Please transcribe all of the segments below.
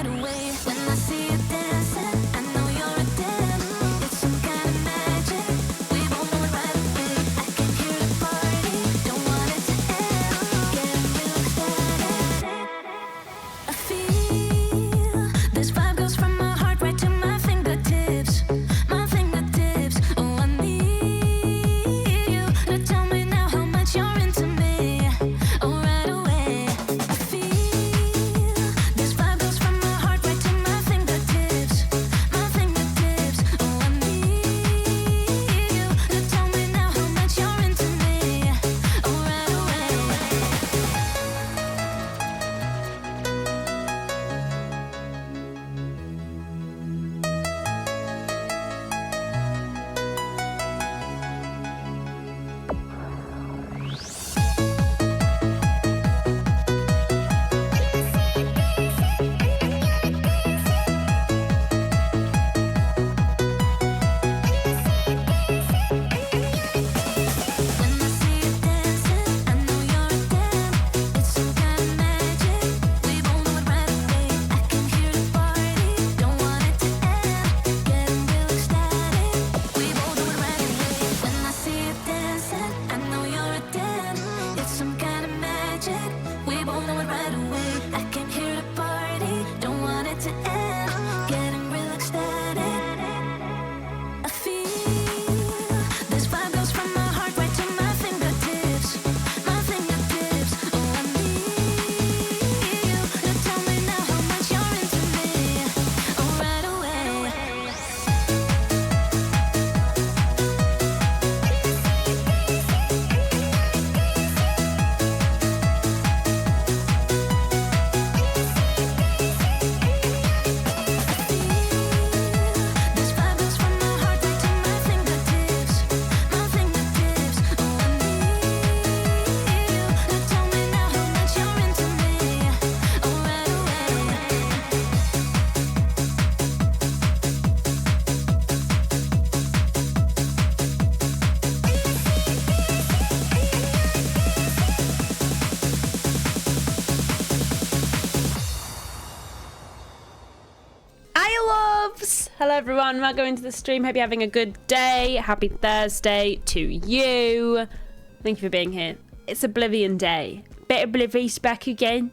right away. When I see you dancing, I know you're a damn. It's some kind of magic. We both know it right away. I can hear the party, don't want it to end. Getting real excited. I feel this vibe goes from my heart right to my fingertips. My fingertips. Oh, I need you to tell me now how much you're into me. Oh, right away. I feel this vibe goes from my heart right to my fingertips. My fingertips. Oh, I need you to tell me now how much you're into me. Oh, right away. When I see you dancing, I know you're a damn. It's some kind of magic. We both know it right away. I can hear the party, don't want it to end. Getting real ecstatic. We both know it right away. When I see you dancing, I know you're a damn. It's some kind of magic. We both know it right away. I can hear the party, don't want it to end. Getting real ecstatic. I feel this vibe goes from my heart right to my fingertips. My fingertips. Oh, I need you to tell me now how much you're into me. Oh, right away. This vibe goes from my heart right to my fingertips. My fingertips. Oh, I need you to tell me now how much you're into me. Oh, right away. Hi, loves! Hello, everyone. Welcome into the stream. Hope you're having a good day. Happy Thursday to you. Thank you for being here. It's Oblivion Day. Bit of Oblivion's back again.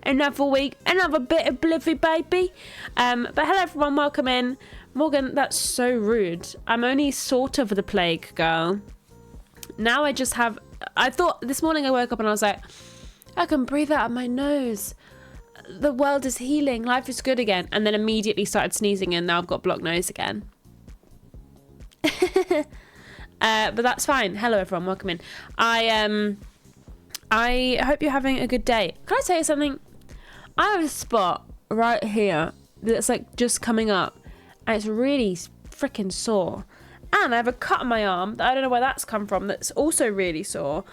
Another week, another bit of Oblivion, baby. But hello, everyone. Welcome in. Morgan, that's so rude. I'm only sort of the plague girl. Now I just have... I thought this morning I woke up and I was like, I can breathe out of my nose. The world is healing, life is good again, and then immediately started sneezing and now I've got blocked nose again. But that's fine. Hello everyone, welcome in. I hope you're having a good day. Can I tell you something? I have a spot right here that's like just coming up and it's really freaking sore. And I have a cut on my arm that I don't know where that's come from that's also really sore.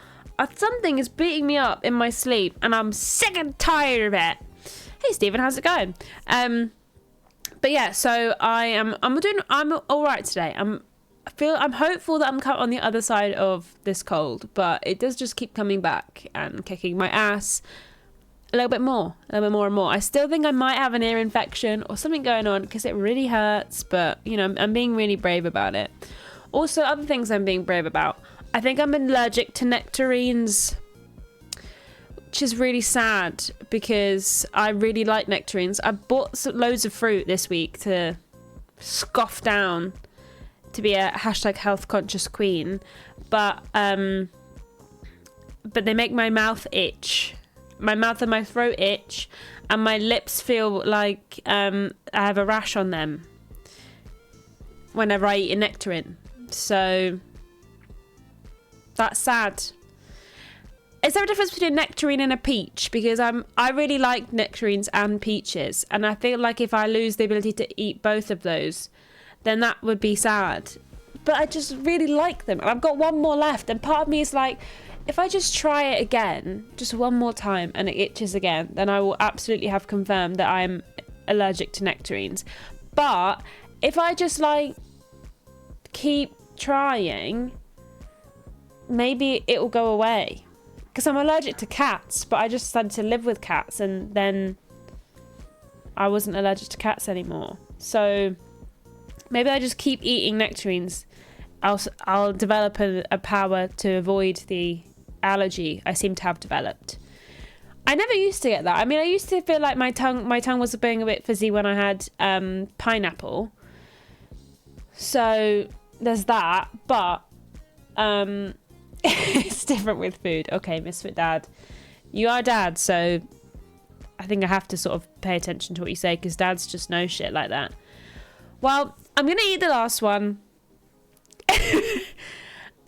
Something is beating me up in my sleep and I'm sick and tired of it. Hey Stephen, how's it going? But yeah, so I'm all right today. I'm hopeful that I'm on the other side of this cold, but it does just keep coming back and kicking my ass a little bit more and more. I still think I might have an ear infection or something going on because it really hurts, but you know, I'm being really brave about it. Also, other things I'm being brave about. I think I'm allergic to nectarines, which is really sad because I really like nectarines. I bought loads of fruit this week to scoff down to be a hashtag health conscious queen, but they make my mouth itch. My mouth and my throat itch, and my lips feel like I have a rash on them whenever I eat a nectarine. So that's sad. Is there a difference between a nectarine and a peach? Because I really like nectarines and peaches, and I feel like if I lose the ability to eat both of those, then that would be sad. But I just really like them, and I've got one more left, and part of me is like, if I just try it again, just one more time, and it itches again, then I will absolutely have confirmed that I'm allergic to nectarines. But if I just like keep trying, maybe it will go away. Because I'm allergic to cats, but I just decided to live with cats, and then I wasn't allergic to cats anymore. So maybe I just keep eating nectarines. I'll develop a power to avoid the allergy I seem to have developed. I never used to get that. I mean, I used to feel like my tongue was being a bit fizzy when I had pineapple. So there's that, but it's different with food. Okay, Misfit Dad. You are dad, so I think I have to sort of pay attention to what you say, because dads just know shit like that. Well, I'm going to eat the last one.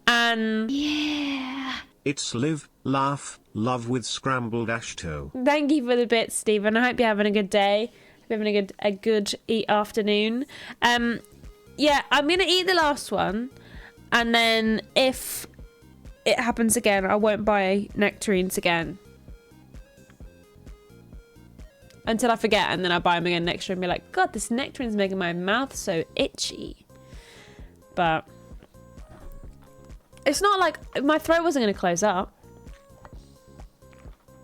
And Yeah. It's live, laugh, love with scrambled ashto. thank you for the bits, Stephen. I hope you're having a good day. Hope you're having a good afternoon. Yeah, I'm going to eat the last one. And then if it happens again, I won't buy nectarines again. Until I forget, and then I buy them again next year and be like, God, this nectarine's making my mouth so itchy. But it's not like my throat wasn't going to close up.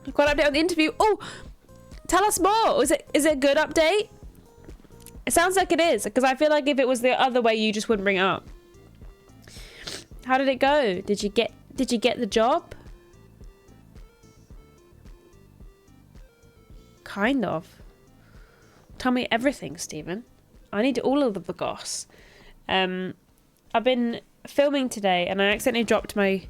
I've got an update on the interview. Oh, tell us more. Is it a good update? It sounds like it is, because I feel like if it was the other way, you just wouldn't bring it up. How did it go? Did you get the job? Kind of. Tell me everything, Stephen. I need all of the goss. I've been filming today and I accidentally dropped my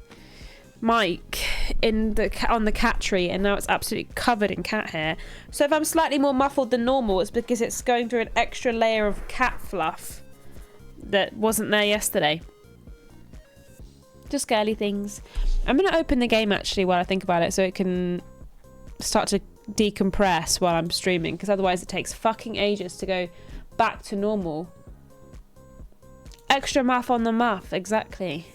mic on the cat tree, and now it's absolutely covered in cat hair. So if I'm slightly more muffled than normal, it's because it's going through an extra layer of cat fluff that wasn't there yesterday. Just girly things. I'm going to open the game actually while I think about it, so it can start to decompress while I'm streaming, because otherwise it takes fucking ages to go back to normal. Extra muff on the muff, exactly.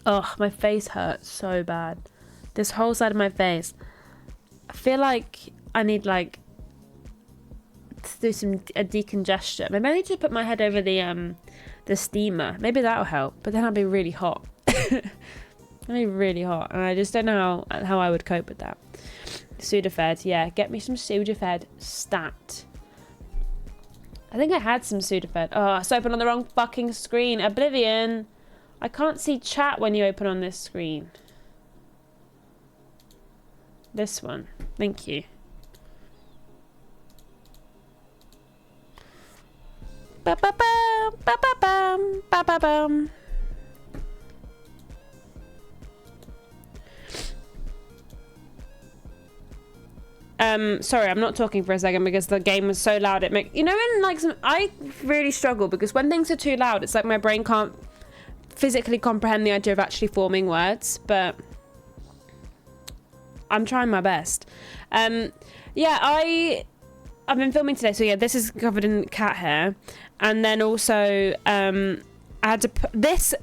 Oh, my face hurts so bad. This whole side of my face. I feel like I need to do a decongestion. Maybe I need to put my head over the steamer. Maybe that'll help. But then I'll be really hot. I'll be really hot, and I just don't know how I would cope with that. Sudafed, yeah, get me some Sudafed stat. I think I had some Sudafed. Oh, it's open on the wrong fucking screen. Oblivion. I can't see chat when you open on this screen. This one. Thank you. Ba-ba-bum, ba-ba-bum, ba-ba-bum. Sorry, I'm not talking for a second because the game was so loud. I really struggle because when things are too loud, it's like my brain can't physically comprehend the idea of actually forming words, but I'm trying my best. Yeah, I've been filming today, so yeah, this is covered in cat hair, and then also I had to put this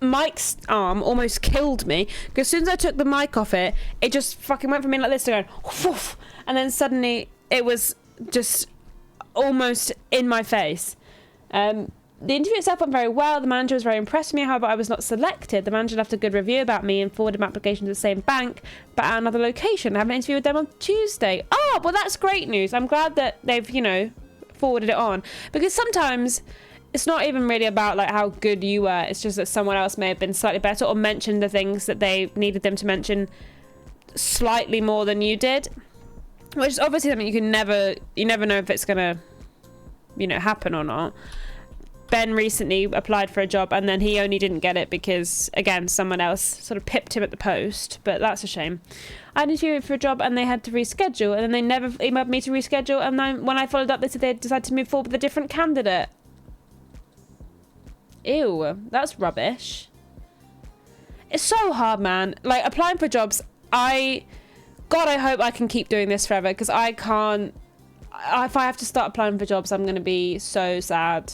mic's arm almost killed me because as soon as I took the mic off it just fucking went from being like this to going whoof, and then suddenly it was just almost in my face. The interview itself went very well. The manager was very impressed with me. However, I was not selected. The manager left a good review about me and forwarded my application to the same bank, but at another location. I have an interview with them on Tuesday. Oh, well, that's great news. I'm glad that they've, forwarded it on. Because sometimes it's not even really about like how good you were. It's just that someone else may have been slightly better or mentioned the things that they needed them to mention slightly more than you did. Which is obviously something you never know if it's going to, happen or not. Ben recently applied for a job and then he only didn't get it because, again, someone else sort of pipped him at the post, but that's a shame. I interviewed for a job and they had to reschedule, and then they never emailed me to reschedule, and then when I followed up, they said they decided to move forward with a different candidate. Ew, that's rubbish. It's so hard, man. Like, applying for jobs, I hope I can keep doing this forever, because I can't. If I have to start applying for jobs, I'm going to be so sad.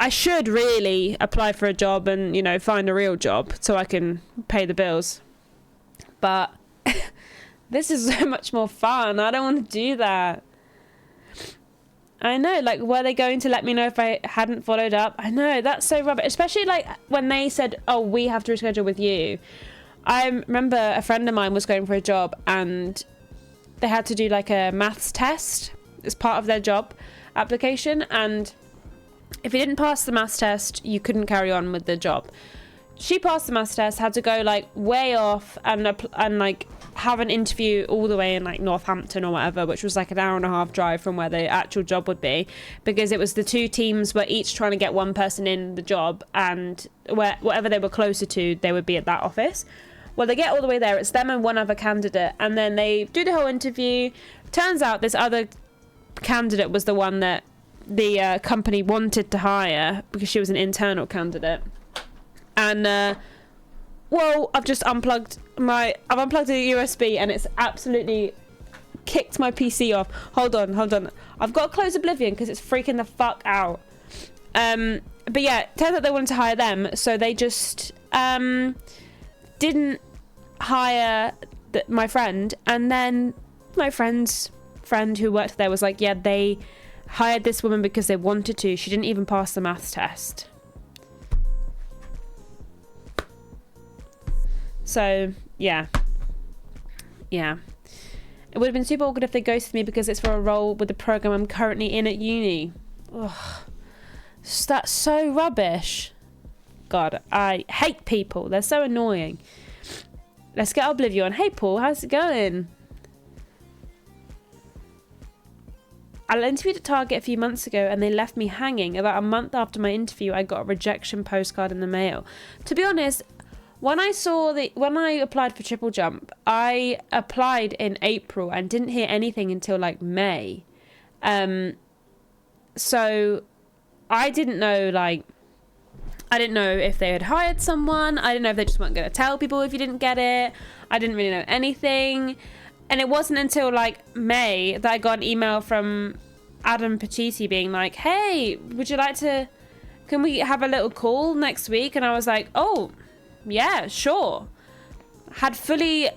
I should really apply for a job and, find a real job so I can pay the bills. But this is so much more fun. I don't want to do that. I know, like, were they going to let me know if I hadn't followed up? I know, that's so rubbish. Especially, like, when they said, oh, we have to reschedule with you. I remember a friend of mine was going for a job and they had to do like a maths test as part of their job application, and if you didn't pass the maths test, you couldn't carry on with the job. She passed the maths test, had to go like way off and like have an interview all the way in like Northampton or whatever, which was like an hour and a half drive from where the actual job would be, because it was the two teams were each trying to get one person in the job, and whatever they were closer to, they would be at that office. Well, they get all the way there, it's them and one other candidate, and then they do the whole interview. Turns out this other candidate was the one that the company wanted to hire because she was an internal candidate. And well, I've just unplugged the USB and it's absolutely kicked my PC off. Hold on. I've got to close Oblivion because it's freaking the fuck out. But yeah, turns out they wanted to hire them, so they just didn't hire my friend. And then my friend's friend who worked there was like, yeah, they hired this woman because they wanted to. She didn't even pass the maths test. So, yeah. It would have been super awkward if they ghosted me because it's for a role with the program I'm currently in at uni. Ugh. That's so rubbish. God, I hate people. They're so annoying. Let's get Oblivion. Hey, Paul, how's it going? I interviewed at Target a few months ago and they left me hanging. About a month after my interview, I got a rejection postcard in the mail. To be honest, when I applied for Triple Jump, I applied in April and didn't hear anything until like May. So I didn't know if they had hired someone. I didn't know if they just weren't going to tell people if you didn't get it. I didn't really know anything. And it wasn't until like May that I got an email from Adam Pacitti being like, hey, can we have a little call next week? And I was like, oh, yeah, sure. Had fully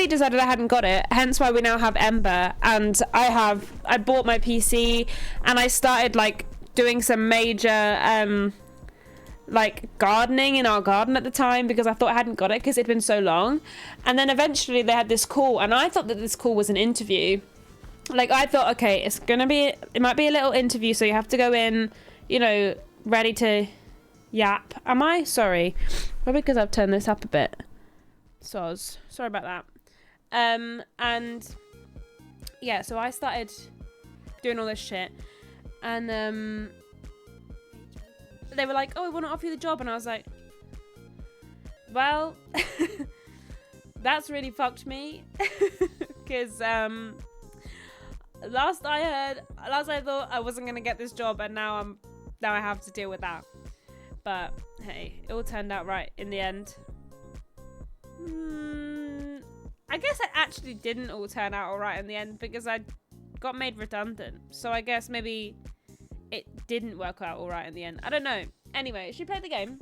decided I hadn't got it, hence why we now have Ember. And I bought my PC and I started like doing some major like gardening in our garden at the time because I thought I hadn't got it because it'd been so long. And then eventually they had this call and I thought that this call was an interview. Like I thought, okay, it might be a little interview, so you have to go in, ready to yap. Am I? Sorry. Probably because I've turned this up a bit. Sorry about that. And yeah, so I started doing all this shit and they were like, oh, I want to offer you the job, and I was like, well, that's really fucked me because last I thought I wasn't gonna get this job, and now I have to deal with that. But hey, it all turned out right in the end. I guess it actually didn't all turn out all right in the end because I got made redundant. So I guess maybe it didn't work out all right in the end. I don't know. Anyway, she played the game.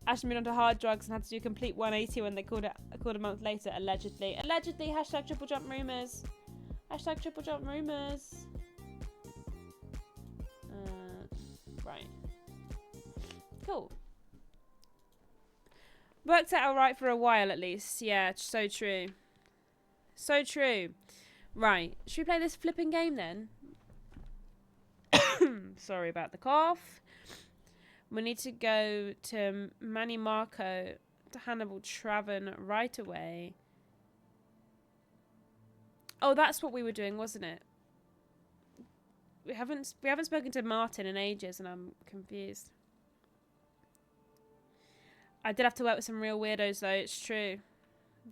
Ashley moved on to hard drugs and had to do a complete 180 when they called a month later, allegedly. Allegedly, hashtag triple jump rumours. Hashtag triple jump rumours. Right. Cool. Worked out alright for a while at least. Yeah, so true. So true. Right. Should we play this flipping game then? Sorry about the cough. We need to go to Manny Marco to Hannibal Traven right away. Oh, that's what we were doing, wasn't it? We haven't spoken to Martin in ages and I'm confused. I did have to work with some real weirdos though, it's true.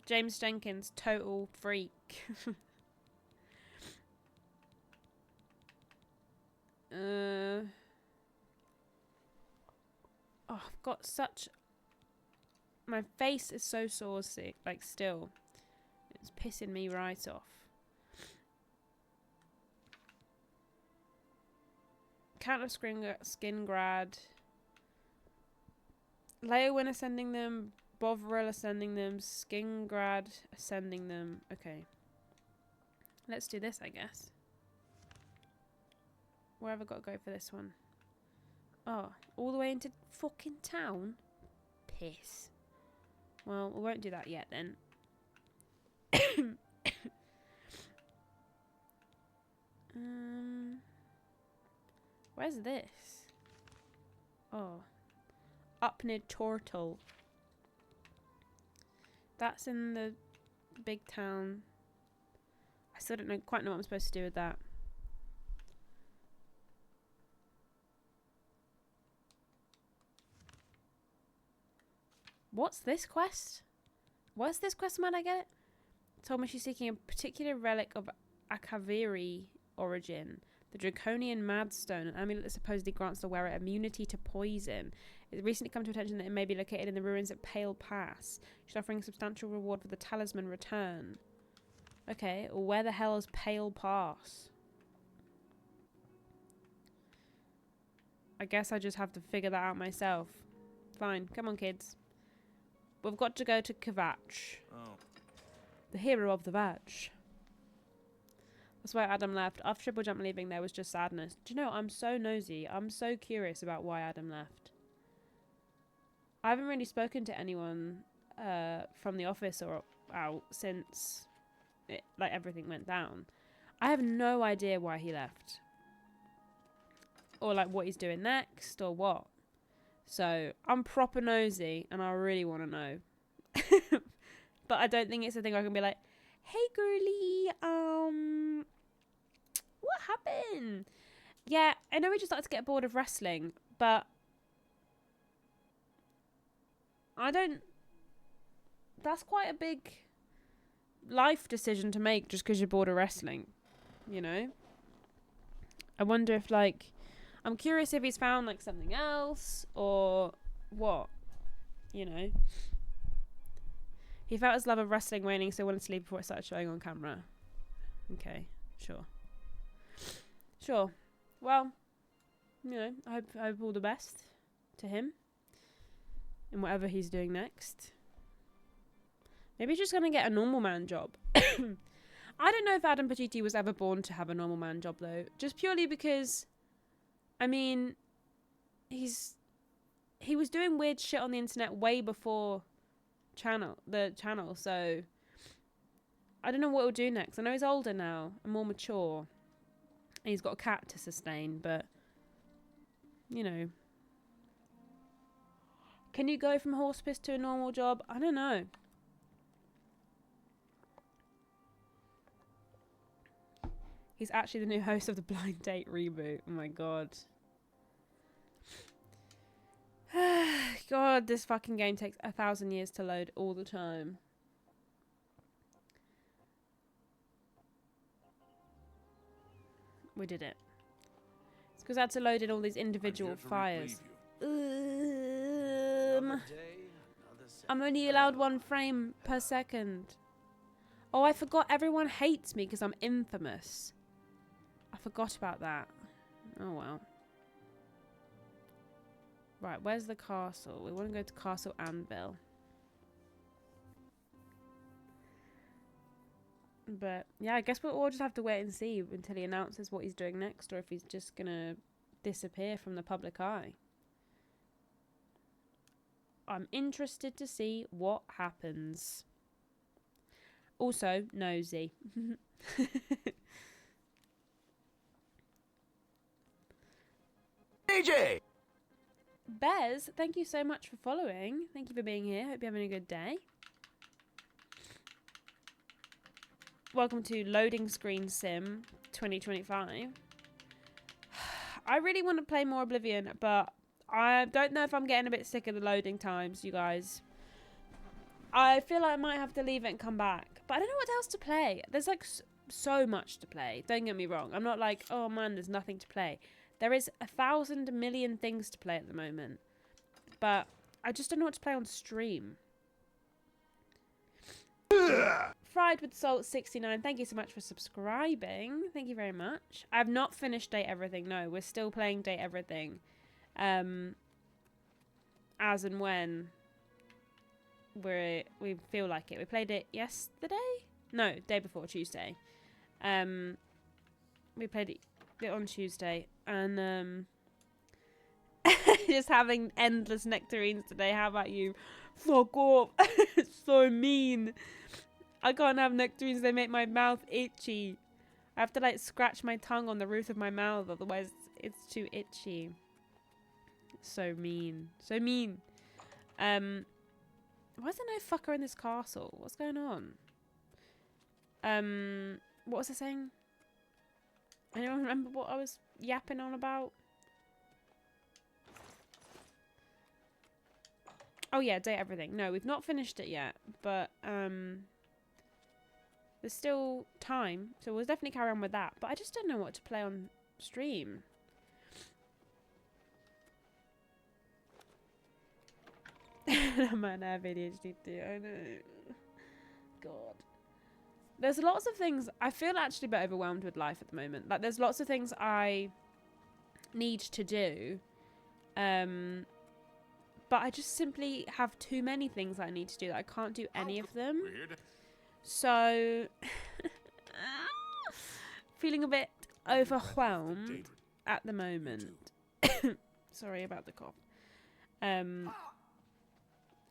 James Jenkins, total freak. Oh, I've got such... My face is so saucy, like still. It's pissing me right off. Countless skin grad. Leowin ascending them. Bovril ascending them. Skin grad ascending them. Okay. Let's do this, I guess. Where have I got to go for this one? Oh, all the way into fucking town? Piss. Well, we won't do that yet then. Where's this? Oh. Up near Tortle. That's in the big town. I still don't quite know what I'm supposed to do with that. What's this quest? What's this quest, man? I get it. Told me she's seeking a particular relic of Akaviri origin. The Draconian Madstone, an amulet that supposedly grants the wearer immunity to poison. It's recently come to attention that it may be located in the ruins at Pale Pass. She's offering a substantial reward for the talisman return. Okay, well, where the hell is Pale Pass? I guess I just have to figure that out myself. Fine, come on, kids. We've got to go to Kvatch. Oh. The hero of the Vatch. That's why Adam left. After Triple Jump leaving, there was just sadness. Do you know, I'm so nosy. I'm so curious about why Adam left. I haven't really spoken to anyone from the office or out since everything went down. I have no idea why he left. Or what he's doing next or what. So I'm proper nosy and I really want to know. But I don't think it's a thing I can be like, hey girly, what happened? Yeah, I know we just started to get bored of wrestling, but I don't... That's quite a big life decision to make just because you're bored of wrestling, you know? I wonder if, I'm curious if he's found, something else or what, you know? He felt his love of wrestling waning, so wanted to leave before it started showing on camera. Okay, sure. Sure. Well, you know, I hope all the best to him in whatever he's doing next. Maybe he's just going to get a normal man job. I don't know if Adam Pacitti was ever born to have a normal man job, though. Just purely because, I mean, he was doing weird shit on the internet way before the channel, so I don't know what he'll do next. I know he's older now and more mature. And he's got a cat to sustain, but, you know. Can you go from hospice to a normal job? I don't know. He's actually the new host of the Blind Date reboot. Oh my god. God, this fucking game takes 1,000 years to load all the time. We did it. It's because I had to load in all these individual files. I'm only allowed 1 frame per second. Oh, I forgot everyone hates me because I'm infamous. I forgot about that. Oh well. Right, where's the castle? We want to go to Castle Anvil. But, yeah, I guess we'll all just have to wait and see until he announces what he's doing next, or if he's just going to disappear from the public eye. I'm interested to see what happens. Also, nosy. AJ! Bez, thank you so much for following. Thank you for being here. Hope you're having a good day. Welcome to Loading Screen Sim 2025. I really want to play more Oblivion, but I don't know if I'm getting a bit sick of the loading times, you guys. I feel like I might have to leave it and come back. But I don't know what else to play. There's so much to play. Don't get me wrong. I'm not like, oh man, there's nothing to play. There is 1,000 million things to play at the moment. But I just don't know what to play on stream. Fried with Salt 69, thank you so much for subscribing. Thank you very much. I have not finished Date Everything. No, we're still playing Date Everything. As and when we feel like it. We played it yesterday? No, day before, Tuesday. We played it on Tuesday. And just having endless nectarines today. How about you? Fuck off. It's so mean. I can't have nectarines. They make my mouth itchy. I have to like scratch my tongue on the roof of my mouth. Otherwise, it's too itchy. So mean. So mean. Why is there no fucker in this castle? What's going on? What was I saying? Anyone remember what I was yapping on about? Oh yeah, date everything. No, we've not finished it yet, but there's still time, so we'll definitely carry on with that. But I just don't know what to play on stream. I might have ADHD too. I know. God. There's lots of things. I feel actually a bit overwhelmed with life at the moment. Like, there's lots of things I need to do. But I just simply have too many things I need to do that I can't do any of them. Weird. So, feeling a bit overwhelmed at the moment. Sorry about the cough.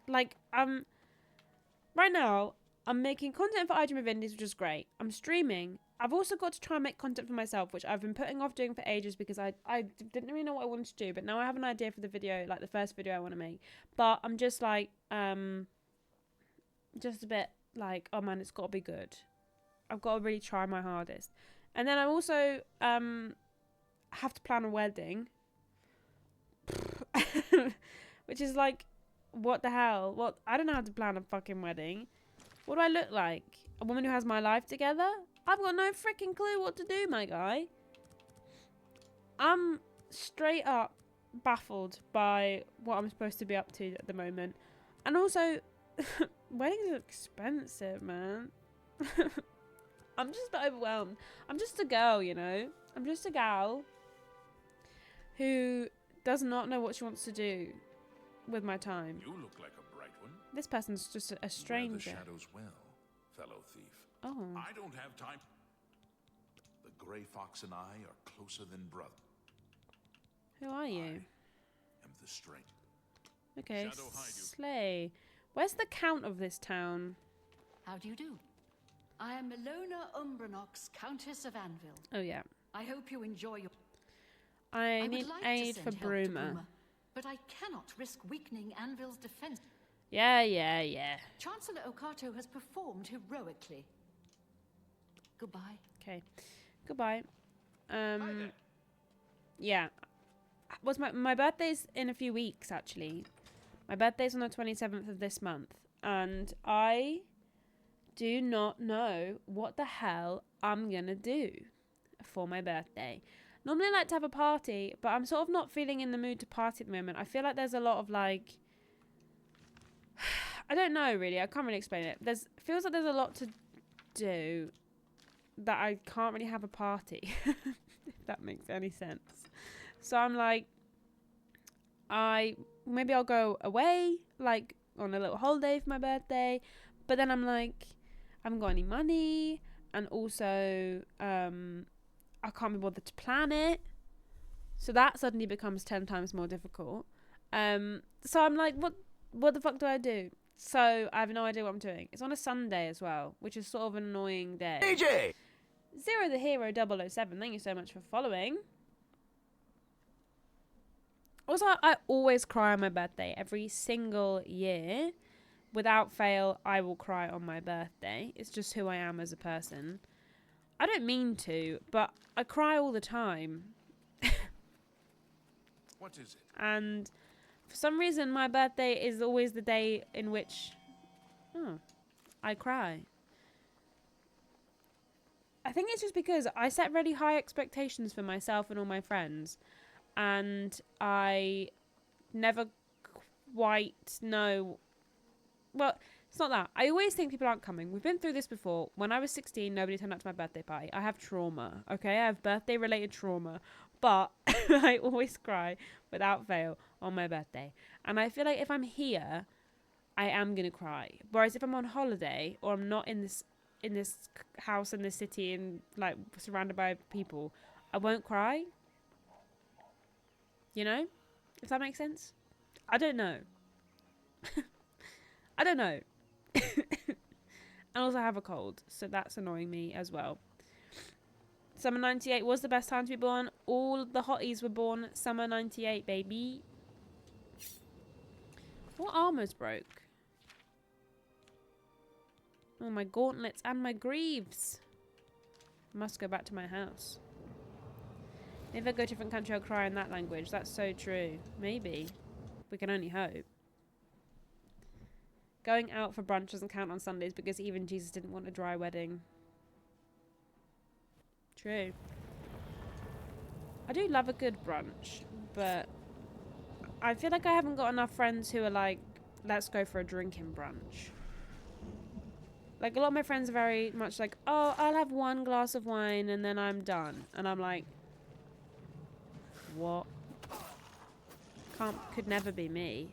Like, right now, I'm making content for IGM Indies, which is great. I'm streaming. I've also got to try and make content for myself, which I've been putting off doing for ages because I didn't really know what I wanted to do. But now I have an idea for the video, like the first video I want to make. But I'm just like, just a bit like, oh man, it's got to be good. I've got to really try my hardest. And then I also have to plan a wedding. Which is like, what the hell? What? I don't know how to plan a fucking wedding. What do I look like? A woman who has my life together? I've got no freaking clue what to do, my guy. I'm straight up baffled by what I'm supposed to be up to at the moment. And also, weddings are expensive, man. I'm just a bit overwhelmed. I'm just a girl, you know? I'm just a gal who does not know what she wants to do with my time. You look like a bright one. This person's just a Wear the stranger. shadows well, fellow thief. Oh. I don't have time. The gray fox and I are closer than brother. Who are you? Am the strength. Okay, Shadow hide you. Slay. Where's the count of this town? How do you do? I am Milona Umbranox, Countess of Anvil. Oh, yeah. I hope you enjoy your... I would need like to aid send for help to Bruma. but I cannot risk weakening Anvil's defense. Yeah. Chancellor Okato has performed heroically. Goodbye. Okay. Goodbye. Yeah. Was my birthday's in a few weeks, actually. My birthday's on the 27th of this month. And I do not know what the hell I'm gonna do for my birthday. Normally I like to have a party, but I'm sort of not feeling in the mood to party at the moment. I feel like there's a lot of like... I don't know, really. I can't really explain it. Feels like there's a lot to do that I can't really have a party. If that makes any sense. So I'm like... Maybe I'll go away, like, on a little holiday for my birthday. But then I'm like... I haven't got any money. And also... I can't be bothered to plan it. So that suddenly becomes 10 times more difficult. So I'm like, what the fuck do I do? So I have no idea what I'm doing. It's on a Sunday as well, which is sort of an annoying day. AJ! Zero the Hero 007, thank you so much for following. Also, I always cry on my birthday. Every single year. Without fail, I will cry on my birthday. It's just who I am as a person. I don't mean to, but I cry all the time. What is it? And for some reason, my birthday is always the day in which I cry. I think it's just because I set really high expectations for myself and all my friends. And I never quite know... Well, it's not that. I always think people aren't coming. We've been through this before. When I was 16, nobody turned up to my birthday party. I have trauma, okay? I have birthday-related trauma. But I always cry, without fail, on my birthday. And I feel like if I'm here, I am going to cry. Whereas if I'm on holiday, or I'm not in this house in this city and, like, surrounded by people, I won't cry. You know? If that makes sense. I don't know. I don't know. And also I have a cold, so that's annoying me as well. Summer 98 was the best time to be born. All the hotties were born summer 98, baby. What armor's broke? Oh, my gauntlets and my greaves. Must go back to my house. If I go to a different country, I'll cry in that language. That's so true. Maybe. We can only hope. Going out for brunch doesn't count on Sundays because even Jesus didn't want a dry wedding. True. I do love a good brunch, but I feel like I haven't got enough friends who are like, let's go for a drinking brunch. Like, a lot of my friends are very much like, oh, I'll have one glass of wine and then I'm done. And I'm like, what? Could never be me.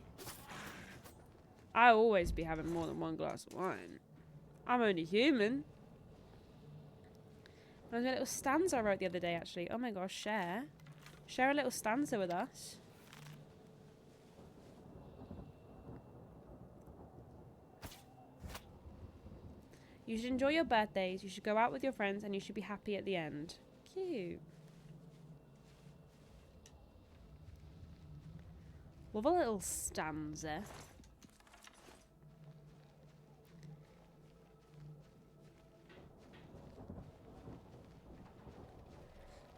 I'll always be having more than one glass of wine. I'm only human. There's a little stanza I wrote the other day, actually. Oh my gosh, share. Share a little stanza with us. You should enjoy your birthdays, you should go out with your friends, and you should be happy at the end. Cute. Love a little stanza.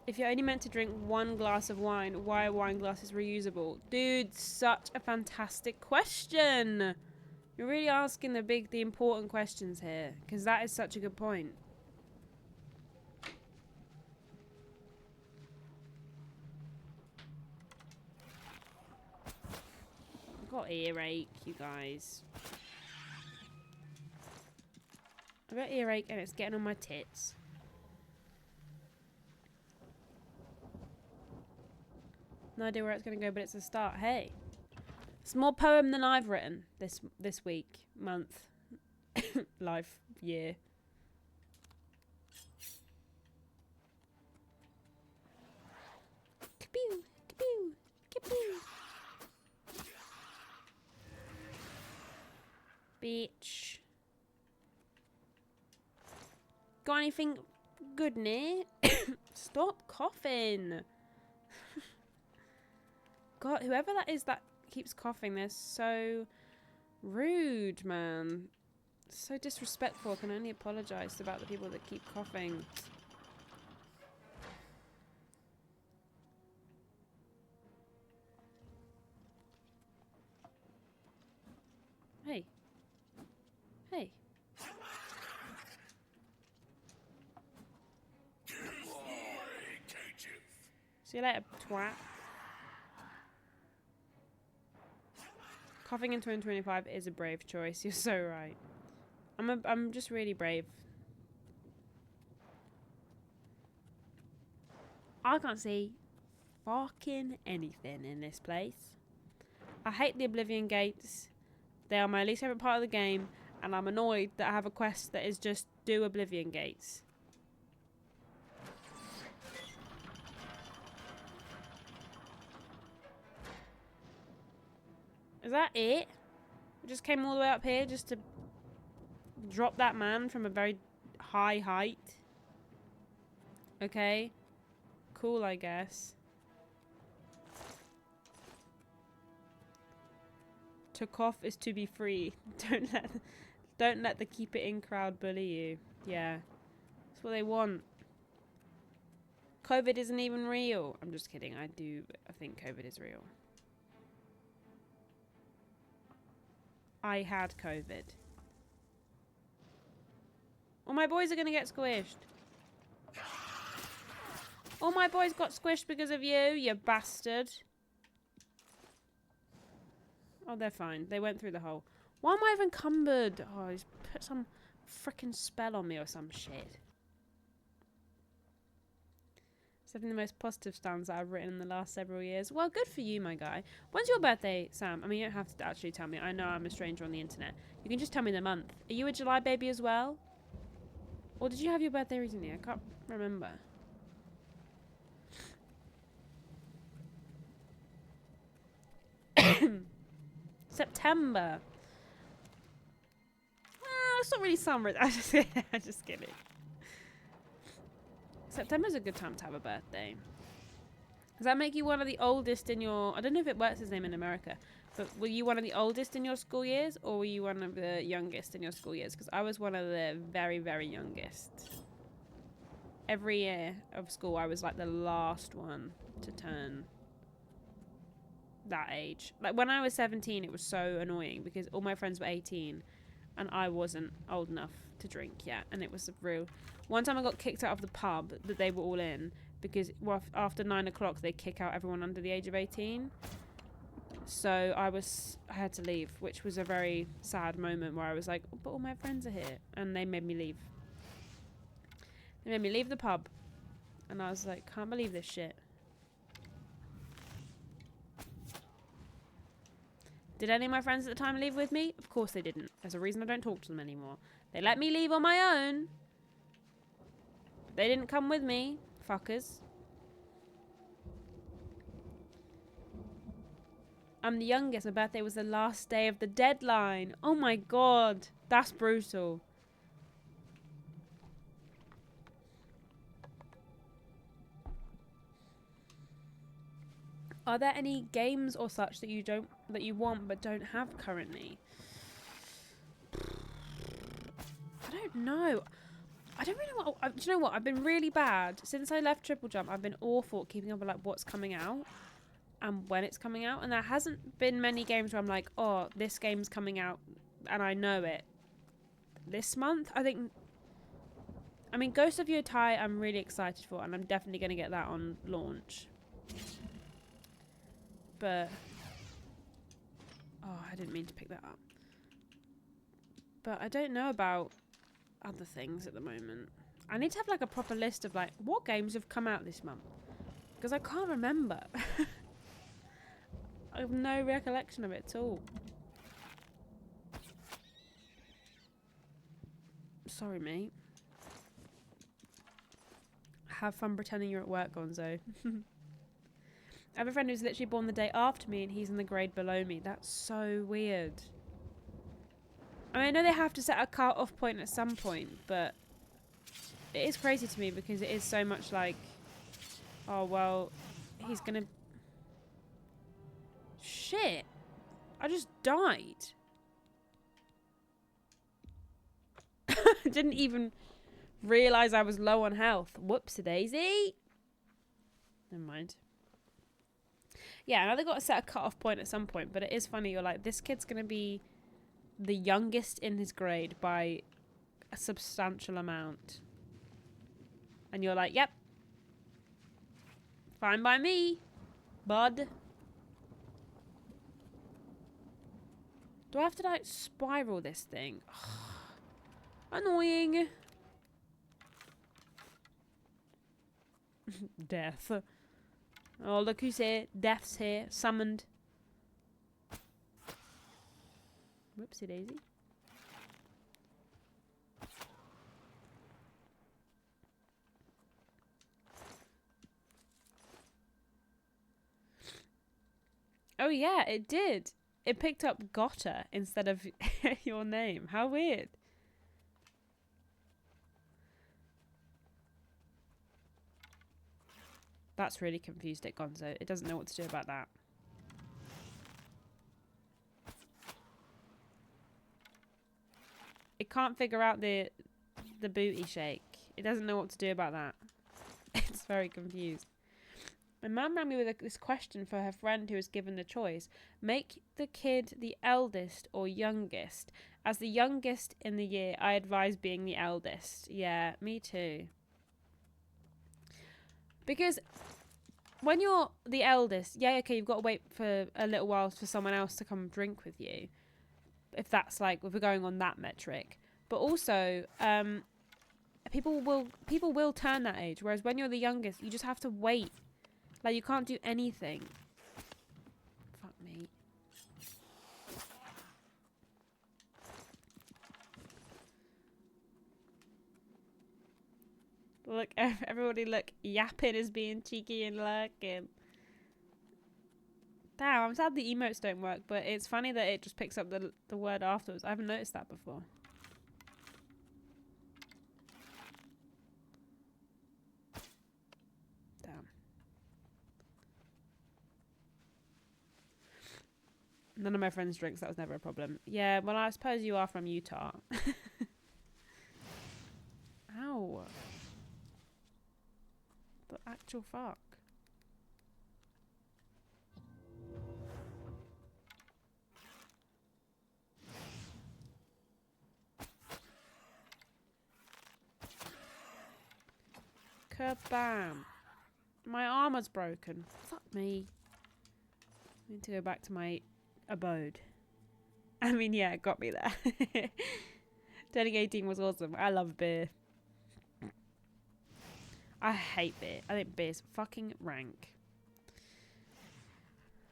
If you're only meant to drink one glass of wine, why are wine glasses reusable? Dude, such a fantastic question. You're really asking the important questions here, because that is such a good point. I've got earache, you guys. I've got earache and it's getting on my tits. No idea where it's going to go, but it's a start. Hey. It's more poem than I've written this week, month, life, year. Kapew, kapew, kapew. Bitch. Got anything good near? Stop coughing. God, whoever that is that keeps coughing, they're so rude, man. So disrespectful. I can only apologise about the people that keep coughing. Hey. Hey. See you later, twat. Coughing in 2025 is a brave choice. You're so right. I'm just really brave. I can't see fucking anything in this place. I hate the Oblivion gates. They are my least favourite part of the game, and I'm annoyed that I have a quest that is just do Oblivion gates. Is that it? We just came all the way up here just to drop that man from a very high height. Okay. Cool, I guess. To cough is to be free. Don't let the keep it in crowd bully you. Yeah. That's what they want. COVID isn't even real. I'm just kidding. I think COVID is real. I had COVID. All my boys are going to get squished. All my boys got squished because of you, you bastard. Oh, they're fine. They went through the hole. Why am I even encumbered? Oh, he's put some freaking spell on me or some shit. It's definitely the most positive stanza I've written in the last several years. Well, good for you, my guy. When's your birthday, Sam? I mean, you don't have to actually tell me. I know I'm a stranger on the internet. You can just tell me the month. Are you a July baby as well? Or did you have your birthday recently? I can't remember. September. It's not really summer. I'm just kidding. September's a good time to have a birthday. Does that make you one of the oldest in your... I don't know if it works the same in America, but were you one of the oldest in your school years, or were you one of the youngest in your school years? Because I was one of the very, very youngest. Every year of school, I was like the last one to turn that age. Like when I was 17, it was so annoying because all my friends were 18 and I wasn't old enough to drink yet. And it was a real... One time I got kicked out of the pub that they were all in because after 9 o'clock they kick out everyone under the age of 18. So I had to leave, which was a very sad moment where I was like, but all my friends are here. And they made me leave. They made me leave the pub. And I was like, can't believe this shit. Did any of my friends at the time leave with me? Of course they didn't. There's a reason I don't talk to them anymore. They let me leave on my own. They didn't come with me. Fuckers. I'm the youngest. My birthday was the last day of the deadline. Oh my god. That's brutal. Are there any games or such that you want but don't have currently? I don't know. I don't really know what... Do you know what? I've been really bad. Since I left Triple Jump, I've been awful at keeping up with like what's coming out and when it's coming out. And there hasn't been many games where I'm like, oh, this game's coming out and I know it. This month, I think... I mean, Ghost of Yotai, I'm really excited for, and I'm definitely going to get that on launch. But... Oh, I didn't mean to pick that up. But I don't know about other things at the moment. I need to have like a proper list of like, what games have come out this month? Because I can't remember. I have no recollection of it at all. Sorry, mate. Have fun pretending you're at work, Gonzo. I have a friend who's literally born the day after me and he's in the grade below me. That's so weird. I mean, I know they have to set a cut-off point at some point, but it is crazy to me because it is so much like, oh, well, he's gonna... Shit! I just died. Didn't even realise I was low on health. Whoopsie-daisy. Never mind. Yeah, I know they've got to set a cut-off point at some point, but it is funny. You're like, this kid's going to be the youngest in his grade by a substantial amount. And you're like, yep. Fine by me, bud. Do I have to, like, spiral this thing? Annoying. Death. Oh, look who's here. Death's here. Summoned. Whoopsie daisy. Oh yeah, it did. It picked up Gotta instead of your name. How weird. That's really confused it, Gonzo. It doesn't know what to do about that. It can't figure out the booty shake. It doesn't know what to do about that. It's very confused. My mum ran me with this question for her friend who was given the choice. Make the kid the eldest or youngest. As the youngest in the year, I advise being the eldest. Yeah, me too. Because when you're the eldest, yeah, okay, you've got to wait for a little while for someone else to come drink with you. If that's like, if we're going on that metric. But also, people will turn that age. Whereas when you're the youngest, you just have to wait. Like, you can't do anything. Fuck me. Look, everybody look. Yapping is being cheeky and lurking. Damn, I'm sad the emotes don't work, but it's funny that it just picks up the word afterwards. I haven't noticed that before. Damn. None of my friends drink, so that was never a problem. Yeah, well, I suppose you are from Utah. Ow. The actual fuck. Kabam. My armor's broken. Fuck me. I need to go back to my abode. I mean, yeah, it got me there. Turning 18 was awesome. I love beer. I hate beer. I think beer's fucking rank.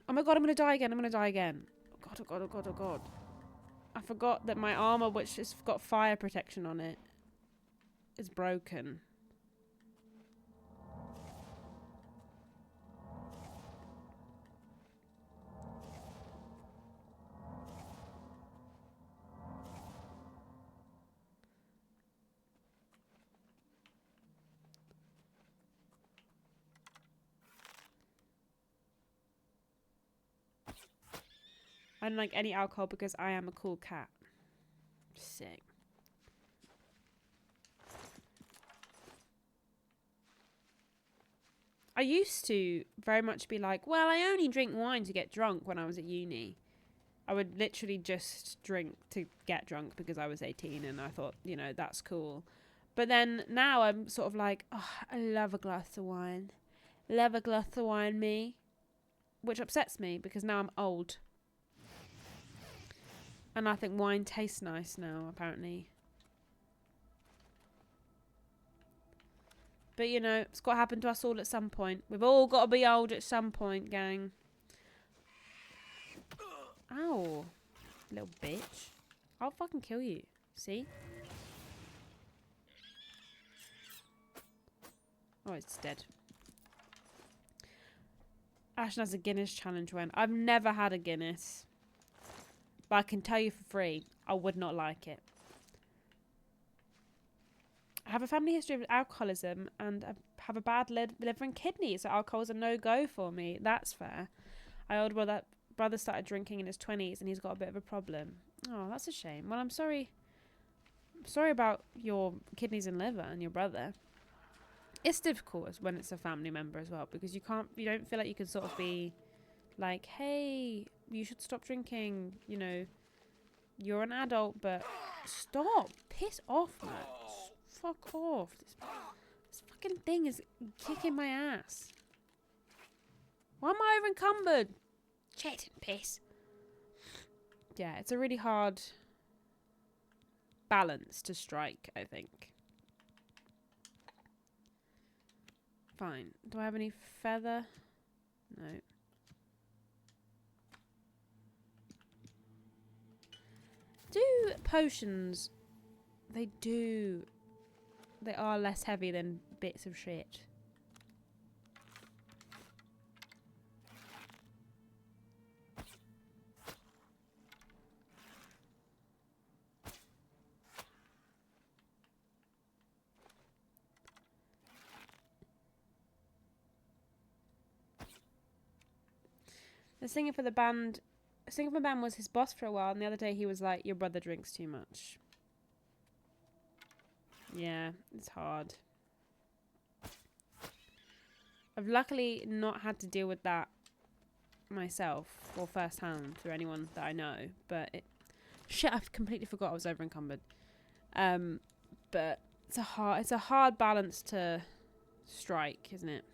Oh my god, I'm gonna die again. I'm gonna die again. Oh god, oh god, oh god, oh god. I forgot that my armor, which has got fire protection on it, is broken. I don't like any alcohol because I am a cool cat. Sick. I used to very much be like, well, I only drink wine to get drunk when I was at uni. I would literally just drink to get drunk because I was 18 and I thought, you know, that's cool. But then now I'm sort of like, oh, I love a glass of wine. Love a glass of wine, me. Which upsets me because now I'm old. And I think wine tastes nice now, apparently. But, you know, it's got to happen to us all at some point. We've all got to be old at some point, gang. Ow. Little bitch. I'll fucking kill you. See? Oh, it's dead. Ashton has a Guinness challenge when. I've never had a Guinness. But I can tell you for free, I would not like it. I have a family history of alcoholism and I have a bad liver and kidney, so alcohol's a no-go for me. That's fair. My older brother started drinking in his 20s and he's got a bit of a problem. Oh, that's a shame. Well, I'm sorry. I'm sorry about your kidneys and liver and your brother. It's difficult when it's a family member as well because you don't feel like you can sort of be like, hey, you should stop drinking, you know, you're an adult, but stop. Piss off, man. Fuck off. This fucking thing is kicking my ass. Why am I over encumbered? Shit, piss. Yeah, it's a really hard balance to strike, I think. Fine. Do I have any feather? No. Do potions... They do... They are less heavy than bits of shit. The singer for the band was his boss for a while, and the other day he was like, your brother drinks too much. Yeah, it's hard. I've luckily not had to deal with that myself or firsthand through anyone that I know, but shit, I've completely forgot I was over encumbered. But it's a hard balance to strike, isn't it?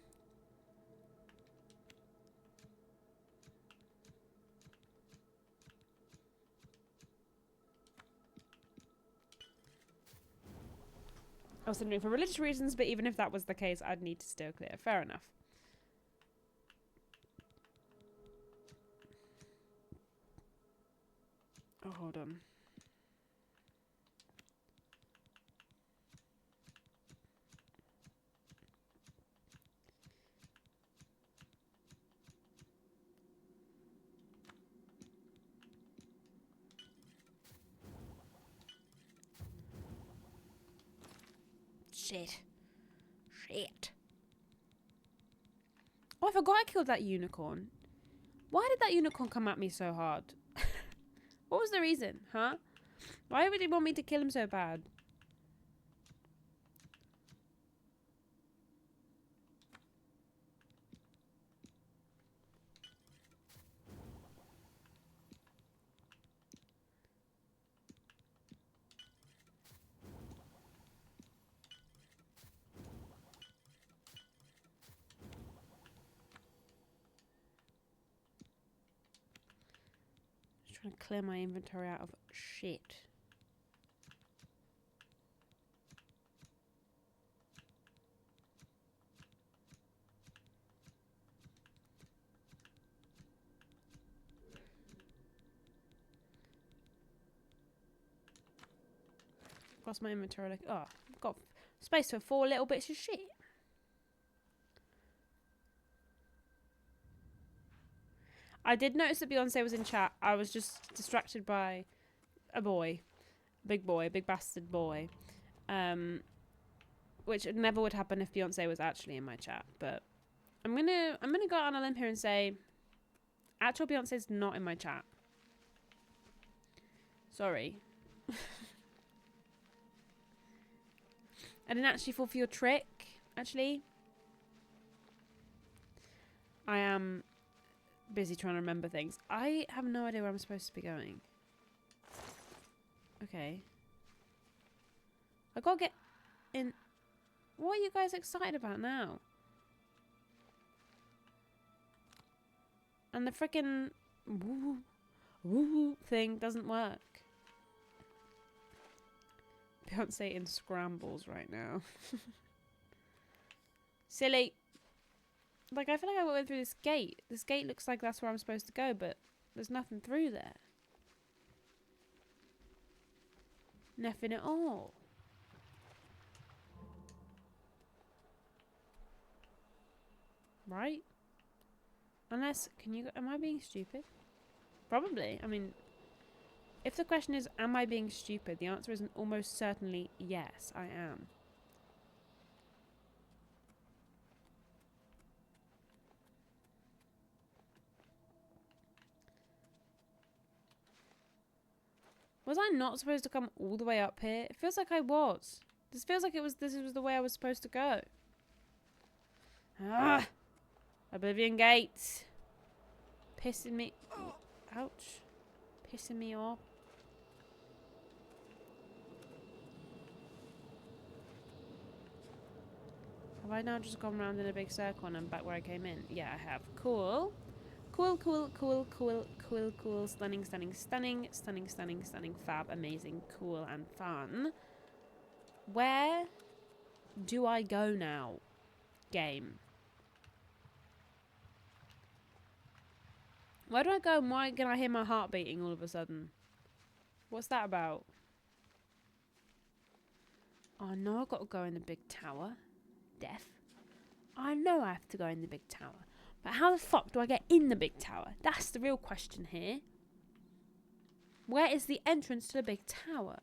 I was doing for religious reasons, but even if that was the case, I'd need to steer clear. Fair enough. Oh, hold on. Shit. Shit. Oh, I forgot I killed that unicorn. Why did that unicorn come at me so hard? What was the reason, huh? Why would he want me to kill him so bad? Just trying to clear my inventory out of shit. Across my inventory, like, oh, I've got space for 4 little bits of shit. I did notice that Beyonce was in chat. I was just distracted by a boy, big bastard boy, which never would happen if Beyonce was actually in my chat. But I'm gonna go out on a limb here and say, actual Beyonce's not in my chat. Sorry. I didn't actually fall for your trick, actually. I am busy trying to remember things. I have no idea where I'm supposed to be going. Okay. I gotta get in. What are you guys excited about now? And the frickin' woo woo thing doesn't work. Beyonce in scrambles right now. Silly. Like, I feel like I went through this gate. This gate looks like that's where I'm supposed to go, but there's nothing through there. Nothing at all. Right? Unless, am I being stupid? Probably. I mean, if the question is, am I being stupid? The answer is almost certainly yes, I am. Was I not supposed to come all the way up here? It feels like I was. This feels like this was the way I was supposed to go. Ah! Oblivion Gates. Pissing me. Ouch. Pissing me off. Have I now just gone round in a big circle and I'm back where I came in? Yeah, I have. Cool. Cool, cool, cool, cool, cool, cool. Stunning, stunning, stunning. Stunning, stunning, stunning. Fab, amazing, cool, and fun. Where do I go now? Game. Where do I go and why can I hear my heart beating all of a sudden? What's that about? Oh no, I've got to go in the big tower. Death. I know I have to go in the big tower. But how the fuck do I get in the big tower? That's the real question here. Where is the entrance to the big tower?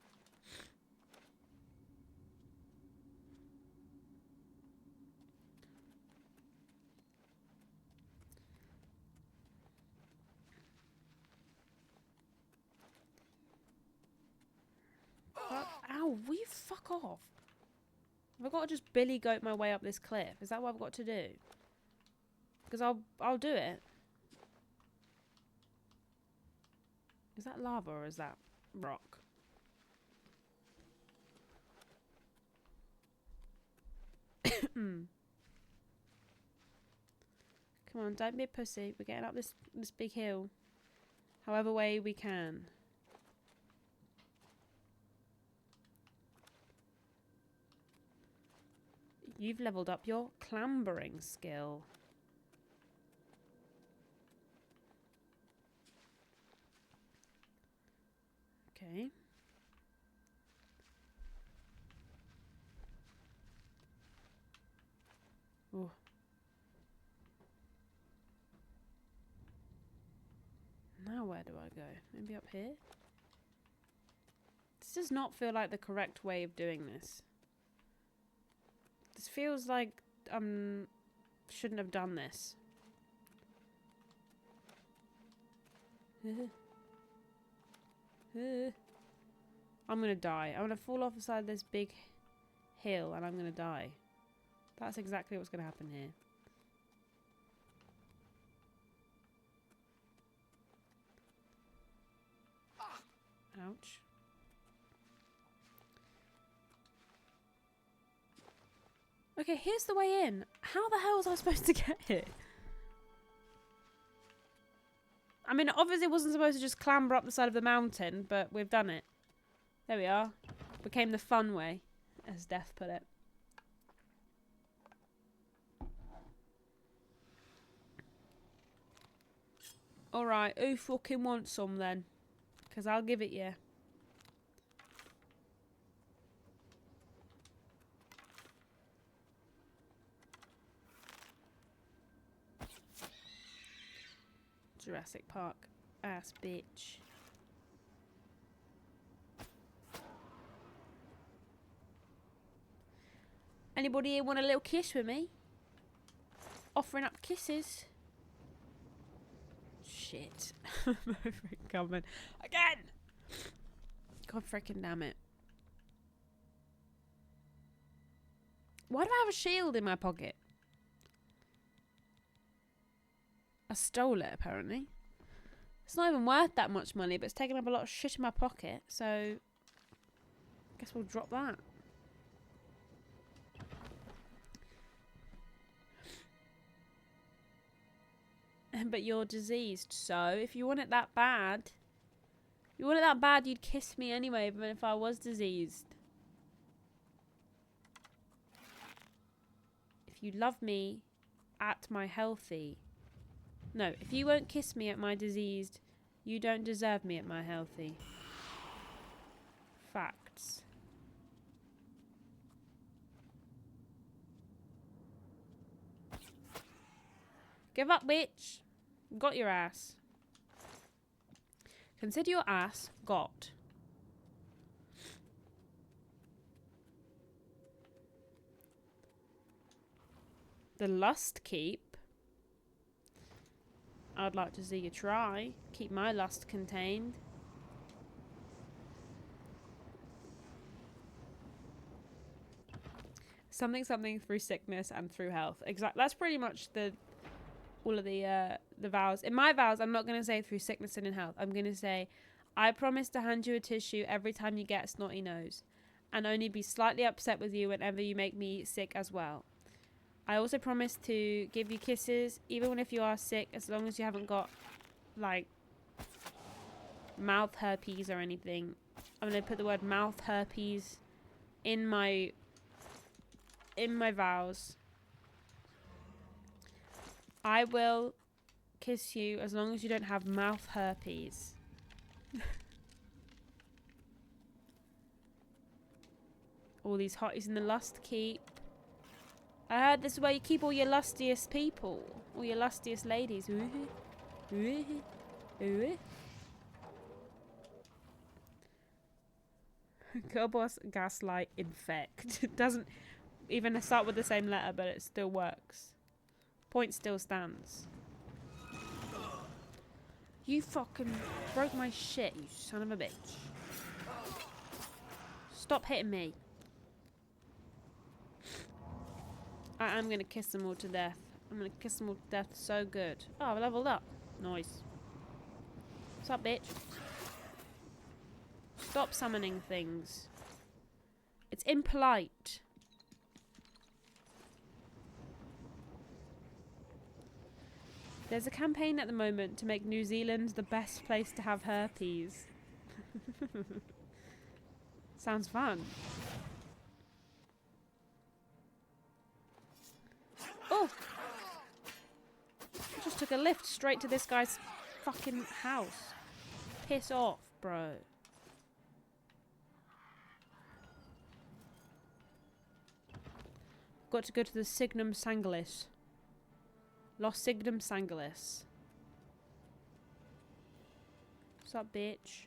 Ow, will you fuck off? Have I got to just billy goat my way up this cliff? Is that what I've got to do? Because I'll do it. Is that lava or is that rock? Come on, don't be a pussy. We're getting up this big hill. However way we can. You've leveled up your clambering skill. Okay. Oh. Now where do I go? Maybe up here? This does not feel like the correct way of doing this. This feels like shouldn't have done this. I'm gonna die. I'm gonna fall off the side of this big hill and I'm gonna die. That's exactly what's gonna happen here. Ouch. Okay, here's the way in. How the hell was I supposed to get here? I mean, obviously wasn't supposed to just clamber up the side of the mountain, but we've done it. There we are. Became the fun way, as Death put it. Alright, who fucking wants some then? Because I'll give it you. Jurassic Park ass bitch. Anybody here want a little kiss with me? Offering up kisses. Shit. I'm coming. Again! God freaking damn it. Why do I have a shield in my pocket? I stole it, apparently. It's not even worth that much money, but it's taking up a lot of shit in my pocket, so I guess we'll drop that. But you're diseased, so if you want it that bad, you'd kiss me anyway, even if I was diseased. If you love me at my healthy. No, if you won't kiss me at my diseased, you don't deserve me at my healthy. Facts. Give up, bitch. Got your ass. Consider your ass got. The lust keep. I'd like to see you try. Keep my lust contained. Something through sickness and through health. Exactly. That's pretty much all of the vows. In my vows, I'm not going to say through sickness and in health. I'm going to say, I promise to hand you a tissue every time you get a snotty nose, and only be slightly upset with you whenever you make me sick as well. I also promise to give you kisses, even if you are sick, as long as you haven't got, like, mouth herpes or anything. I'm going to put the word mouth herpes in my vows. I will kiss you as long as you don't have mouth herpes. All these hotties in the lust keep. I heard this is where you keep all your lustiest people. All your lustiest ladies. Girl boss, gaslight, infect. It doesn't even start with the same letter, but it still works. Point still stands. You fucking broke my shit, you son of a bitch. Stop hitting me. I am going to kiss them all to death. I'm going to kiss them all to death so good. Oh, I leveled up. Nice. What's up, bitch? Stop summoning things. It's impolite. There's a campaign at the moment to make New Zealand the best place to have herpes. Sounds fun. Oh! I just took a lift straight to this guy's fucking house. Piss off, bro. Got to go to the Signum Sanguilis. Los Signum Sanguilis. What's up, bitch?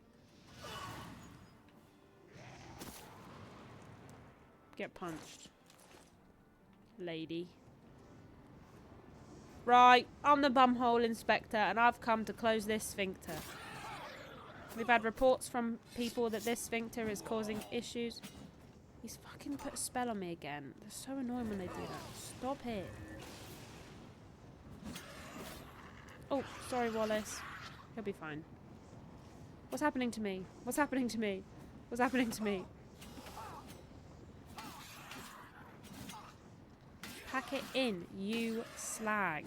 Get punched. lady. Right, I'm the bumhole inspector and I've come to close this sphincter. We've had reports from people that this sphincter is causing issues. He's fucking put a spell on me again. They're so annoying when they do that. Stop it. Oh, sorry, Wallace. He'll be fine. What's happening to me? What's happening to me? What's happening to me? Pack it in, you slag.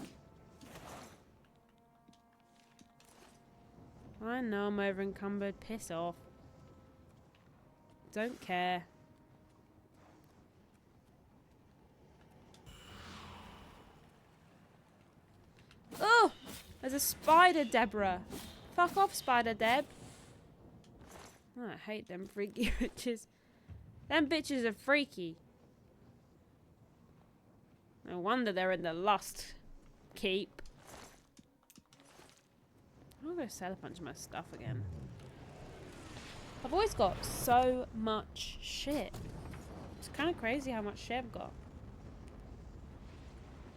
I know I'm over encumbered. Piss off. Don't care. Oh! There's a spider, Deborah. Fuck off, Spider Deb. Oh, I hate them freaky bitches. Them bitches are freaky. No wonder they're in the Lost Keep. I'm gonna sell a bunch of my stuff again. I've always got so much shit. It's kind of crazy how much shit I've got.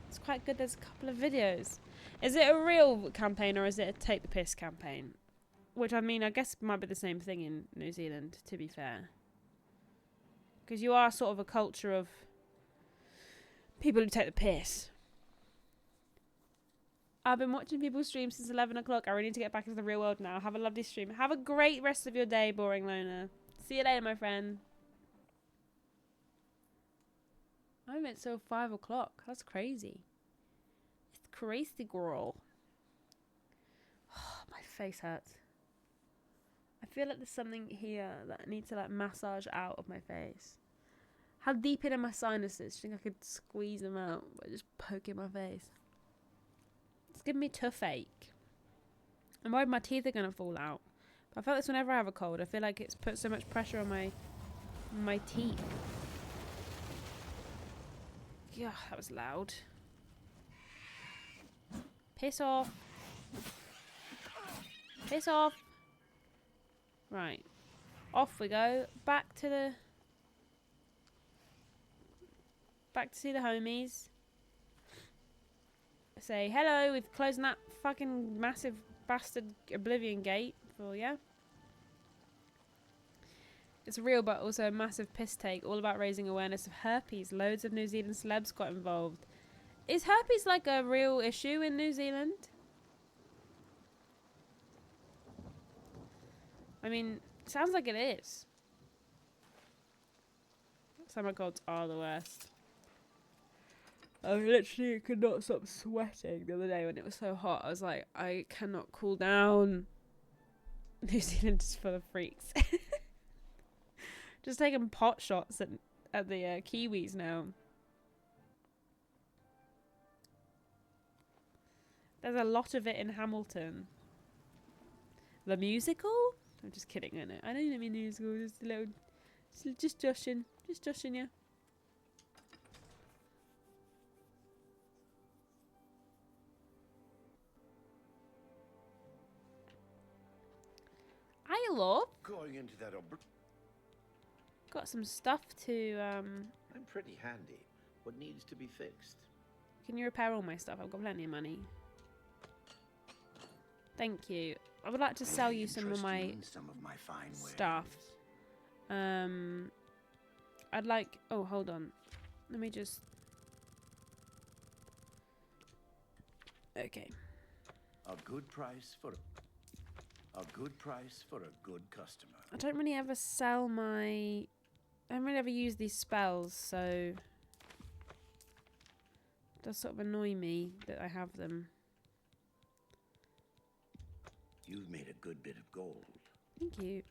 It's quite good there's a couple of videos. Is it a real campaign or is it a take the piss campaign? Which, I mean, I guess might be the same thing in New Zealand, to be fair. Because you are sort of a culture of people who take the piss. I've been watching people stream since 11 o'clock. I really need to get back into the real world now. Have a lovely stream. Have a great rest of your day, boring loner. See you later, my friend. I went till 5 o'clock. That's crazy. It's crazy, girl. Oh, my face hurts. I feel like there's something here that I need to like massage out of my face. How deep in are my sinuses? Do you think I could squeeze them out by just poking my face? It's giving me toothache. I'm worried my teeth are going to fall out. But I feel like this whenever I have a cold. I feel like it's put so much pressure on my teeth. Yeah, that was loud. Piss off. Piss off. Right. Off we go. Back to see the homies. Say hello. We've closed that fucking massive bastard Oblivion gate for ya. It's real, but also a massive piss take. All about raising awareness of herpes. Loads of New Zealand celebs got involved. Is herpes like a real issue in New Zealand? I mean, it sounds like it is. Summer colds are the worst. I literally could not stop sweating the other day when it was so hot. I was like, I cannot cool down. New Zealand is full of freaks. Just taking pot shots at the Kiwis now. There's a lot of it in Hamilton. The musical? I'm just kidding, isn't it? I don't mean musical. Just a little, just joshing you. Hi, love. Going into that Got some stuff to I'm pretty handy. What needs to be fixed? Can you repair all my stuff? I've got plenty of money. Thank you. I would like to sell you some of my fine stuff. I'd like... Oh, hold on. Let me just... Okay. A good price for a good customer. I don't really ever sell my... I don't really ever use these spells, so... It does sort of annoy me that I have them. You've made a good bit of gold. Thank you.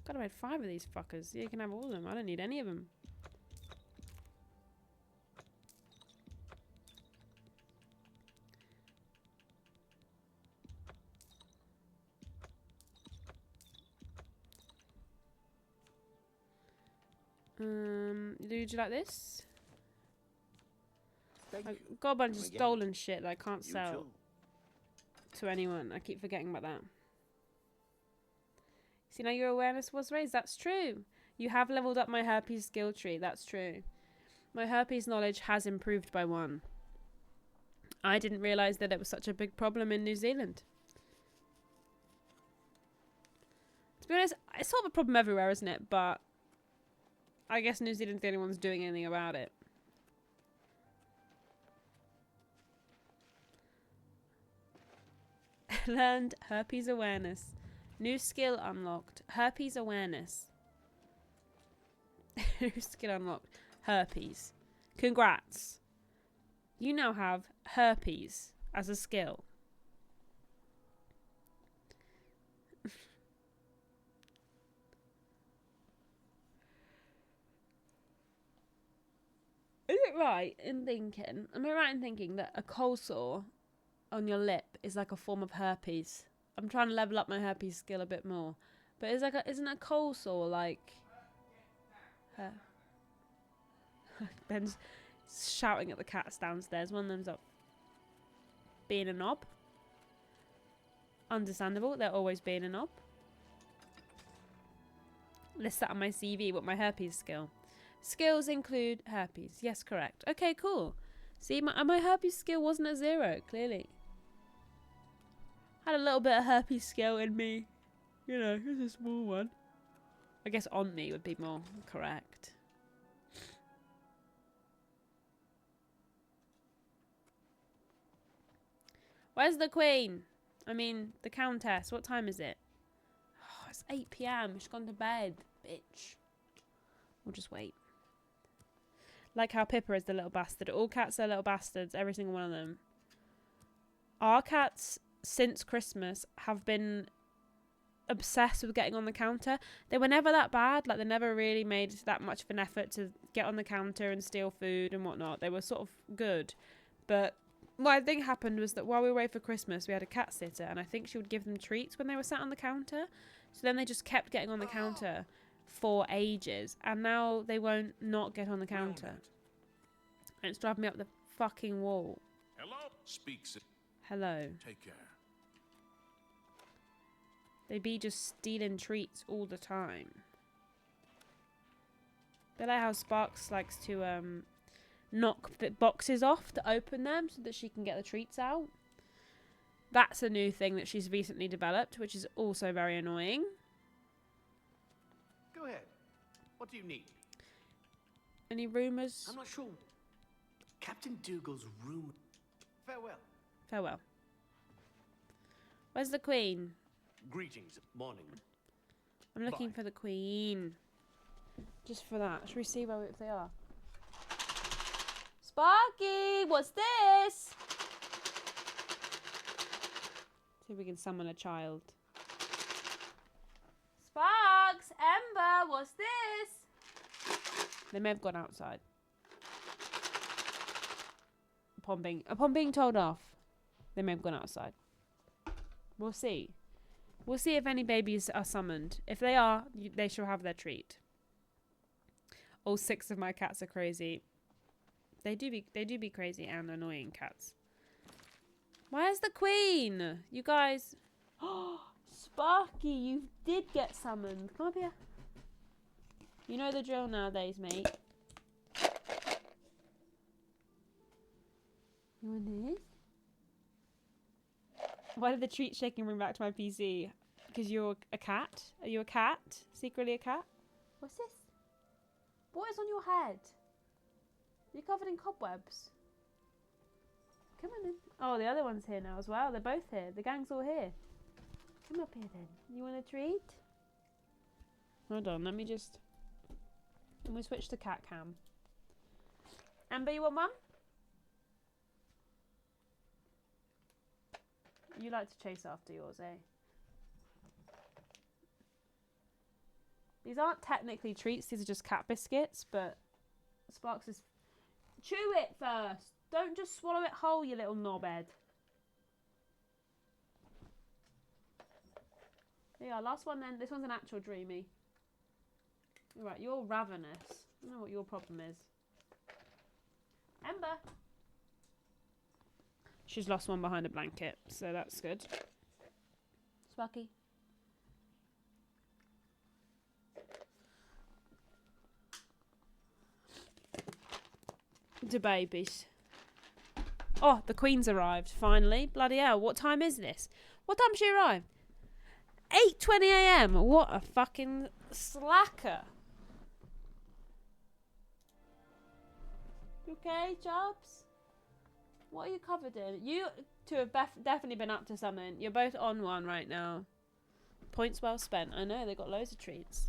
Gotta make 5 of these fuckers. You can have all of them. I don't need any of them. Would you like this? Thank you. I've got a bunch of Come again. stolen shit that I can't You sell too. to anyone. I keep forgetting about that. See, now your awareness was raised. That's true. You have leveled up my herpes skill tree. That's true. My herpes knowledge has improved by 1. I didn't realise that it was such a big problem in New Zealand. To be honest, it's sort of a problem everywhere, isn't it? But I guess New Zealand's the only one's doing anything about it. Learned herpes awareness. New skill unlocked. Herpes awareness. New skill unlocked. Herpes. Congrats. You now have herpes as a skill. Is it right in thinking, am I right in thinking that a cold sore on your lip is like a form of herpes? I'm trying to level up my herpes skill a bit more. But it's like isn't a cold sore like... Ben's shouting at the cats downstairs. One of them's up being a knob. Understandable, they're always being a knob. List that on my CV, what my herpes skill. Skills include herpes. Yes, correct. Okay, cool. See, my herpes skill wasn't at 0, clearly. Had a little bit of herpes skill in me. You know, it was a small one. I guess on me would be more correct. Where's the queen? I mean, the countess. What time is it? Oh, it's 8 PM. She's gone to bed. Bitch. We'll just wait. Like how Pippa is the little bastard. All cats are little bastards. Every single one of them. Our cats, since Christmas, have been obsessed with getting on the counter. They were never that bad. Like, they never really made that much of an effort to get on the counter and steal food and whatnot. They were sort of good. But what I think happened was that while we were away for Christmas, we had a cat sitter, and I think she would give them treats when they were sat on the counter. So then they just kept getting on the counter for ages, and now they won't not get on the counter. And it's driving me up the fucking wall. Hello? Speaks it. Hello. Take care. They be just stealing treats all the time. They like how Sparks likes to knock the boxes off to open them so that she can get the treats out. That's a new thing that she's recently developed, which is also very annoying. Go ahead. What do you need? Any rumours? I'm not sure. Captain Dougal's room. Farewell. Farewell. Where's the queen? Greetings. Morning. I'm looking Bye. for the queen. Just for that. Should we see where if they are? Sparky! What's this? See if we can summon a child. Sparks! Ember! What's this? They may have gone outside. Upon being told off, they may have gone outside. We'll see. We'll see if any babies are summoned. If they are, they shall have their treat. All 6 of my cats are crazy. They do be crazy and annoying cats. Where's the queen? You guys. Oh, Sparky, you did get summoned. Come up here. You know the drill nowadays, mate. You want this? Why did the treat shaking bring back to my PC? Because you're a cat? Are you a cat? Secretly a cat? What's this? What is on your head? You're covered in cobwebs. Come on in. Oh, the other one's here now as well. They're both here. The gang's all here. Come up here then. You want a treat? Hold on, let me switch to cat cam. Amber, you want one? You like to chase after yours, eh? These aren't technically treats, these are just cat biscuits, but Sparks is... Chew it first! Don't just swallow it whole, you little knobhead. There you are, last one then. This one's an actual dreamy. Alright, you're ravenous. I don't know what your problem is. Ember! She's lost one behind a blanket, so that's good. Sparky. The babies. Oh, the Queen's arrived, finally. Bloody hell, what time is this? What time she arrived? 8:20 a.m. What a fucking slacker. You okay, Jobs? What are you covered in? You two have definitely been up to something. You're both on one right now. Points well spent. I know, they got loads of treats.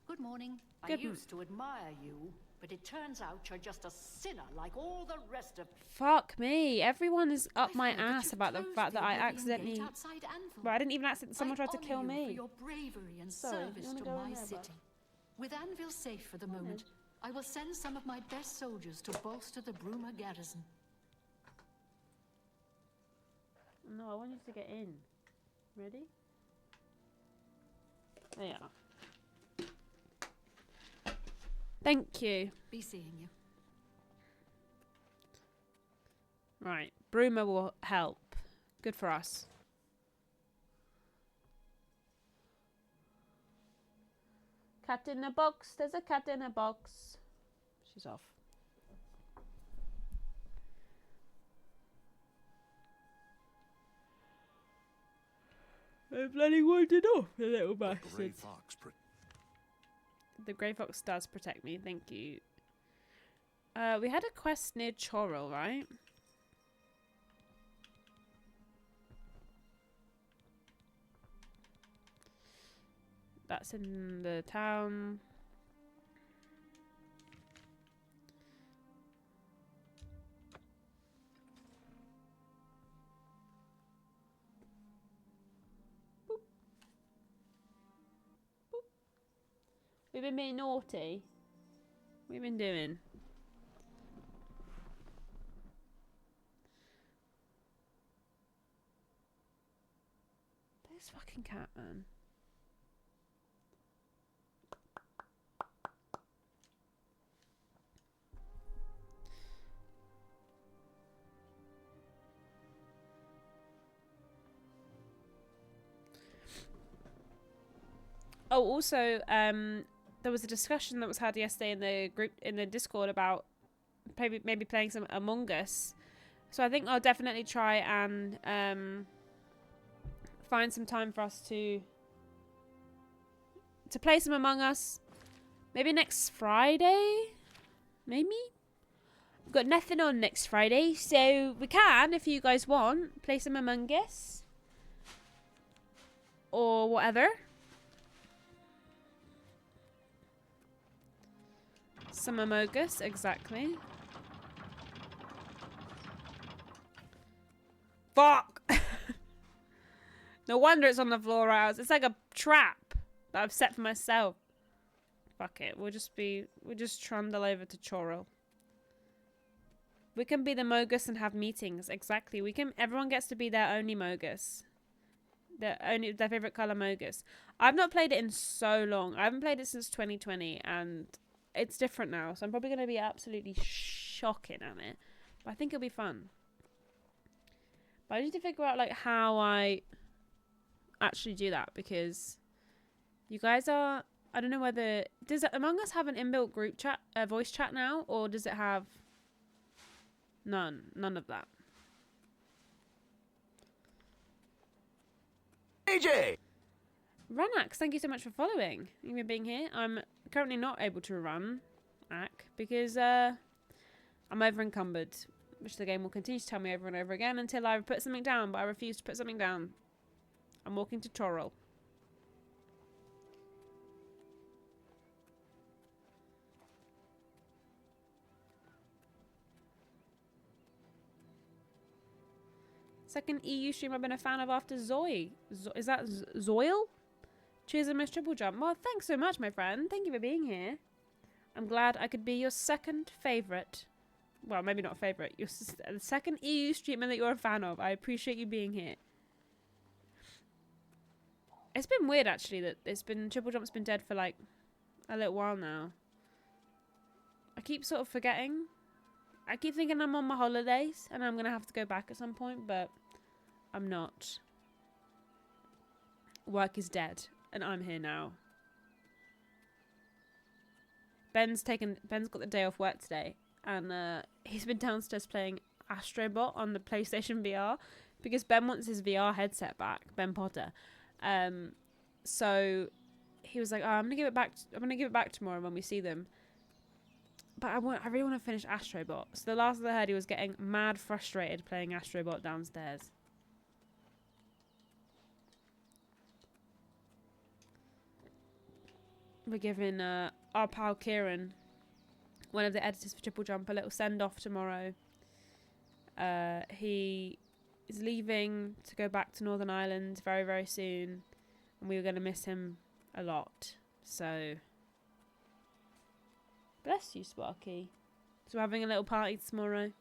Good morning. I used to admire you, but it turns out you're just a sinner like all the rest of... Fuck me. Everyone is up my I fear that ass you've about the closed fact that I Oblivion accidentally... Gate outside Anvil. Well, I didn't even accidentally... Someone tried to I kill honour you me. for your bravery and Sorry, you service wanna to go in my there, bud? city. With Anvil safe for the moment, I will send some of my best soldiers to bolster the Bruma garrison. No, I want you to get in. Ready? There you are. Thank you. Be seeing you. Right. Bruma will help. Good for us. Cat in a box. There's a cat in a box. She's off. I bloody wandered off, the little The bastard. gray fox The grey fox does protect me, thank you. We had a quest near Chorrel, right? That's in the town. Boop. Boop. We've been being naughty. What have we been doing? This fucking cat, man. Oh, also, there was a discussion that was had yesterday in the group in the Discord about maybe playing some Among Us. So I think I'll definitely try and find some time for us to play some Among Us. Maybe next Friday? Maybe? We've got nothing on next Friday, so we can, if you guys want, play some Among Us. Or whatever. Some Among Us, exactly. Fuck! No wonder it's on the floor hours. It's like a trap that I've set for myself. Fuck it. We'll just trundle over to Chorrel. We can be the Mogus and have meetings. Exactly. Everyone gets to be their only Mogus. Their favorite color Mogus. I've not played it in so long. I haven't played it since 2020 and it's different now. So I'm probably going to be absolutely shocking at it. But I think it'll be fun. But I need to figure out like how I actually do that because you guys are... I don't know whether... Does Among Us have an inbuilt group chat, voice chat now? Or does it have... None of that. AJ! Runax, thank you so much for following. Thank you for being here. I'm currently not able to run because I'm over encumbered, which the game will continue to tell me over and over again until I put something down, but I refuse to put something down. I'm walking to Chorrel. Second EU stream I've been a fan of after Zoe. Is that Zoil? Cheers and Miss Triple Jump. Well, thanks so much, my friend. Thank you for being here. I'm glad I could be your second favourite. Well, maybe not favourite. Your the second EU streamer that you're a fan of. I appreciate you being here. It's been weird, actually, that Triple Jump's been dead for, like, a little while now. I keep sort of forgetting. I keep thinking I'm on my holidays and I'm going to have to go back at some point, but I'm not. Work is dead. and I'm here now. Ben's got the day off work today, and he's been downstairs playing Astrobot on the PlayStation VR because Ben wants his VR headset back. Ben Potter. So he was like, "Oh, I'm gonna give it back tomorrow when we see them." But I really want to finish Astrobot. So the last I heard, he was getting mad frustrated playing Astrobot downstairs. We're giving our pal Kieran, one of the editors for Triple Jump, a little send-off tomorrow. He is leaving to go back to Northern Ireland very, very soon. And we were going to miss him a lot. So, bless you, Sparky. So we're having a little party tomorrow.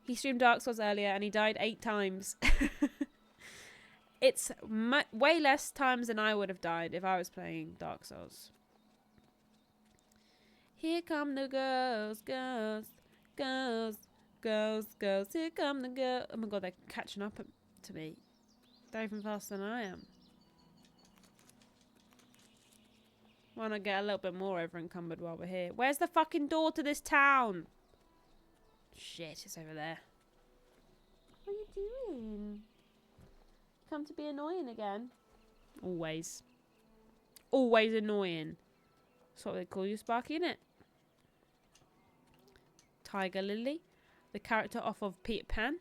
He streamed Dark Souls earlier and he died 8 times. It's way less times than I would have died if I was playing Dark Souls. Here come the girls, girls, girls, girls, girls. Here come the girls. Oh my god, they're catching up to me. They're even faster than I am. Why not get a little bit more over encumbered while we're here? Where's the fucking door to this town? Shit, it's over there. What are you doing? Come to be annoying again. Always. Always annoying. That's what they call you, Sparky, innit? Tiger Lily. The character off of Peter Pan.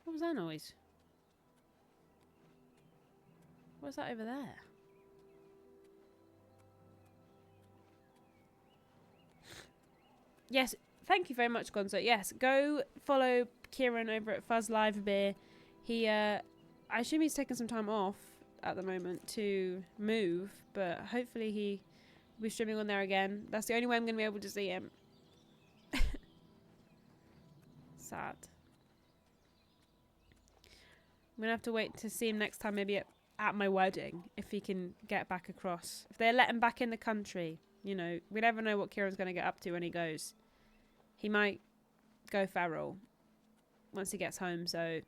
What was that noise? What's that over there? Yes, thank you very much, Gonzo. Yes, go follow Kieran over at Fuzz Live Beer. He, I assume he's taking some time off at the moment to move, but hopefully he'll be streaming on there again. That's the only way I'm going to be able to see him. Sad. I'm going to have to wait to see him next time, maybe at my wedding, if he can get back across. If they let him back in the country, you know, we never know what Kieran's going to get up to when he goes. He might go feral once he gets home, so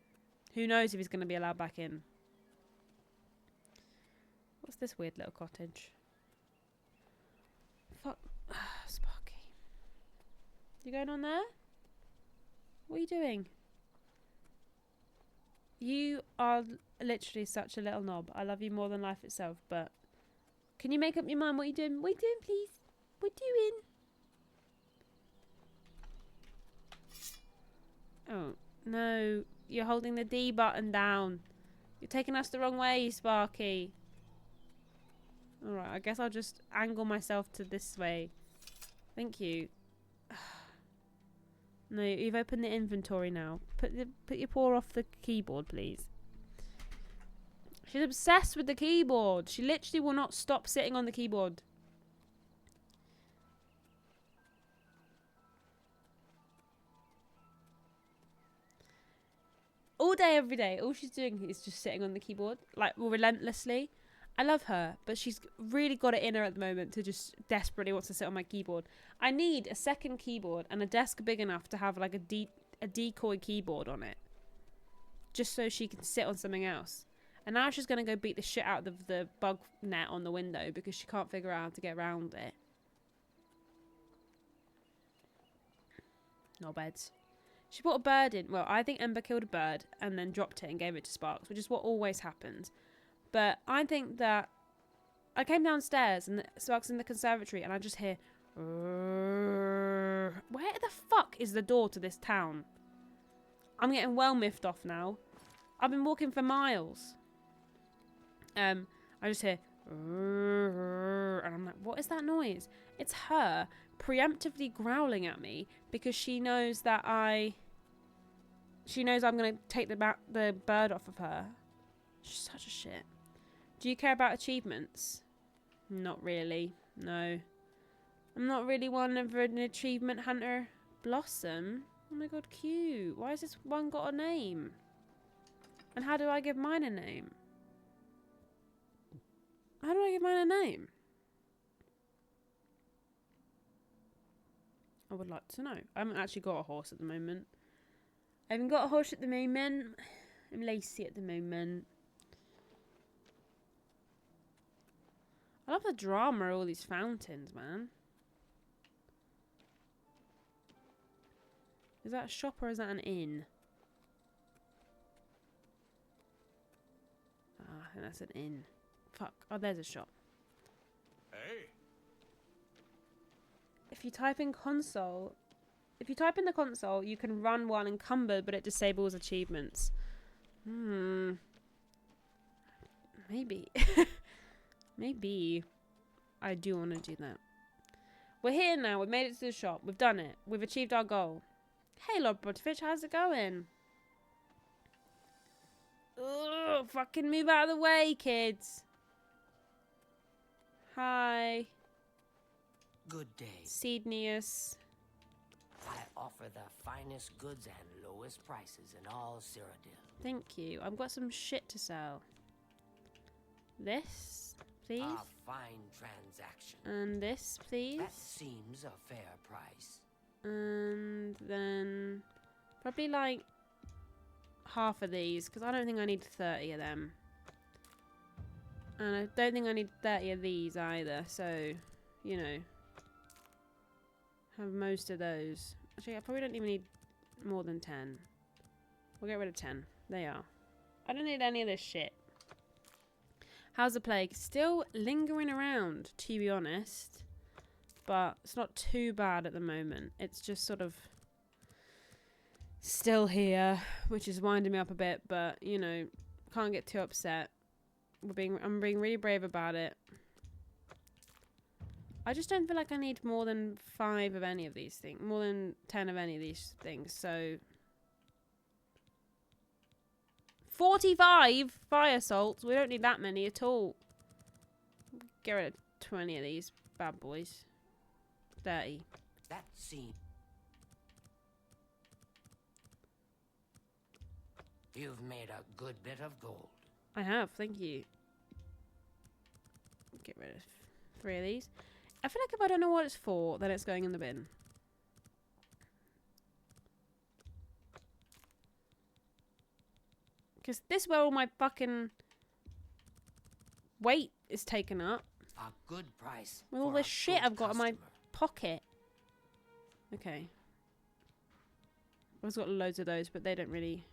who knows if he's going to be allowed back in. What's this weird little cottage? Fuck. Sparky. You going on there? What are you doing? You are literally such a little knob. I love you more than life itself, but can you make up your mind what you're doing? What are you doing, please? What are you doing? Oh, no. You're holding the D button down. You're taking us the wrong way, Sparky. Alright, I guess I'll just angle myself to this way. Thank you. No, you've opened the inventory now. Put your paw off the keyboard, please. She's obsessed with the keyboard. She literally will not stop sitting on the keyboard. All day, every day, all she's doing is just sitting on the keyboard, like, relentlessly. I love her, but she's really got it in her at the moment to just desperately wants to sit on my keyboard. I need a second keyboard and a desk big enough to have, like, a decoy keyboard on it. Just so she can sit on something else. And now she's going to go beat the shit out of the bug net on the window because she can't figure out how to get around it. No beds. She brought a bird in. Well, I think Ember killed a bird and then dropped it and gave it to Sparks, which is what always happens. But I think that I came downstairs and Sparks in the conservatory and I just hear... Where the fuck is the door to this town? I'm getting well miffed off now. I've been walking for miles. I just hear... And I'm like, what is that noise? It's her preemptively growling at me because she knows that She knows I'm going to take the bird off of her. She's such a shit. Do you care about achievements? Not really. No. I'm not really one of an achievement hunter. Blossom? Oh my god, cute. Why has this one got a name? And how do I give mine a name? How do I give mine a name? I would like to know. I haven't actually got a horse at the moment. I haven't got a horse at the moment. I'm lazy at the moment. I love the drama of all these fountains, man. Is that a shop or is that an inn? Ah, I think that's an inn. Fuck. Oh, there's a shop. Hey, If you type in console... If you type in the console, you can run while encumbered, but it disables achievements. Maybe. Maybe. I do want to do that. We're here now. We've made it to the shop. We've done it. We've achieved our goal. Hey, Lord Butterfish, how's it going? Ugh, fucking move out of the way, kids. Hi. Good day. Seednius. I offer the finest goods and lowest prices in all Cyrodiil. Thank you. I've got some shit to sell. This, please. A fine transaction. And this, please. That seems a fair price. And then probably like half of these, because I don't think I need 30 of them. And I don't think I need 30 of these either, so, you know, have most of those. Actually, I probably don't even need more than 10. We'll get rid of 10. They are. I don't need any of this shit. How's the plague? Still lingering around, to be honest. But it's not too bad at the moment. It's just sort of still here, which is winding me up a bit. But, you know, can't get too upset. I'm being really brave about it. I just don't feel like I need more than 5 of any of these things. More than 10 of any of these things. So 45 fire salts. We don't need that many at all. Get rid of 20 of these bad boys. 30. That seems... You've made a good bit of gold. I have, thank you. Get rid of 3 of these. I feel like if I don't know what it's for, then it's going in the bin. Because this is where all my fucking weight is taken up. A good price. With all for this a shit good I've got in my customer. pocket. Okay. I've got loads of those, but they don't really...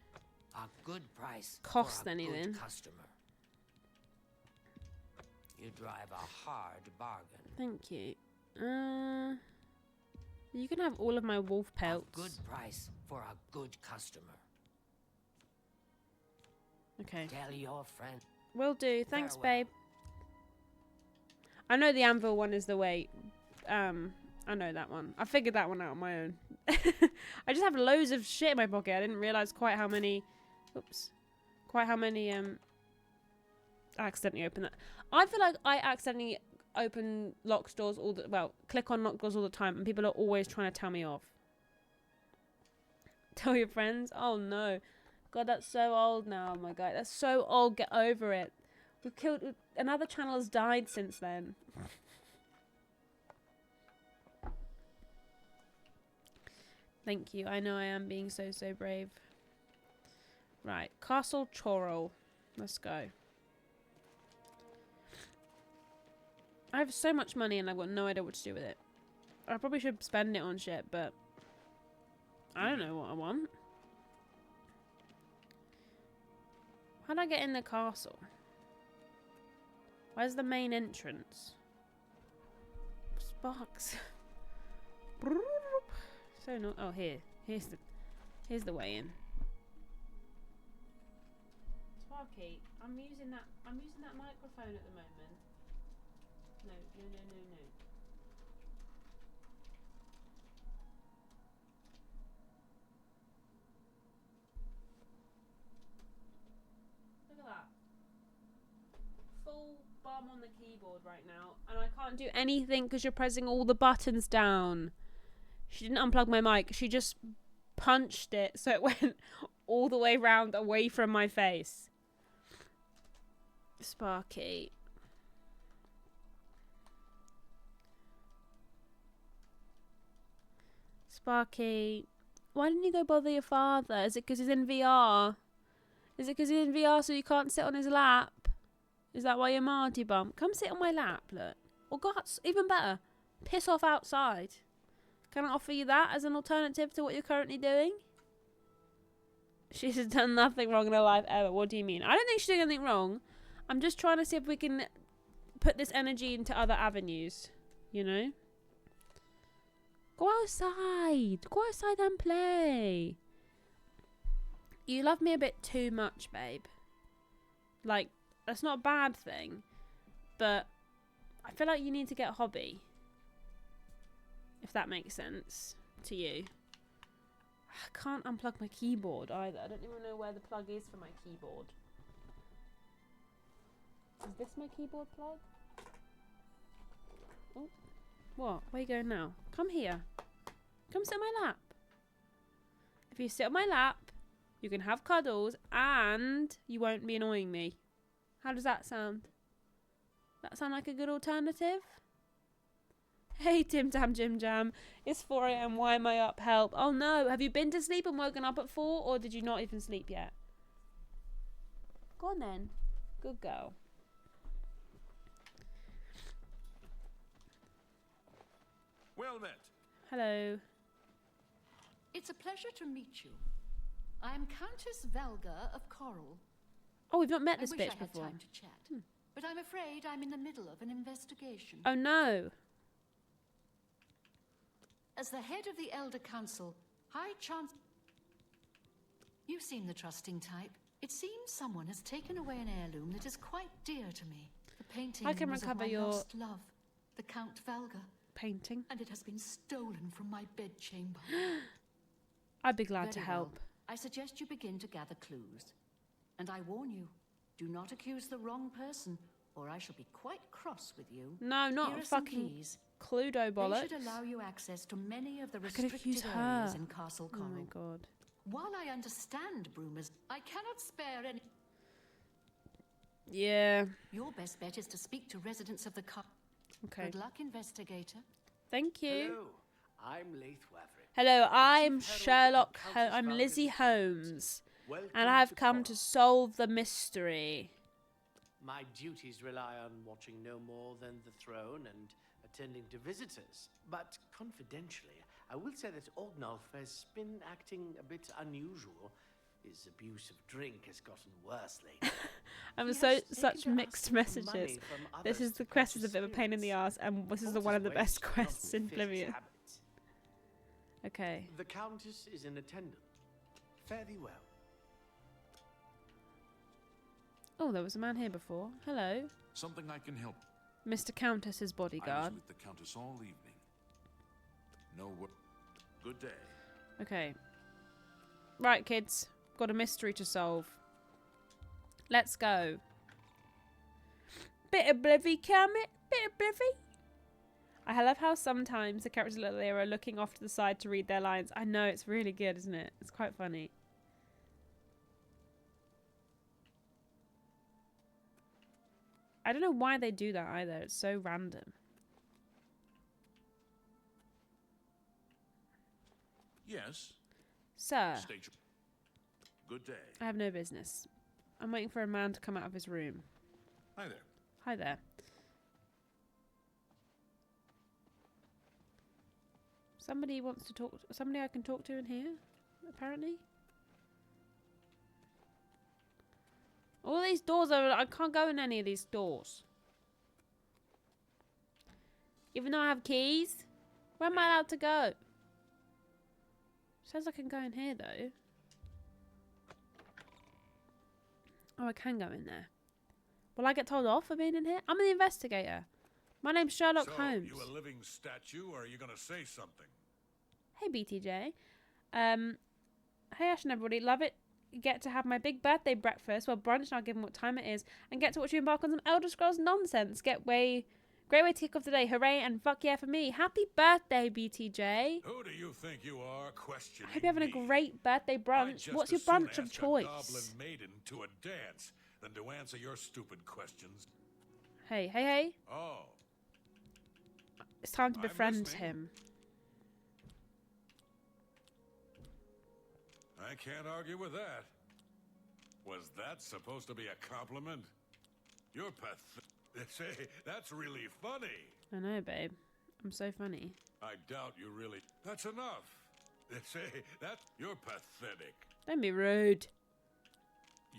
A good price Cost for a anything. good customer. You drive a hard bargain. Thank you. You can have all of my wolf A pelts. good price for a good customer. Okay. Tell your friend. Will do. Thanks, Farewell. babe. I know the anvil one is the way. I know that one. I figured that one out on my own. I just have loads of shit in my pocket. I didn't realize quite how many. Oops. Quite how many. I accidentally opened that. I feel like I accidentally open locked doors all the. Well, click on locked doors all the time, and people are always trying to tell me off. Tell your friends. Oh no. God, that's so old now. Oh my god, that's so old. Get over it. We've killed... Another channel has died since then. Thank you. I know I am being so brave. Right. Castle Chorrol. Let's go. I have so much money and I've got no idea what to do with it. I probably should spend it on shit, but... I don't know what I want. How do I get in the castle? Where's the main entrance? Sparks. So no. Oh, here. Here's the way in. Sparky, I'm using that microphone at the moment. No. Look at that. Full bum on the keyboard right now. And I can't do anything because you're pressing all the buttons down. She didn't unplug my mic. She just punched it so it went all the way round away from my face. Sparky. Sparky. Why didn't you go bother your father? Is it because he's in VR? Is it because he's in VR so you can't sit on his lap? Is that why you're Marty bum? Come sit on my lap, look. Or God, even better, piss off outside. Can I offer you that as an alternative to what you're currently doing? She's done nothing wrong in her life ever. What do you mean? I don't think she's doing anything wrong. I'm just trying to see if we can put this energy into other avenues. You know? Go outside. Go outside and play. You love me a bit too much, babe. Like, that's not a bad thing. But I feel like you need to get a hobby. If that makes sense to you. I can't unplug my keyboard either. I don't even know where the plug is for my keyboard. Is this my keyboard plug? Oh, what? Where are you going now? Come here. Come sit on my lap. If you sit on my lap, you can have cuddles and you won't be annoying me. How does that sound? That sound like a good alternative? Hey Tim Tam Jim Jam, it's 4 AM, why am I up? Help. Oh no, have you been to sleep and woken up at 4 or did you not even sleep yet? Go on then. Good girl. Well met. Hello. It's a pleasure to meet you. I am Countess Valga of Coral. Oh, we've not met this I wish bitch I had before. time to chat, but I'm afraid I'm in the middle of an investigation. Oh no. As the head of the Elder Council, High Chance... You seem the trusting type. It seems someone has taken away an heirloom that is quite dear to me. The painting I can was recover of my your- lost love, the Count Valga, Painting. and it has been stolen from my bedchamber. I'd be glad to Very help. well. I suggest you begin to gather clues. And I warn you, do not accuse the wrong person, or I shall be quite cross with you. No, Here not are some fucking keys. Cluedo They bollocks. should allow you access to many of the I could accuse restricted her. areas in Castle Oh Coral. my god. While I understand Broomer's, I cannot spare any... Yeah. Your best bet is to speak to residents of the Okay. Good luck, investigator. Thank you. Hello, I'm Leith Waverick. Hello, I'm Chief Herald Sherlock. of Countess I'm Lizzie Valga's Holmes. Welcome And I've to come to Coral. solve the mystery. My duties rely on watching no more than the throne and attending to visitors. But confidentially, I will say that Ognolf has been acting a bit unusual. His abuse of drink has gotten worse lately. I'm He so has taken such to mixed asking for money messages. from This others is to the quest is a purchase bit of a pain in the spirits. ass, and this is Thought one of his the best ways do not quests in befit his Oblivion. habits. Okay. The Countess is in attendance. Fare thee well. Oh, there was a man here before. Hello, Something I can help. Mr. Countess's I was bodyguard. with the Countess all evening. No work. Good day. Okay. Right, kids. Got a mystery to solve. Let's go. Bit of blivy, Kermit. Bit of blivy. I love how sometimes the characters look like they are looking off to the side to read their lines. I know, it's really good, isn't it? It's quite funny. I don't know why they do that either. It's so random. Yes. Sir, State your... Good day. I have no business. I'm waiting for a man to come out of his room. Hi there. Hi there. Somebody wants to talk. Somebody I can talk to in here, apparently. All these doors are. I can't go in any of these doors. Even though I have keys, where am I allowed to go? Says I can go in here though. Oh, I can go in there. Will I get told off for being in here? I'm the investigator. My name's Sherlock Holmes. You a living statue, or are you going to say something? Hey BTJ. Hey Ash and everybody, love it. Get to have my big birthday breakfast, well brunch now given what time it is, and get to watch you embark on some Elder Scrolls nonsense. Great way to kick off the day. Hooray and fuck yeah for me. Happy birthday, BTJ. Who do you think you are questioning I hope you're having me? a great birthday I'd brunch. just What's your as soon brunch of ask a choice? goblin maiden to a dance than to answer your stupid questions. Hey. Oh, It's time to I'm befriend listening. him. I can't argue with that. Was that supposed to be a compliment? You're pathetic. Say, that's really funny. I know, babe. I'm so funny. I doubt you really... That's enough. Say, you're pathetic. Don't be rude.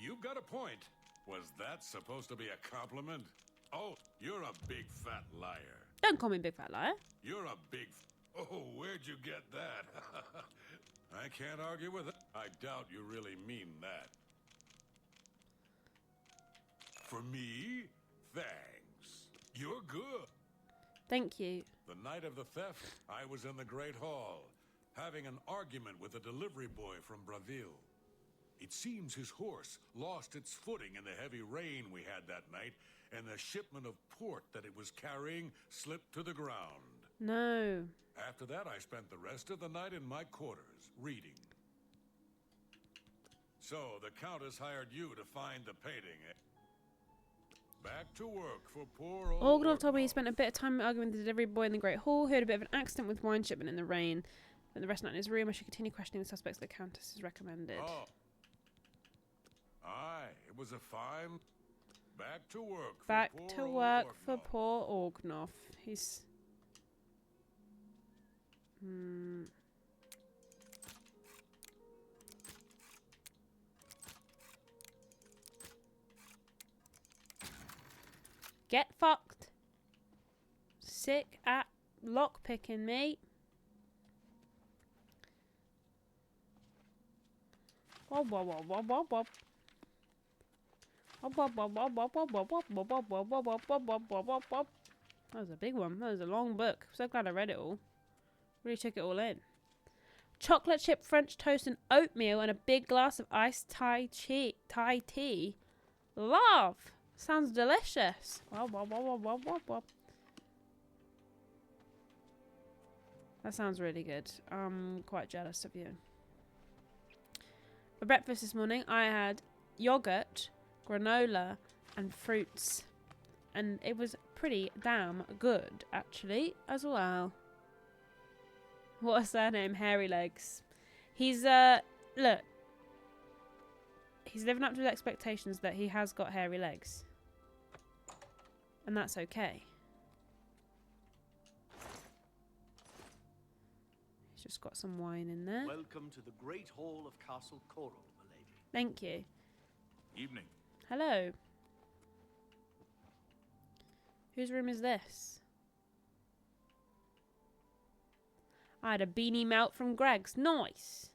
You've got a point. Was that supposed to be a compliment? Oh, you're a big fat liar. Don't call me big fat liar. You're a big... Oh, where'd you get that? I can't argue with it. I doubt you really mean that. For me? Thanks. You're good. Thank you. The night of the theft, I was in the Great Hall, having an argument with a delivery boy from Braville. It seems his horse lost its footing in the heavy rain we had that night, and the shipment of port that it was carrying slipped to the ground. No. After that, I spent the rest of the night in my quarters, reading. So, the Countess hired you to find the painting, eh? Back to work for poor old Orgnov told me he Orgnov. spent a bit of time arguing with the delivery boy in the Great Hall, who had a bit of an accident with wine shipment in the rain. Spent the rest of the night in his room. I should continue questioning the suspects the Countess has recommended. Oh. Aye, it was a fine... Back to work for Back poor to old work for Orgnov. poor Orgnov. He's... Get fucked. Sick at lockpicking me. Wob wob wob wob wob wob. Wob wob wob wob wob wob wob wob wob wob wob wob wob wob wob wob wob. That was a big one. That was a long book. I'm so glad I read it all. Really took it all in. Chocolate chip French toast and oatmeal and a big glass of iced Thai tea. Love. Sounds delicious. Wob wob wob wob wob wob wob. That sounds really good. I'm quite jealous of you. For breakfast this morning, I had yogurt, granola, and fruits. And it was pretty damn good, actually, as well. What a surname, Hairy Legs. He's, look. He's living up to his expectations that he has got hairy legs. And that's okay. He's just got some wine in there. Welcome to the Great Hall of Castle Coral, milady. Thank you. Evening. Hello. Whose room is this? I had a beanie melt from Greg's. Nice.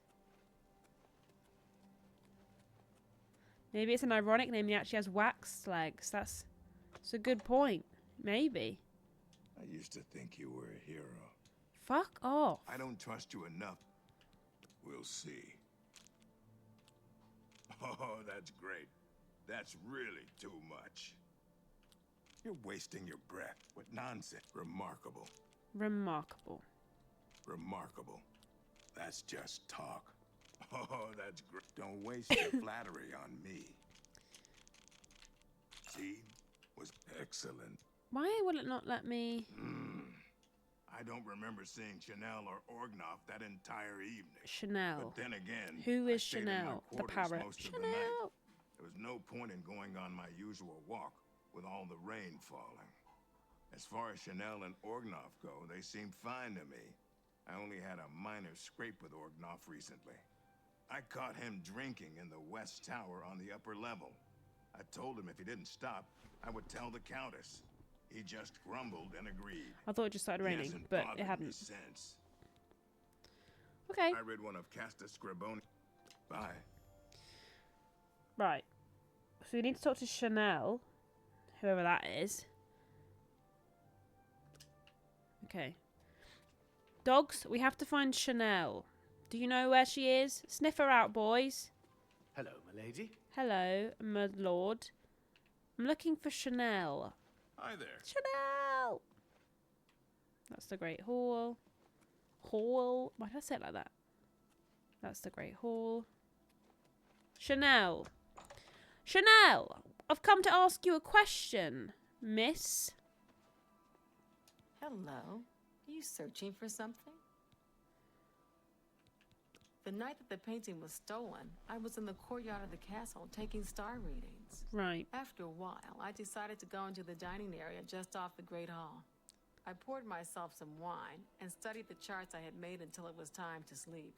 Maybe it's an ironic name. He actually has waxed legs. That's a good point. Maybe. I used to think you were a hero. Fuck off. I don't trust you enough. We'll see. Oh, that's great. That's really too much. You're wasting your breath with nonsense. Remarkable. Remarkable. Remarkable. That's just talk. Oh, that's great. Don't waste your flattery on me. See? Was excellent. Why will it not let me... I don't remember seeing Chanel or Orgnov that entire evening. Chanel. But then again, Who I is stayed in my Chanel? The quarters parrot. most of the night. Chanel. There was no point in going on my usual walk with all the rain falling. As far as Chanel and Orgnov go, they seem fine to me. I only had a minor scrape with Orgnov recently. I caught him drinking in the West Tower on the upper level. I told him if he didn't stop, I would tell the Countess. He just grumbled and agreed. I thought it just started He raining, hasn't but bothered it me hadn't. since. Okay. I read one of Casta Scriboni. Bye. Right. So we need to talk to Chanel. Whoever that is. Okay. Dogs, we have to find Chanel. Do you know where she is? Sniff her out, boys. Hello, milady. Hello, my lord. I'm looking for Chanel. Hi there. Chanel! That's the Great Hall. Hall? Why did I say it like that? That's the Great Hall. Chanel. Chanel! I've come to ask you a question, miss. Hello. Are you searching for something? The night that the painting was stolen, I was in the courtyard of the castle taking star readings. Right. After a while, I decided to go into the dining area just off the Great Hall. I poured myself some wine and studied the charts I had made until it was time to sleep.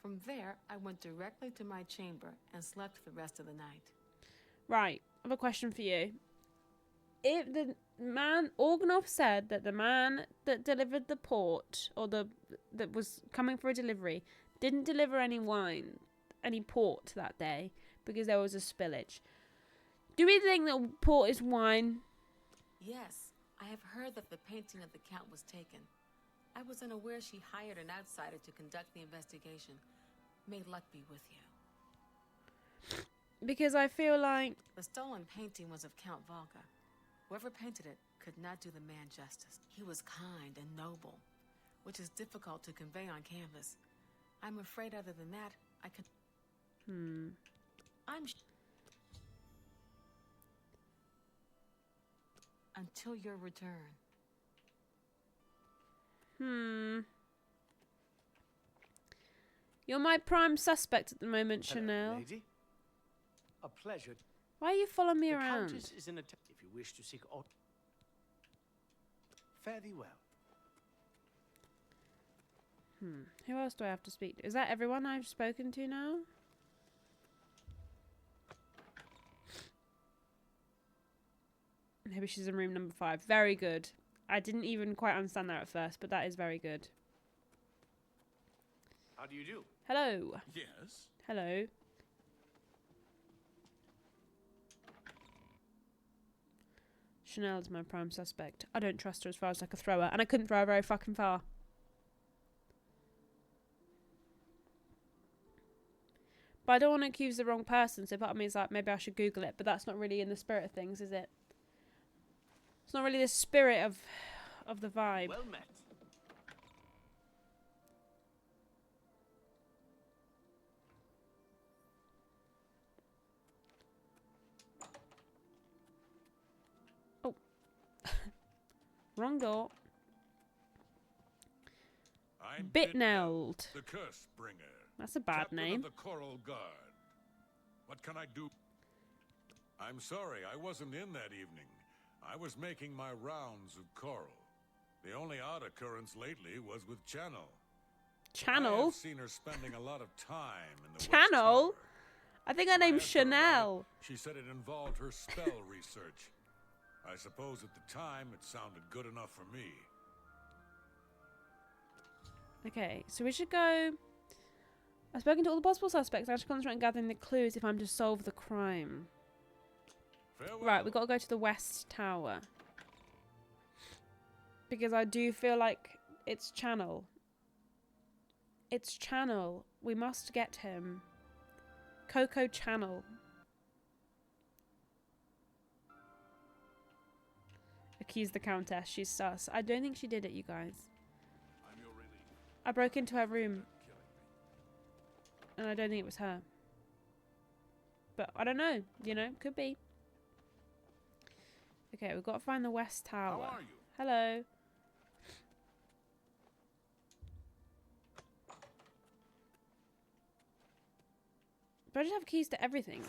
From there, I went directly to my chamber and slept the rest of the night. Right. I have a question for you. If the man, Organoff said that the man that delivered the port, or that was coming for a delivery, didn't deliver any wine, any port that day because there was a spillage. Do we think that port is wine? Yes, I have heard that the painting of the Count was taken. I was unaware she hired an outsider to conduct the investigation. May luck be with you. Because I feel like... The stolen painting was of Count Volga. Whoever painted it could not do the man justice. He was kind and noble, which is difficult to convey on canvas. I'm afraid other than that, I could... Until your return. You're my prime suspect at the moment, Hello, Chanel. lady. A pleasure. Why are you following me The around? Countess is in a if you wish to seek fare thee well. Who else do I have to speak to? Is that everyone I've spoken to now? Maybe she's in room number 5. Very good. I didn't even quite understand that at first, but that is very good. How do you do? Hello. Yes? Hello. Chanel's my prime suspect. I don't trust her as far as I could throw her, and I couldn't throw her very fucking far. But I don't want to accuse the wrong person, so part of me is like, maybe I should Google it, but that's not really in the spirit of things, is it? It's not really the spirit of the vibe. Well met. Oh. Wrong door. I'm Bitneld. the Curse Bringer. That's a bad Captain name. of the Coral Guard. What can I do? I'm sorry, I wasn't in that evening. I was making my rounds of Coral. The only odd occurrence lately was with Channel. Channel? I've seen her spending a lot of time in the West Channel? Tower. I think her name's I asked her about Chanel. it. She said it involved her spell research. I suppose at the time it sounded good enough for me. Okay, so we should go... I've spoken to all the possible suspects. I should concentrate on gathering the clues if I'm to solve the crime. Farewell. Right, we've got to go to the West Tower. Because I do feel like it's Channel. It's Channel. We must get him. Coco Channel. Accuse the Countess. She's sus. I don't think she did it, you guys. I'm your relief. I broke into her room. Killing me. And I don't think it was her. But I don't know. You know, could be. Okay, we've got to find the West Tower. How are you? Hello. But I just have keys to everything.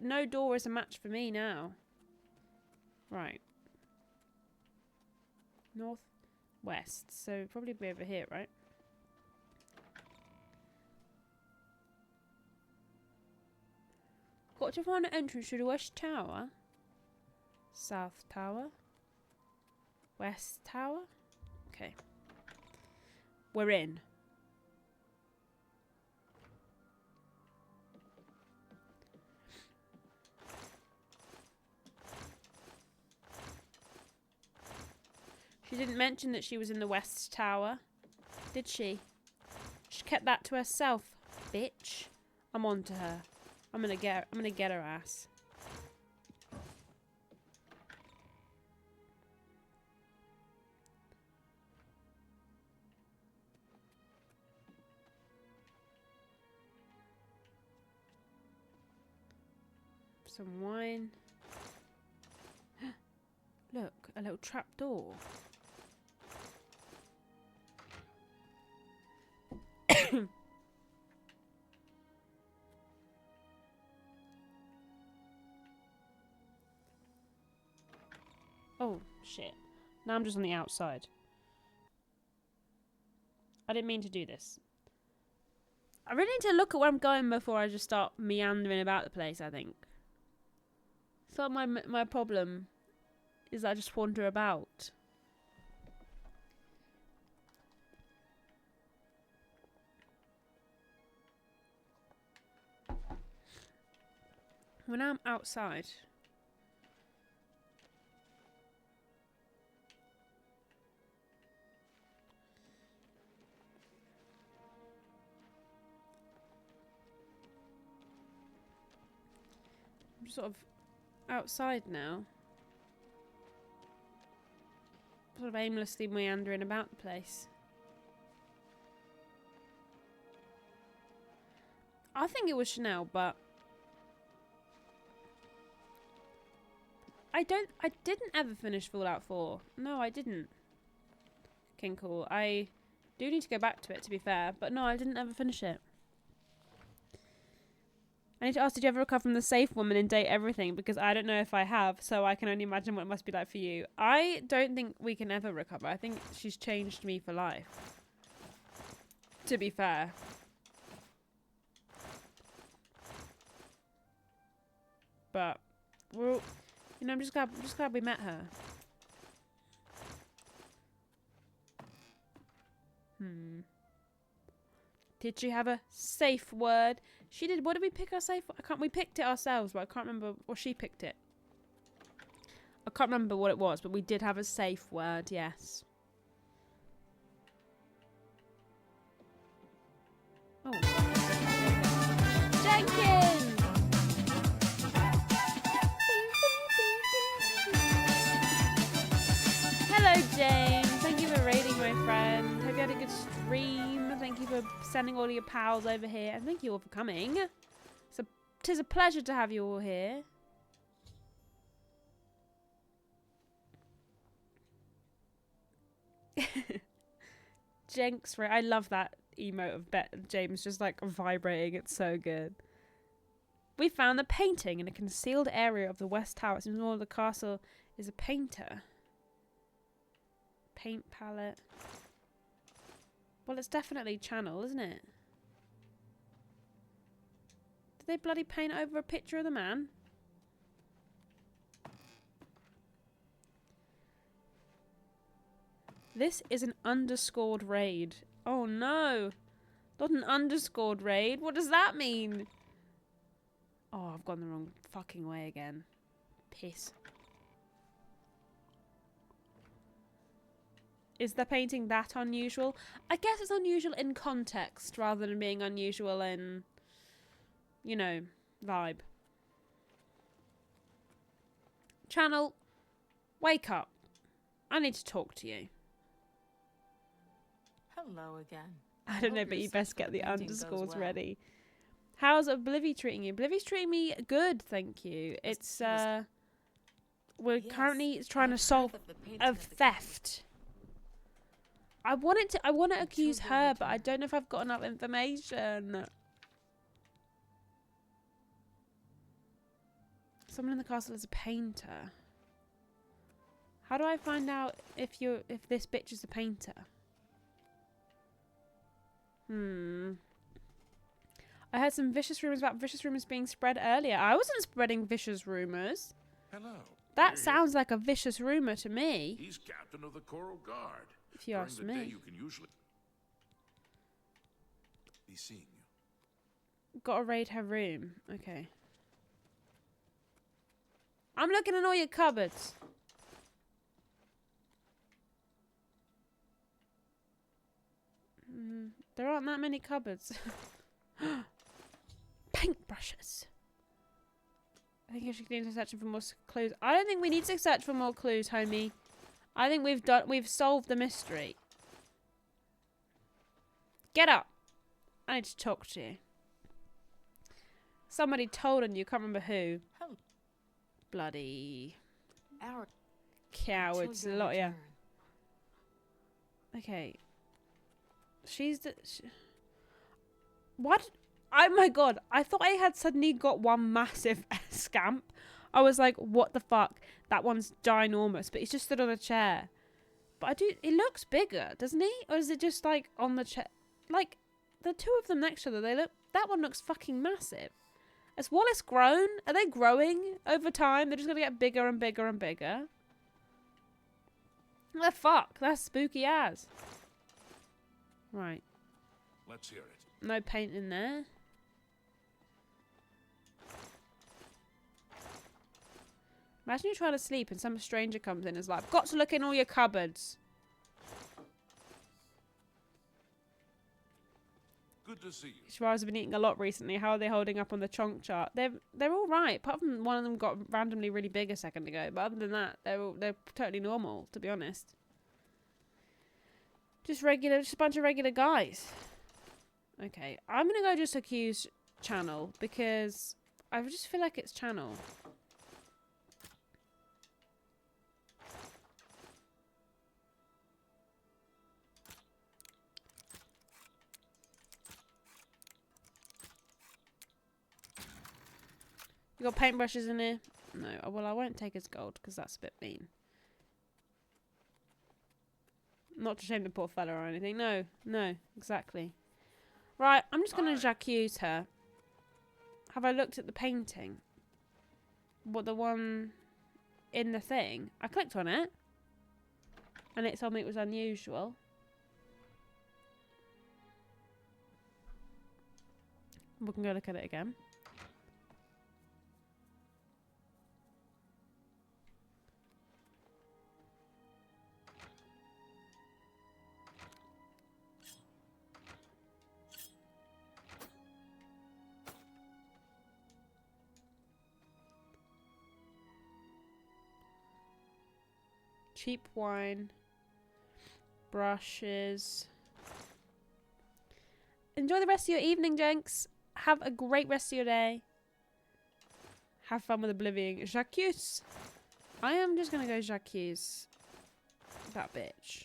No door is a match for me now. Right. North, west. So probably be over here, right? Got to find an entrance to the West Tower. South Tower. West Tower. Okay. We're in. She didn't mention that she was in the West Tower, did she? She kept that to herself, bitch. I'm on to her. I'm gonna get her ass. Some wine. Look, a little trap door. Oh, shit. Now I'm just on the outside. I didn't mean to do this. I really need to look at where I'm going before I just start meandering about the place, I think. So my problem is I just wander about. When I'm outside... I'm sort of outside now. Sort of aimlessly meandering about the place. I think it was Chanel, but I didn't ever finish Fallout 4. No, I didn't. Kinkle. I do need to go back to it, to be fair, but no, I didn't ever finish it. I need to ask, did you ever recover from the safe woman in Date Everything? Because I don't know if I have, so I can only imagine what it must be like for you. I don't think we can ever recover. I think she's changed me for life. To be fair. But, well, you know, I'm just glad we met her. Did she have a safe word? She did. What did we pick our safe? We picked it ourselves, but I can't remember. Or she picked it. I can't remember what it was, but we did have a safe word. Yes. Oh. Jenkins. Hello, James. Thank you for raiding, my friend. Hope you had a good stream. Thank you for sending all your pals over here. And thank you all for coming. So, 'tis a pleasure to have you all here. Jenks, right? I love that emote of James just like vibrating. It's so good. We found the painting in a concealed area of the West Tower. It seems more of the castle is a painter. Paint palette. Well, it's definitely Channel, isn't it? Did they bloody paint over a picture of the man? This is an underscored raid. Oh no! Not an underscored raid. What does that mean? Oh, I've gone the wrong fucking way again. Piss. Is the painting that unusual? I guess it's unusual in context rather than being unusual in, you know, vibe. Channel, wake up. I need to talk to you. Hello again. I don't know, but you best get the underscores ready. How's Oblivion treating you? Oblivion's treating me good, thank you. It's, we're currently trying to solve a theft. I want to accuse her, but I don't know if I've got enough information. Someone in the castle is a painter. How do I find out if this bitch is a painter? I heard some vicious rumors about vicious rumors being spread earlier. I wasn't spreading vicious rumors. Hello. That sounds like a vicious rumor to me. He's captain of the Coral Guard. If you ask During the me. day, you can usually be seeing you. Gotta raid her room. Okay. I'm looking in all your cupboards. There aren't that many cupboards. Paintbrushes. I think you should get into searching for more clues. I don't think we need to search for more clues, homie. I think we've solved the mystery. Get up. I need to talk to you. Somebody told on you, can't remember who. Hello. Bloody Our cowards, a lot, yeah. Okay. What? Oh my god. I thought I had suddenly got one massive scamp. I was like, what the fuck? That one's ginormous. But he's just stood on a chair. But I do... He looks bigger, doesn't he? Or is it just like on the chair? Like, the two of them next to each other, they look... That one looks fucking massive. Has Wallace grown? Are they growing over time? They're just going to get bigger and bigger and bigger. What the fuck? That's spooky as. Right. Let's hear it. No paint in there. Imagine you try to sleep and some stranger comes in and is like, I've got to look in all your cupboards. Good to see you. Shiraz have been eating a lot recently. How are they holding up on the chonk chart? They're all right. Apart from one of them got randomly really big a second ago. But other than that, they're totally normal, to be honest. Just a bunch of regular guys. Okay, I'm gonna go just accuse channel because I just feel like it's channel. You got paintbrushes in here? No. Oh, well, I won't take his gold because that's a bit mean. Not to shame the poor fella or anything. No, no, exactly. Right, I'm just going to j'accuse her. Have I looked at the painting? What, the one in the thing? I clicked on it. And it told me it was unusual. We can go look at it again. Cheap wine. Brushes. Enjoy the rest of your evening, Jenks. Have a great rest of your day. Have fun with Oblivion. J'accuse. I am just going to go j'accuse that bitch.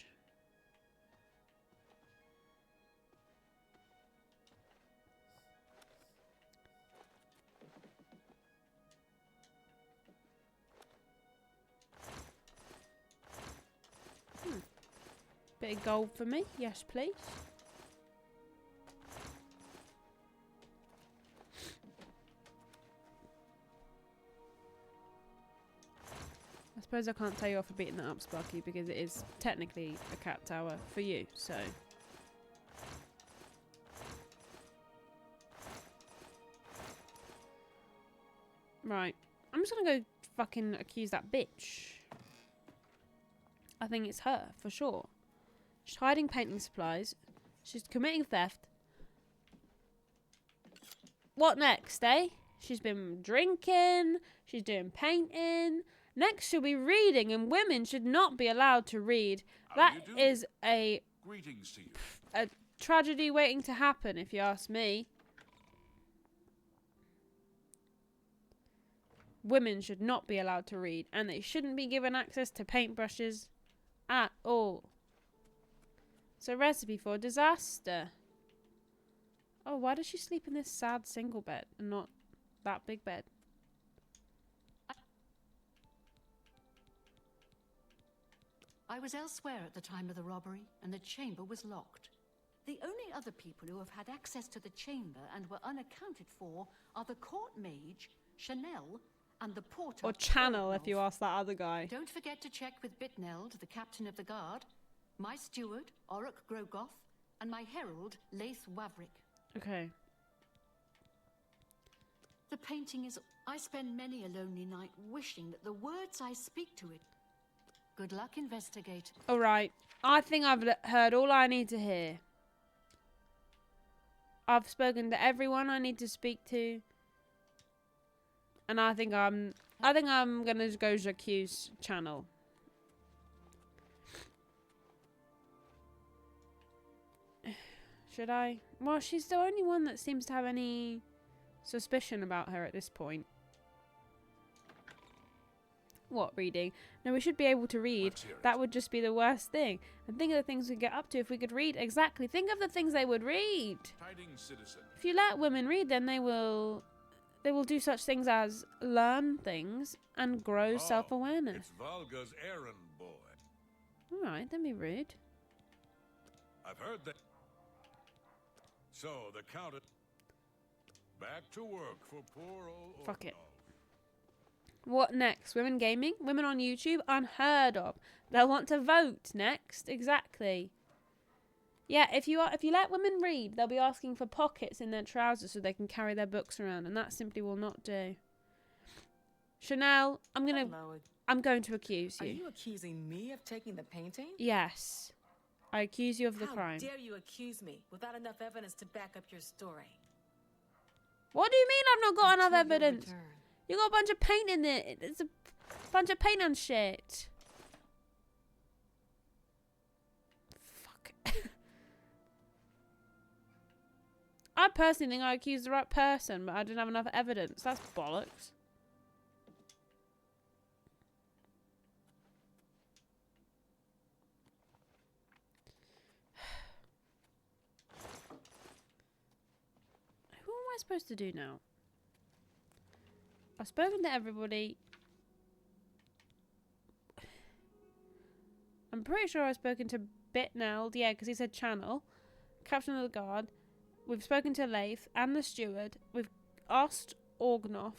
Bit of gold for me. Yes, please. I suppose I can't tell you off for beating that up, Sparky, because it is technically a cat tower for you, so... Right. I'm just gonna go fucking accuse that bitch. I think it's her, for sure. She's hiding painting supplies. She's committing theft. What next, eh? She's been drinking. She's doing painting. Next, she'll be reading, and women should not be allowed to read. That is a Greetings to you. a tragedy waiting to happen, if you ask me. Women should not be allowed to read, and they shouldn't be given access to paintbrushes at all. It's a recipe for disaster. Oh, why does she sleep in this sad single bed and not that big bed? I was elsewhere at the time of the robbery, and the chamber was locked. The only other people who have had access to the chamber and were unaccounted for are the court mage, Chanel, and the porter... Or Channel, if you ask that other guy. Don't forget to check with Bitneld, the captain of the guard, my steward, Oruk Grogoth, and my herald, Laith Wavrick. Okay. The painting is... I spend many a lonely night wishing that the words I speak to it... Good luck, investigate. Alright. I think I've heard all I need to hear. I've spoken to everyone I need to speak to. And I think I'm gonna go j'accuse Channel. Should I? Well, she's the only one that seems to have any suspicion about her at this point. What reading? No, we should be able to read. Let's hear it. That would just be the worst thing. And think of the things we get up to if we could read. Exactly. Think of the things they would read. Tidings, citizen. If you let women read, then they will do such things as learn things and grow self-awareness. It's Valga's errand boy. All right, don't be rude. I've heard that. So the Countess back to work for poor old. Fuck it. Orknall. What next? Women gaming? Women on YouTube? Unheard of. They'll want to vote next. Exactly. Yeah, if you let women read, they'll be asking for pockets in their trousers so they can carry their books around, and that simply will not do. Chanel, I'm going to accuse Are you. you accusing me of taking the painting? Yes. I accuse you of the crime. How dare you accuse me without enough evidence to back up your story? What do you mean I've not got enough Until your evidence? return. You got a bunch of paint in there. It's a bunch of paint on shit. Fuck. I personally think I accused the right person, but I didn't have enough evidence. That's bollocks. Who am I supposed to do now? I've spoken to everybody. I'm pretty sure I've spoken to Bitneld, yeah, because he said channel. Captain of the Guard. We've spoken to Leif and the steward. We've asked Orgnoff.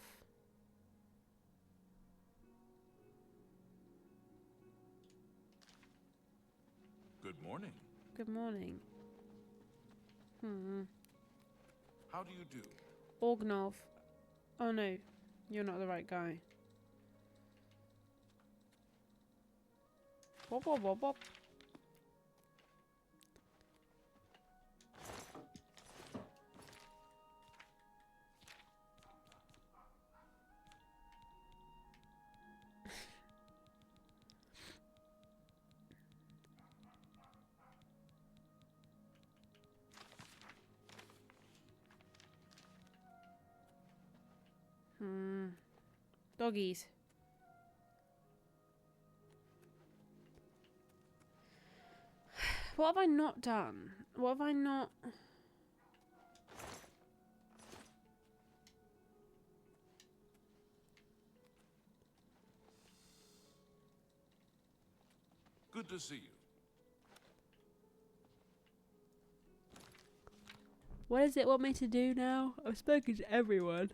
Good morning. Good morning. How do you do? Orgnov. Oh no, you're not the right guy. Wop wop wop wop. Doggies. What have I not done? What have I not... Good to see you. What does it want me to do now? I've spoken to everyone.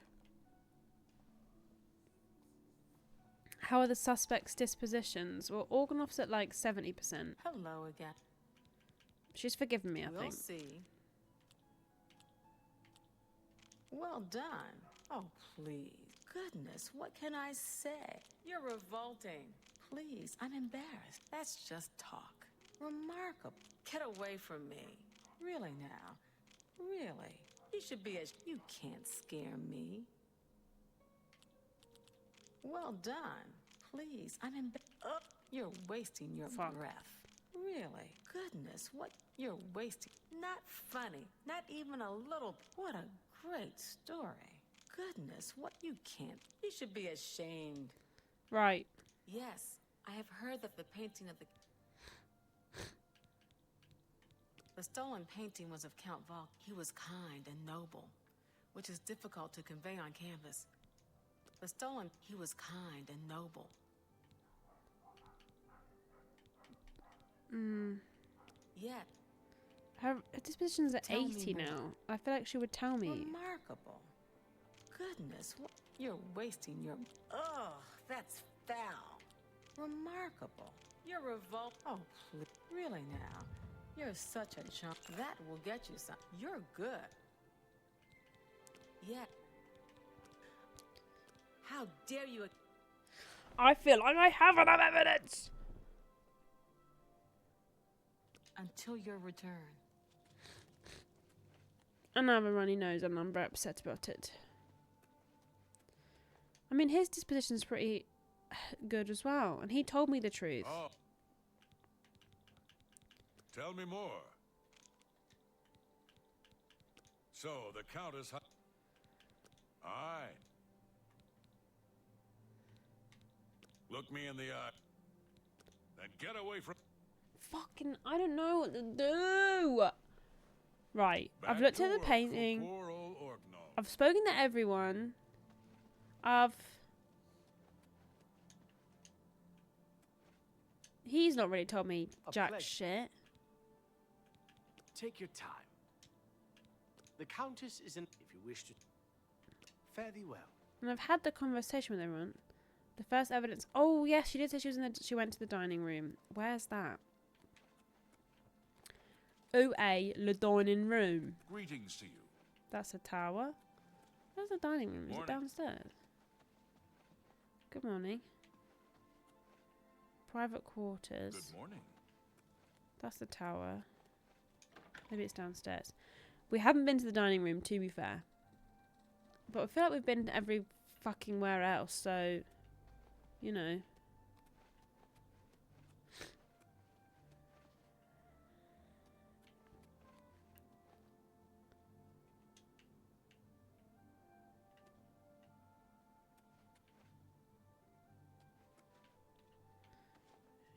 How are the suspects' dispositions? Well, Organoff's at like 70%. Hello again. She's forgiven me, I We'll think. see. Well done. Oh, please. Goodness, what can I say? You're revolting. Please, I'm embarrassed. That's just talk. Remarkable. Get away from me. Really now. Really. You should be You can't scare me. Well done. Please, I'm you're wasting your breath. Really? Goodness, what? You're wasting. Not funny. Not even a little. What a great story. Goodness, what? You can't. You should be ashamed. Right. Yes, I have heard that the painting of the stolen painting was of Count Valk. He was kind and noble, which is difficult to convey on canvas. He was kind and noble. Yet, Her disposition's at Tell me 80 more. now. I feel like she would tell me. remarkable. Goodness, what? You're wasting your. Ugh, that's foul. Remarkable. You're Oh, please. Really now? You're such a chump. That will get you some. You're good. Yet. How dare you? I feel like I have enough evidence. Until your return. And I have a runny nose and I'm very upset about it. I mean, his disposition's pretty good as well. And he told me the truth. Oh. Tell me more. So, the Countess... Aye. Look me in the eye. Then get away from... Fucking, I don't know what to do. Right, I've Back looked to at the work for painting. poor old Orgnall. I've spoken to everyone. He's not really told me A jack pleasure. shit. Take your time. The Countess is in... If you wish to... Fare thee well. And I've had the conversation with everyone. The first evidence. Oh yes, she did say she was in the. She went to the dining room. Where's that? OA, le dining room. Greetings to you. That's a tower. Where's the dining room? Is it Morning. downstairs? Good morning. Private quarters. Good morning. That's the tower. Maybe it's downstairs. We haven't been to the dining room, to be fair. But I feel like we've been every fucking where else, so... You know.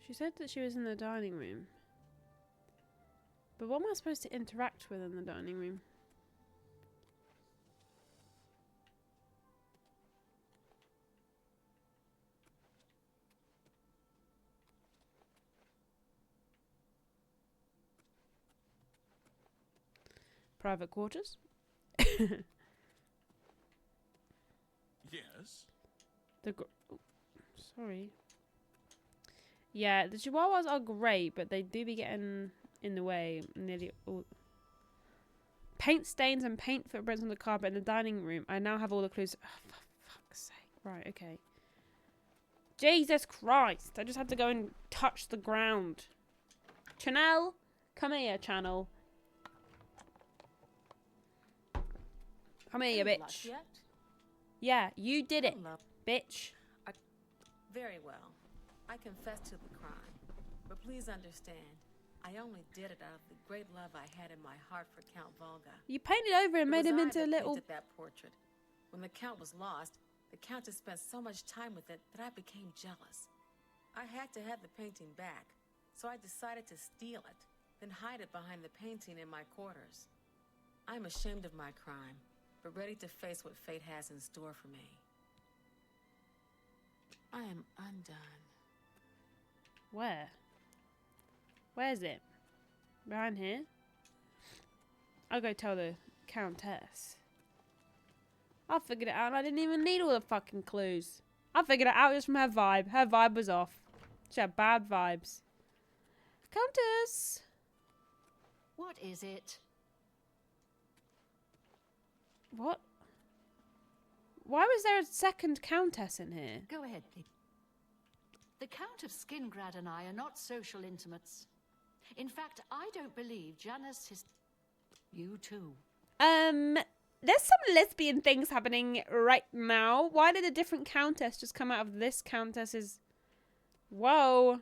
She said that she was in the dining room. But what am I supposed to interact with in the dining room? Private quarters? Yes. Oh, sorry. Yeah, the chihuahuas are great, but they do be getting in the way nearly all. Paint stains and paint footprints on the carpet in the dining room. I now have all the clues. Oh, for fuck's sake. Right, okay. Jesus Christ. I just had to go and touch the ground. Chanel, come here, Channel. Come here, you Any luck bitch. yet? Yeah, you did it, Hello. bitch. Very well. I confess to the crime. But please understand, I only did it out of the great love I had in my heart for Count Volga. You painted over and It made was him I into a that little... painted that portrait. When the Count was lost, the Countess spent so much time with it that I became jealous. I had to have the painting back, so I decided to steal it, then hide it behind the painting in my quarters. I'm ashamed of my crime, but ready to face what fate has in store for me. I am undone. Where? Where's it? Behind here? I'll go tell the Countess. I figured it out and I didn't even need all the fucking clues. I figured it out just from her vibe. Her vibe was off. She had bad vibes. Countess! What is it? What? Why was there a second Countess in here? Go ahead, please. The Count of Skingrad and I are not social intimates. In fact, I don't believe Janice is... You too. There's some lesbian things happening right now. Why did a different Countess just come out of this Countess's... Whoa.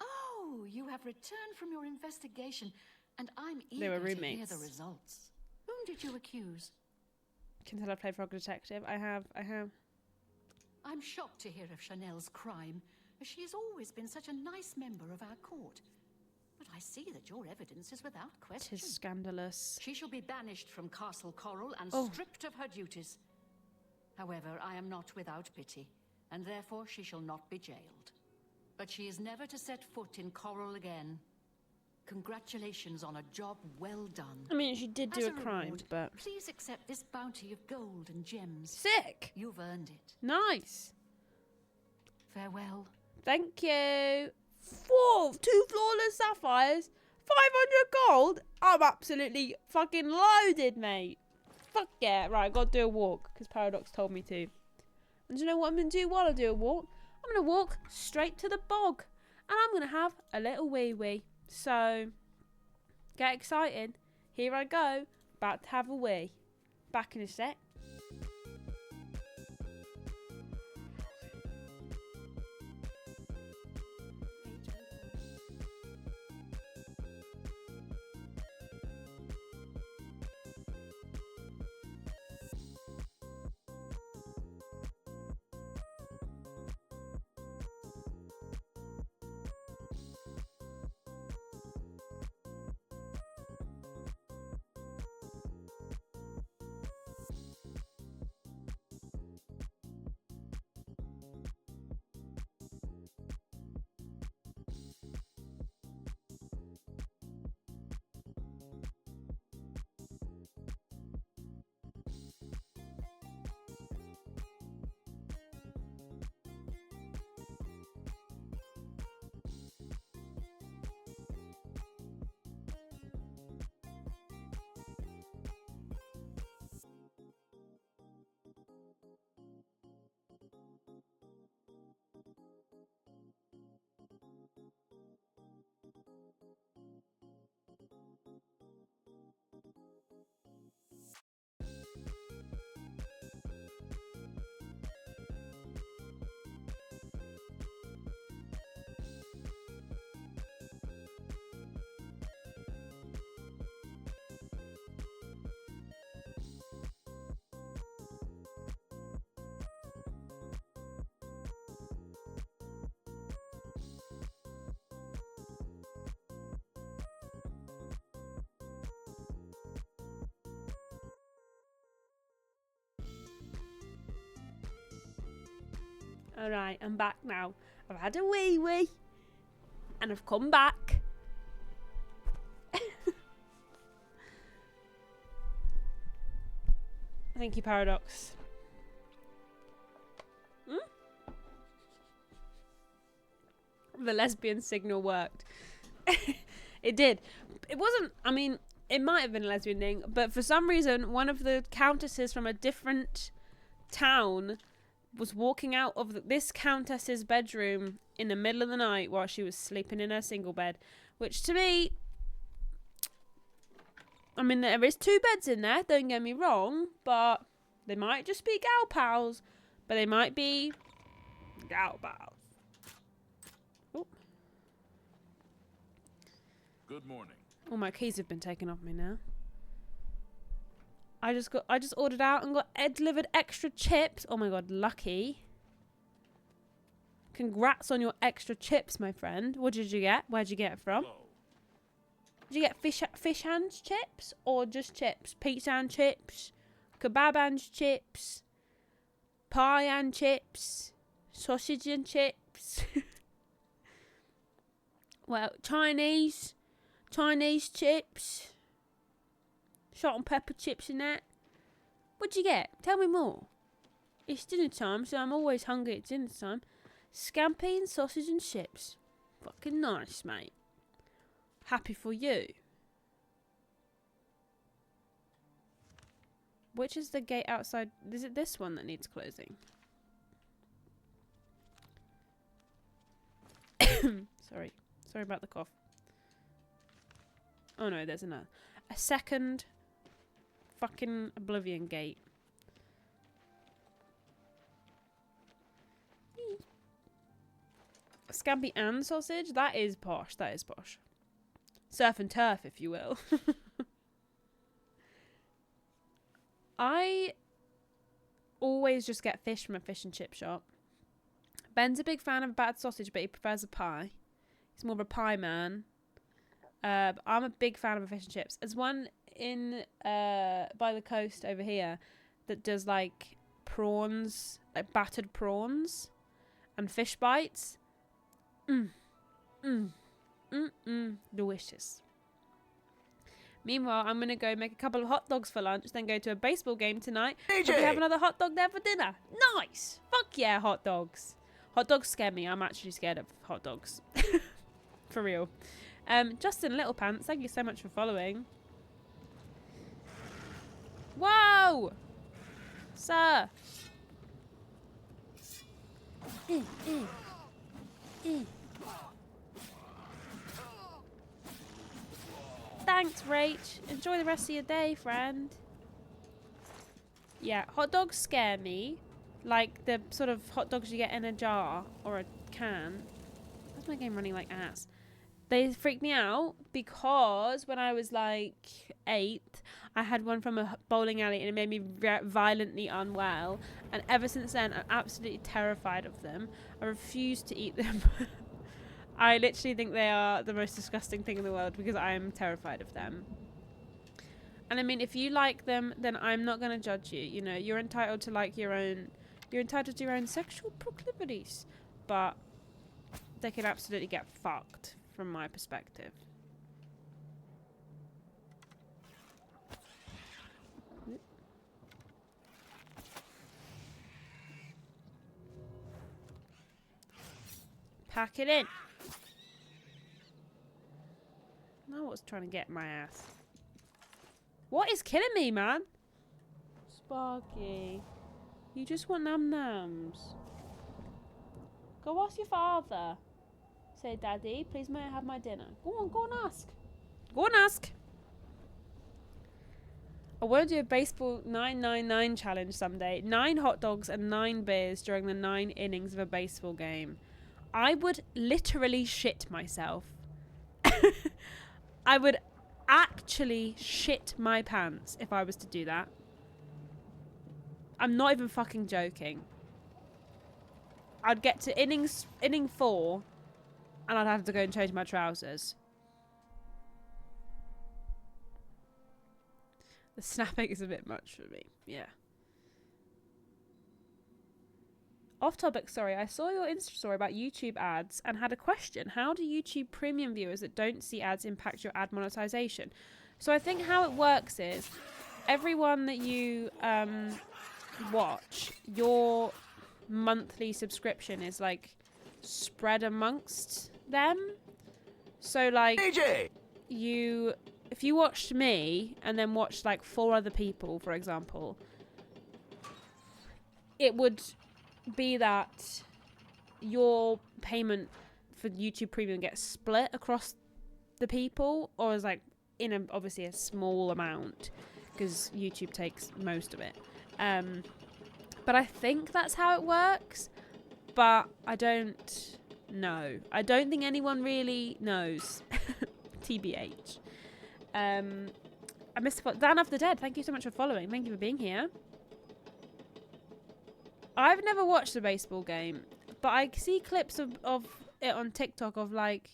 Oh, you have returned from your investigation, and I'm They were eager to hear roommates. the results. Whom did you accuse? Can tell I played Frog Detective. I have. I'm shocked to hear of Chanel's crime, as she has always been such a nice member of our court. But I see that your evidence is without question. Tis scandalous. She shall be banished from Castle Coral and Oh. stripped of her duties. However, I am not without pity, and therefore she shall not be jailed. But she is never to set foot in Coral again. Congratulations on a job well done. I mean, she did do As a crime, reward, but... please accept this bounty of gold and gems. Sick! You've earned it. Nice! Farewell. Thank you! 2 flawless sapphires! 500 gold! I'm absolutely fucking loaded, mate! Fuck yeah! Right, I gotta do a walk, because Paradox told me to. And do you know what I'm gonna do while I do a walk? I'm gonna walk straight to the bog. And I'm gonna have a little wee-wee. So, get excited. Here I go. About to have a wee. Back in a sec. Alright, I'm back now. I've had a wee wee. And I've come back. Thank you, Paradox. The lesbian signal worked. It did. It wasn't, I mean, it might have been a lesbian thing, but for some reason, one of the countesses from a different town was walking out of this countess's bedroom in the middle of the night while she was sleeping in her single bed, which to me, I mean, there is 2 beds in there, don't get me wrong, but they might just be gal pals, but they might be gal pals. Oh. Good morning. All my keys have been taken off me now. I just ordered out and got delivered extra chips. Oh my god, lucky. Congrats on your extra chips, my friend. What did you get? Where'd you get it from? Hello. Did you get fish hands chips or just chips? Pizza and chips, kebab and chips, pie and chips, sausage and chips. Well, Chinese chips, salt and pepper chips and that. What'd you get? Tell me more. It's dinner time, so I'm always hungry at dinner time. Scampi and sausage and chips. Fucking nice, mate. Happy for you. Which is the gate outside? Is it this one that needs closing? Sorry about the cough. Oh no, there's a second fucking Oblivion gate. Scampi and sausage? That is posh. That is posh. Surf and turf, if you will. I always just get fish from a fish and chip shop. Ben's a big fan of battered sausage, but he prefers a pie. He's more of a pie man. But I'm a big fan of a fish and chips. There's one in by the coast over here that does like prawns, like battered prawns and fish bites. Delicious. Meanwhile, I'm going to go make a couple of hot dogs for lunch, then go to a baseball game tonight. Probably have another hot dog there for dinner. Nice! Fuck yeah, hot dogs. Hot dogs scare me. I'm actually scared of hot dogs. For real. Justin Little Pants, thank you so much for following. Whoa! Sir! Thanks, Rach. Enjoy the rest of your day, friend. Yeah, hot dogs scare me. Like the sort of hot dogs you get in a jar or a can. Why's my game running like ass? They freak me out because when I was like 8, I had one from a bowling alley and it made me violently unwell. And ever since then, I'm absolutely terrified of them. I refuse to eat them. I literally think they are the most disgusting thing in the world because I am terrified of them. And I mean, if you like them, then I'm not going to judge you. You know, you're entitled to like your own, you're entitled to your own sexual proclivities. But they can absolutely get fucked from my perspective. Pack it in. No, what's trying to get my ass? What is killing me, man? Sparky, you just want num-nums. Go ask your father. Say, Daddy, please may I have my dinner? Go and ask. Go and ask. I want to do a baseball 999 challenge someday. 9 hot dogs and 9 beers during the 9 innings of a baseball game. I would literally shit myself. I would actually shit my pants if I was to do that. I'm not even fucking joking. I'd get to inning 4 and I'd have to go and change my trousers. The snapping is a bit much for me. Yeah. Off topic, sorry. I saw your Insta story about YouTube ads and had a question. How do YouTube premium viewers that don't see ads impact your ad monetization? So I think how it works is everyone that you watch, your monthly subscription is like spread amongst them. So like if you watched me and then watched like 4 other people, for example, it would be that your payment for YouTube Premium gets split across the people, or is like in obviously a small amount because YouTube takes most of it. But I think that's how it works, but I don't know. I don't think anyone really knows. TBH. I missed Dan of the Dead. Thank you so much for following. Thank you for being here. I've never watched a baseball game, but I see clips of it on TikTok of like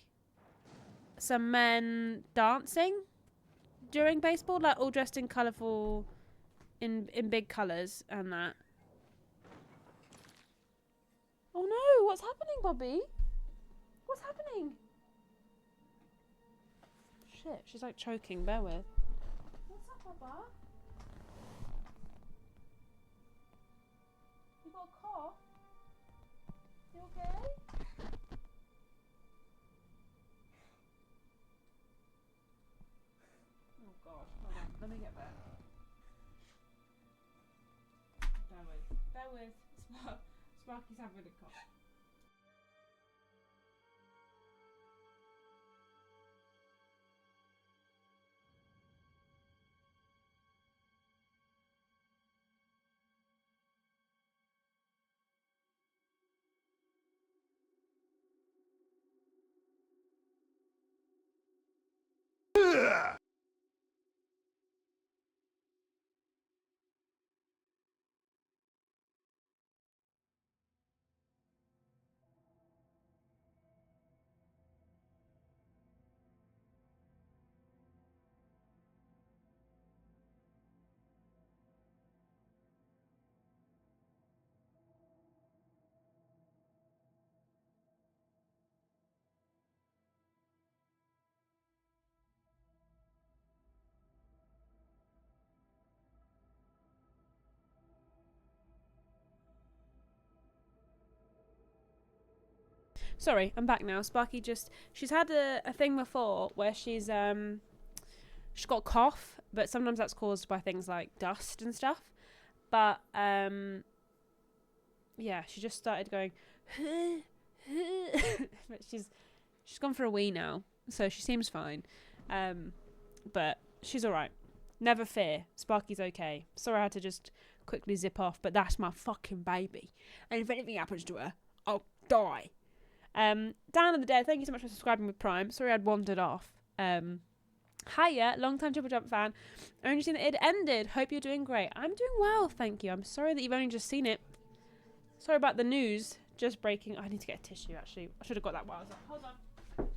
some men dancing during baseball, like all dressed in colourful, in big colours and that. Oh no! What's happening, Bobby? What's happening? Shit! She's like choking. Bear with. What's up, Baba? You got a cough? You okay? Oh god, hold on, let me get there. Bear with. Sparky's having a cough. Sorry, I'm back now. Sparky she's had a thing before where she's got a cough, but sometimes that's caused by things like dust and stuff. But yeah, she just started going but she's gone for a wee now, so she seems fine. But she's alright. Never fear. Sparky's okay. Sorry I had to just quickly zip off, but that's my fucking baby. And if anything happens to her, I'll die. Dan of the Dead, thank you so much for subscribing with Prime. Sorry I'd wandered off. Hiya, long time Triple Jump fan. Only seen that it ended. Hope you're doing great. I'm doing well, thank you. I'm sorry that you've only just seen it. Sorry about the news. Just breaking. I need to get a tissue actually. I should have got that while I was up. Hold on.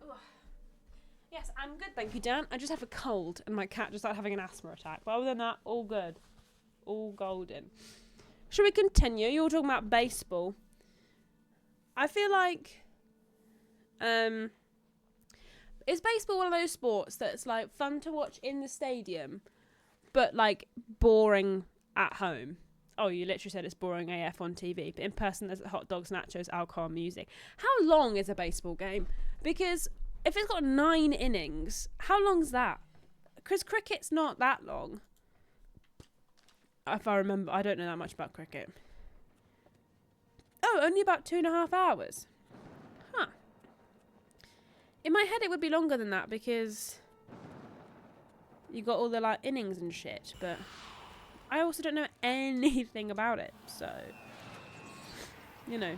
Ugh. Yes, I'm good, thank you, Dan. I just have a cold and my cat just started having an asthma attack. But other than that, all good. All golden. Should we continue? You're talking about baseball. I feel like is baseball one of those sports that's like fun to watch in the stadium but like boring at home? Oh, you literally said it's boring AF on TV, but in person there's hot dogs, nachos, alcohol, music. How long is a baseball game? Because if it's got 9 innings, how long's that? Because cricket's not that long. If I remember, I don't know that much about cricket. Oh, only about 2.5 hours. Huh. In my head, it would be longer than that because you got all the like innings and shit. But I also don't know anything about it, so you know.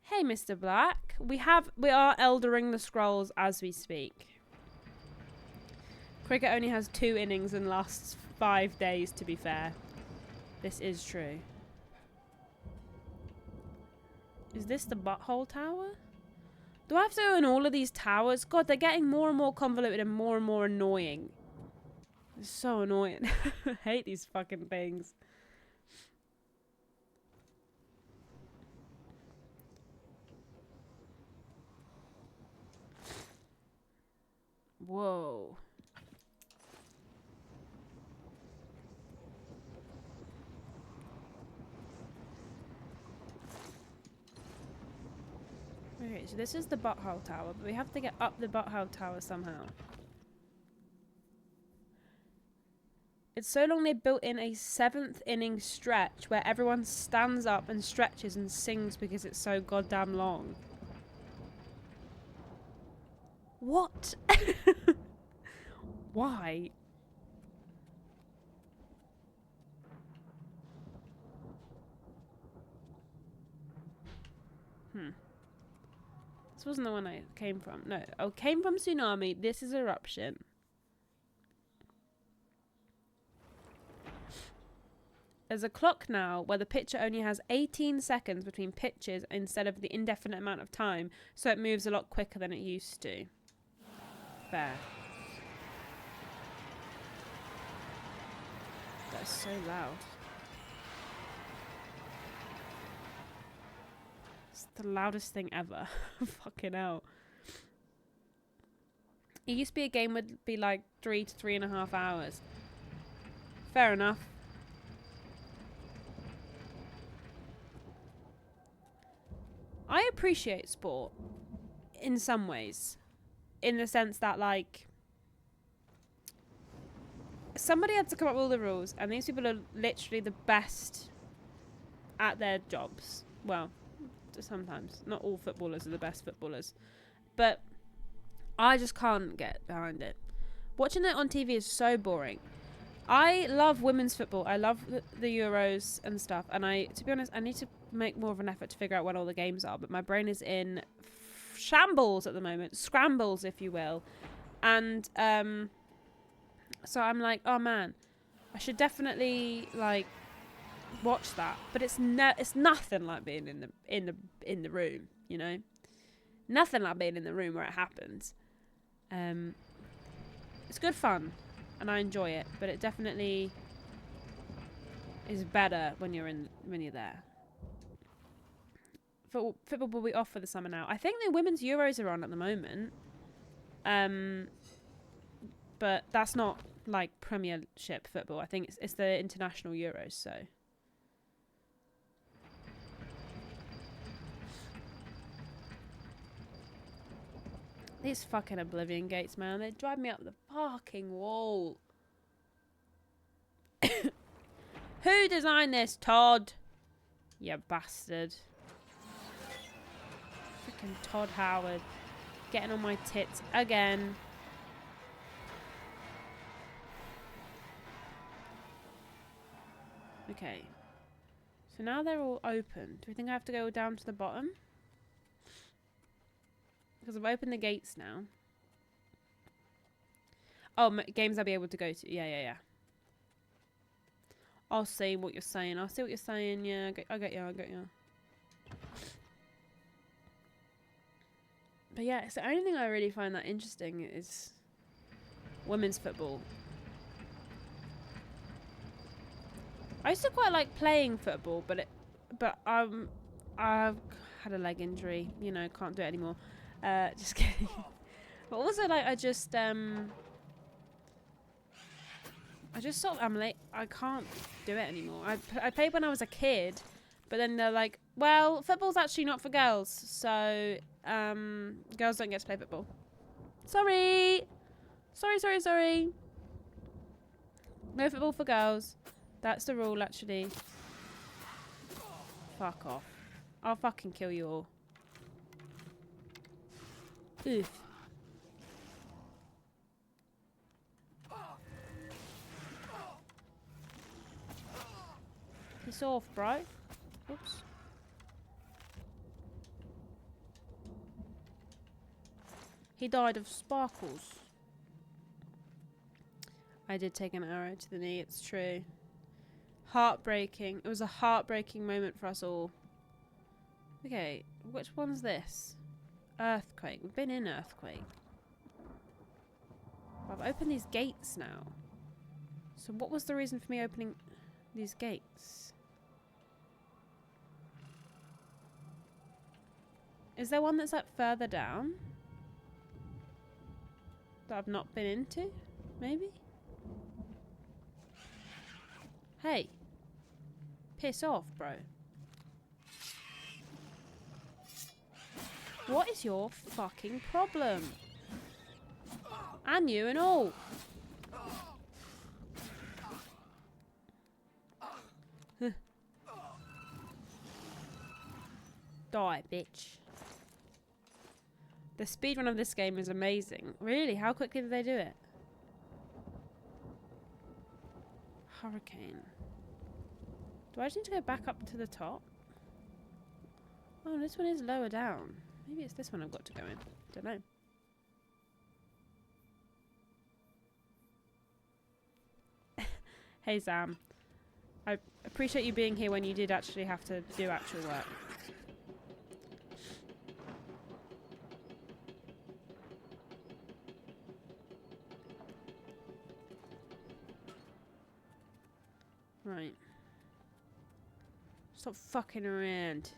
Hey, Mr. Black. We are eldering the scrolls as we speak. Cricket only has 2 innings and lasts 5 days, to be fair. This is true. Is this the butthole tower? Do I have to go in all of these towers? God, they're getting more and more convoluted and more annoying. It's so annoying. I hate these fucking things. Whoa. Okay, so this is the butthole tower, but we have to get up the butthole tower somehow. It's so long they built in a 7th inning stretch where everyone stands up and stretches and sings because it's so goddamn long. What? Why? This wasn't the one I came from. No, I came from Tsunami. This is Eruption. There's a clock now where the pitcher only has 18 seconds between pitches instead of the indefinite amount of time, so it moves a lot quicker than it used to. Fair. That's so loud. It's the loudest thing ever. Fucking hell. It used to be a game would be like 3 to 3.5 hours. Fair enough. I appreciate sport in some ways, in the sense that, like, somebody had to come up with all the rules, and these people are literally the best at their jobs. Well, sometimes. Not all footballers are the best footballers. But I just can't get behind it. Watching it on TV is so boring. I love women's football. I love the Euros and stuff. And to be honest, I need to make more of an effort to figure out when all the games are. But my brain is in shambles at the moment. Scrambles, if you will. And so I'm like, oh man, I should definitely like watch that. But it's nothing like being in the room, you know? Nothing like being in the room where it happens. It's good fun. And I enjoy it, but it definitely is better when you're there. Football will be off for the summer now. I think the women's Euros are on at the moment, but that's not like Premiership football. I think it's the international Euros. So these fucking Oblivion gates, man, they drive me up the fucking wall. Who designed this, Todd? You bastard. Freaking Todd Howard. Getting on my tits again. Okay. So now they're all open. Do we think I have to go down to the bottom? Because I've opened the gates now. Oh, games I'll be able to go to. Yeah. I'll see what you're saying. I'll see what you're saying. Yeah, I get you. But yeah, it's the only thing I really find that interesting is women's football. I used to quite like playing football, but I've had a leg injury. You know, can't do it anymore. Just kidding. But also, like, I just sort of, I'm like, I can't do it anymore. I played when I was a kid, but then they're like, well, football's actually not for girls, so girls don't get to play football. Sorry. No football for girls. That's the rule, actually. Fuck off. I'll fucking kill you all. Oof. Piss off, bro. Oops. He died of sparkles. I did take an arrow to the knee, it's true. Heartbreaking. It was a heartbreaking moment for us all. Okay, which one's this? Earthquake. We've been in Earthquake. I've opened these gates now. So what was the reason for me opening these gates? Is there one that's like further down? That I've not been into? Maybe? Hey. Piss off, bro. What is your fucking problem? And you and all. Die, bitch. The speedrun of this game is amazing. Really? How quickly did they do it? Hurricane. Do I just need to go back up to the top? Oh, this one is lower down. Maybe it's this one I've got to go in. Don't know. Hey, Sam. I appreciate you being here when you did actually have to do actual work. Right. Stop fucking around.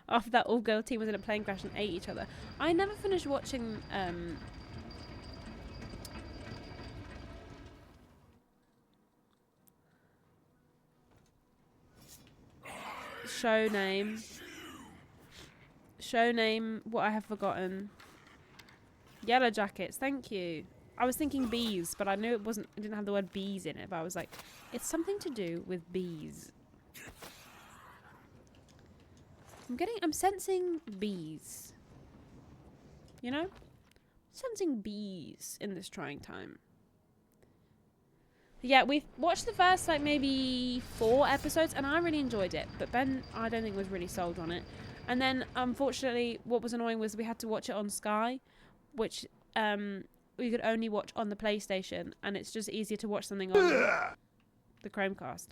After that all-girl team was in a plane crash and ate each other. I never finished watching show name what I have forgotten. Yellow Jackets, thank you. I was thinking bees, but I knew it didn't have the word bees in it, but I was like, it's something to do with bees. I'm sensing bees. You know? Sensing bees in this trying time. Yeah, we've watched the first, like, maybe 4 episodes, and I really enjoyed it. But Ben, I don't think, was really sold on it. And then, unfortunately, what was annoying was we had to watch it on Sky, which we could only watch on the PlayStation, and it's just easier to watch something on the Chromecast.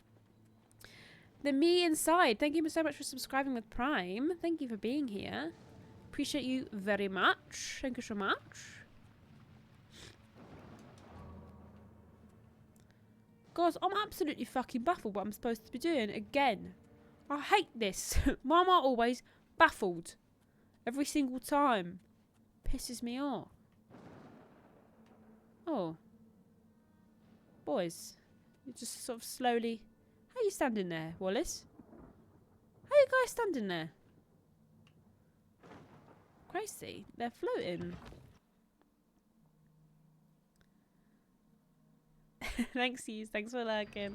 The me inside, thank you so much for subscribing with Prime. Thank you for being here. Appreciate you very much. Thank you so much. Guys, I'm absolutely fucking baffled what I'm supposed to be doing again. I hate this. Why am I always baffled? Every single time. Pisses me off. Oh. Boys. You just sort of slowly... How are you standing there, Wallace? How are you guys standing there? Crazy. They're floating. Thanks, Hughes. Thanks for lurking.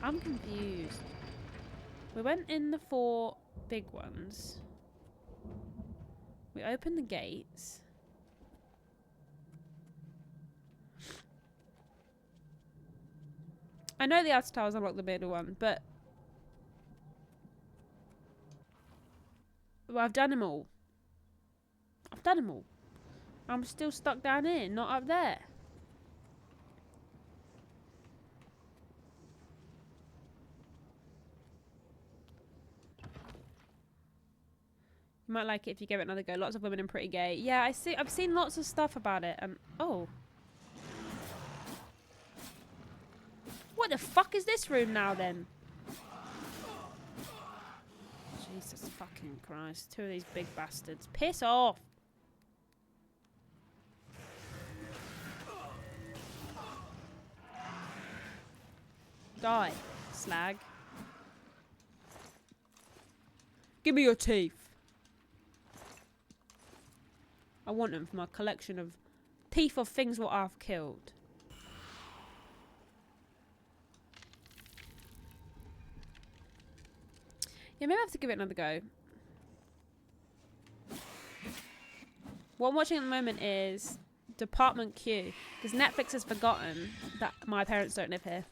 I'm confused. We went in the 4 big ones. We opened the gates. I know the outer towers unlock the middle one, but... Well, I've done them all. I've done them all. I'm still stuck down here, not up there. You might like it if you give it another go. Lots of women are pretty gay. Yeah, I've seen lots of stuff about it, and... Oh. What the fuck is this room now, then? Jesus fucking Christ. 2 of these big bastards. Piss off! Die, slag. Give me your teeth. I want them for my collection of teeth of things what I've killed. Yeah, maybe I have to give it another go. What I'm watching at the moment is Department Q. Because Netflix has forgotten that my parents don't live here.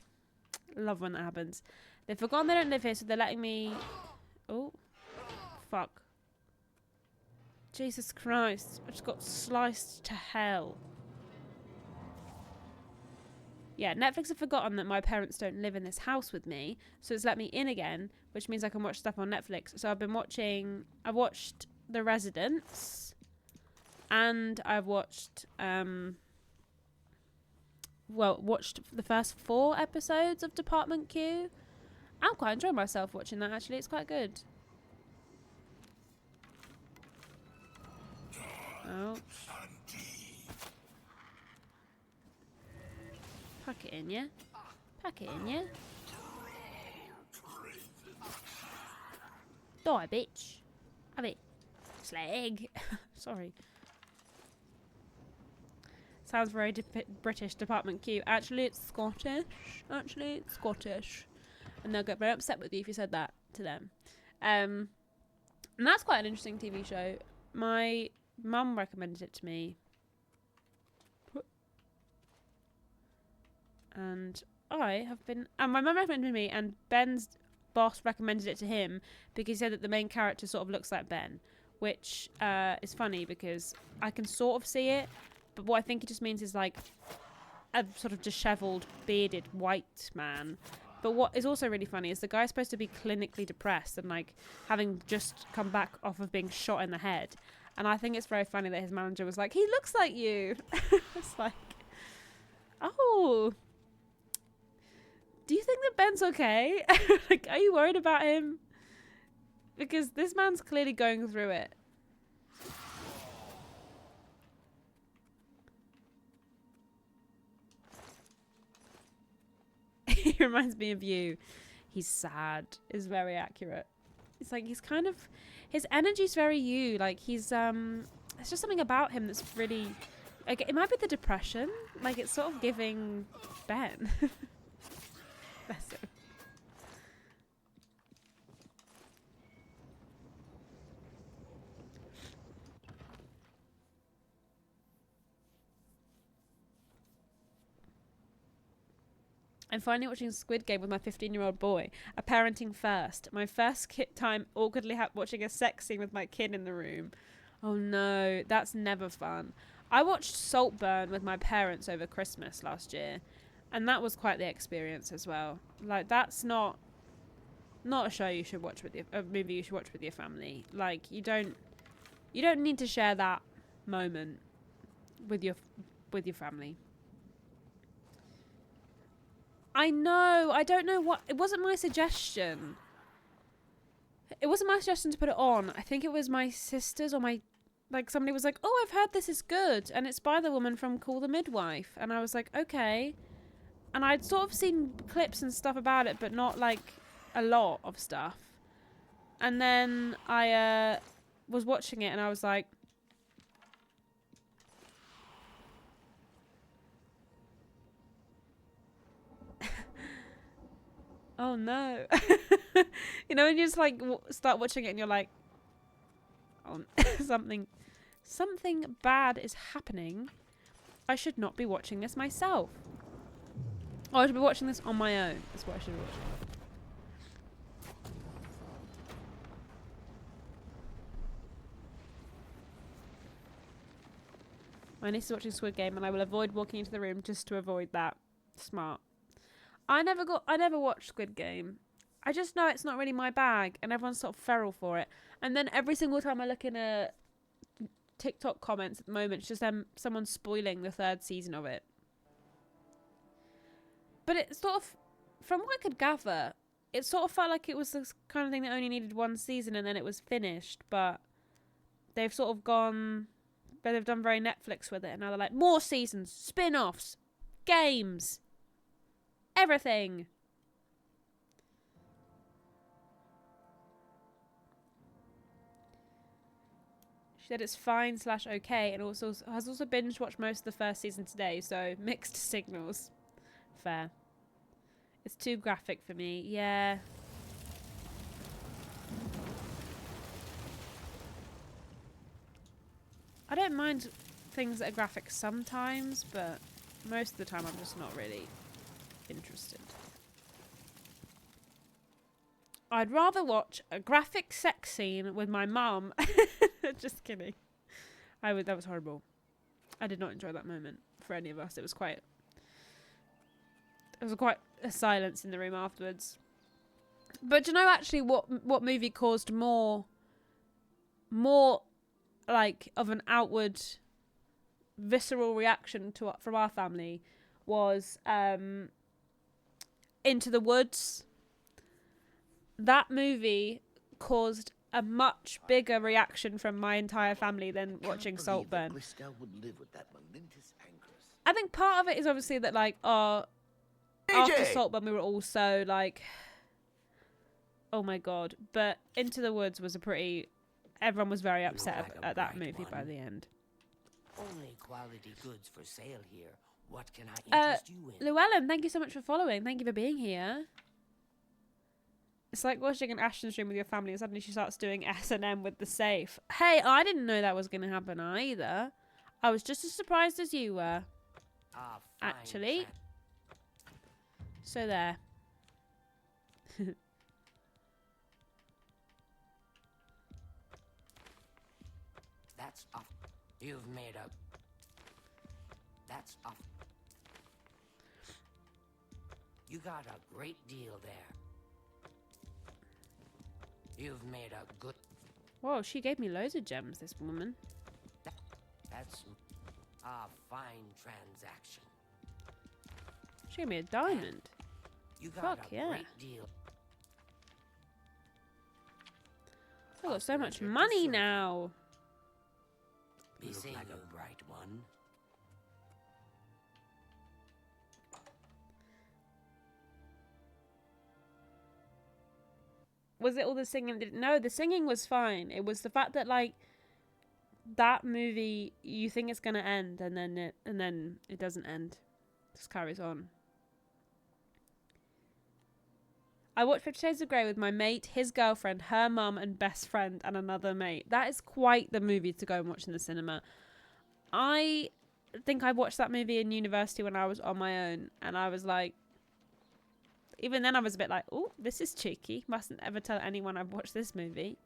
Love when that happens. They've forgotten they don't live here, so they're letting me... Oh. Fuck. Jesus Christ. I just got sliced to hell. Yeah, Netflix have forgotten that my parents don't live in this house with me, so it's let me in again, which means I can watch stuff on Netflix. So I've watched The Residents, and I've watched watched the first 4 episodes of Department Q. I'm quite enjoying myself watching that, actually. It's quite good. Oh. Pack it in, yeah? Pack it in, yeah? Die, bitch. Have it. Slag. Sorry. Sounds very British, Department Q. Actually, it's Scottish. And they'll get very upset with you if you said that to them. And that's quite an interesting TV show. My mum recommended it to me. And I have been... And my mum recommended it to me, and Ben's boss recommended it to him because he said that the main character sort of looks like Ben. Which is funny because I can sort of see it. But what I think it just means is like a sort of dishevelled, bearded white man. But what is also really funny is the guy's supposed to be clinically depressed and like having just come back off of being shot in the head. And I think it's very funny that his manager was like, he looks like you. It's like, oh, do you think that Ben's okay? Like, are you worried about him? Because this man's clearly going through it. He reminds me of you. He's sad. Is very accurate. It's like he's kind of, his energy's very you. Like he's there's just something about him that's really, like, it might be the depression. Like it's sort of giving Ben. Bless him. I'm finally watching Squid Game with my 15-year-old boy. A parenting first. My first time awkwardly watching a sex scene with my kid in the room. Oh no, that's never fun. I watched Saltburn with my parents over Christmas last year, and that was quite the experience as well. Like that's not a show you should watch with a movie you should watch with your family. Like you don't need to share that moment with your family. I know. I don't know what... It wasn't my suggestion. It wasn't my suggestion to put it on. I think it was my sister's or my... Like, somebody was like, oh, I've heard this is good. And it's by the woman from Call the Midwife. And I was like, okay. And I'd sort of seen clips and stuff about it, but not, like, a lot of stuff. And then I was watching it and I was like... Oh no. You know, when you just like start watching it and you're like, oh, something bad is happening. I should not be watching this myself. Oh, I should be watching this on my own. That's what I should be watching. My niece is watching Squid Game and I will avoid walking into the room just to avoid that. Smart. I never watched Squid Game. I just know it's not really my bag, and everyone's sort of feral for it. And then every single time I look in a TikTok comments at the moment, it's just someone spoiling the 3rd season of it. But it sort of, from what I could gather, it sort of felt like it was this kind of thing that only needed 1 season and then it was finished. But they've sort of gone, but they've done very Netflix with it, and now they're like, more seasons, spin-offs, games. Everything. She said it's fine / okay, and also has also binge watched most of the 1st season today, so mixed signals. Fair. It's too graphic for me. Yeah. I don't mind things that are graphic sometimes, but most of the time I'm just not really interested. I'd rather watch a graphic sex scene with my mum. Just kidding. That was horrible. I did not enjoy that moment for any of us. It was quite There was quite a silence in the room afterwards. But do you know actually what movie caused more like of an outward visceral reaction from our family was Into the Woods. That movie caused a much bigger reaction from my entire family than watching Saltburn. Would live with that momentous anchoress. I think part of it is obviously that like after Saltburn we were all so like, oh my god. But Into the Woods was everyone was very upset at that movie by the end. Only quality goods for sale here. What can I interest you in? Llewellyn, thank you so much for following. Thank you for being here. It's like watching an Ashton stream with your family and suddenly she starts doing S&M with the safe. Hey, I didn't know that was going to happen either. I was just as surprised as you were. Actually. So there. That's off. You've made up. That's off. You got a great deal there. You've made a good. Whoa, she gave me loads of gems, this woman. That's a fine transaction. She gave me a diamond. You got Fuck a yeah. great deal. I've got so much money now. You look like a bright one. Was it all the singing? No, the singing was fine. It was the fact that like that movie, you think it's gonna end, and then it doesn't end. It just carries on. I watched 50 Shades of Grey with my mate, his girlfriend, her mum, and best friend, and another mate. That is quite the movie to go and watch in the cinema. I think I watched that movie in university when I was on my own, and I was like, even then I was a bit like, oh, this is cheeky. Mustn't ever tell anyone I've watched this movie.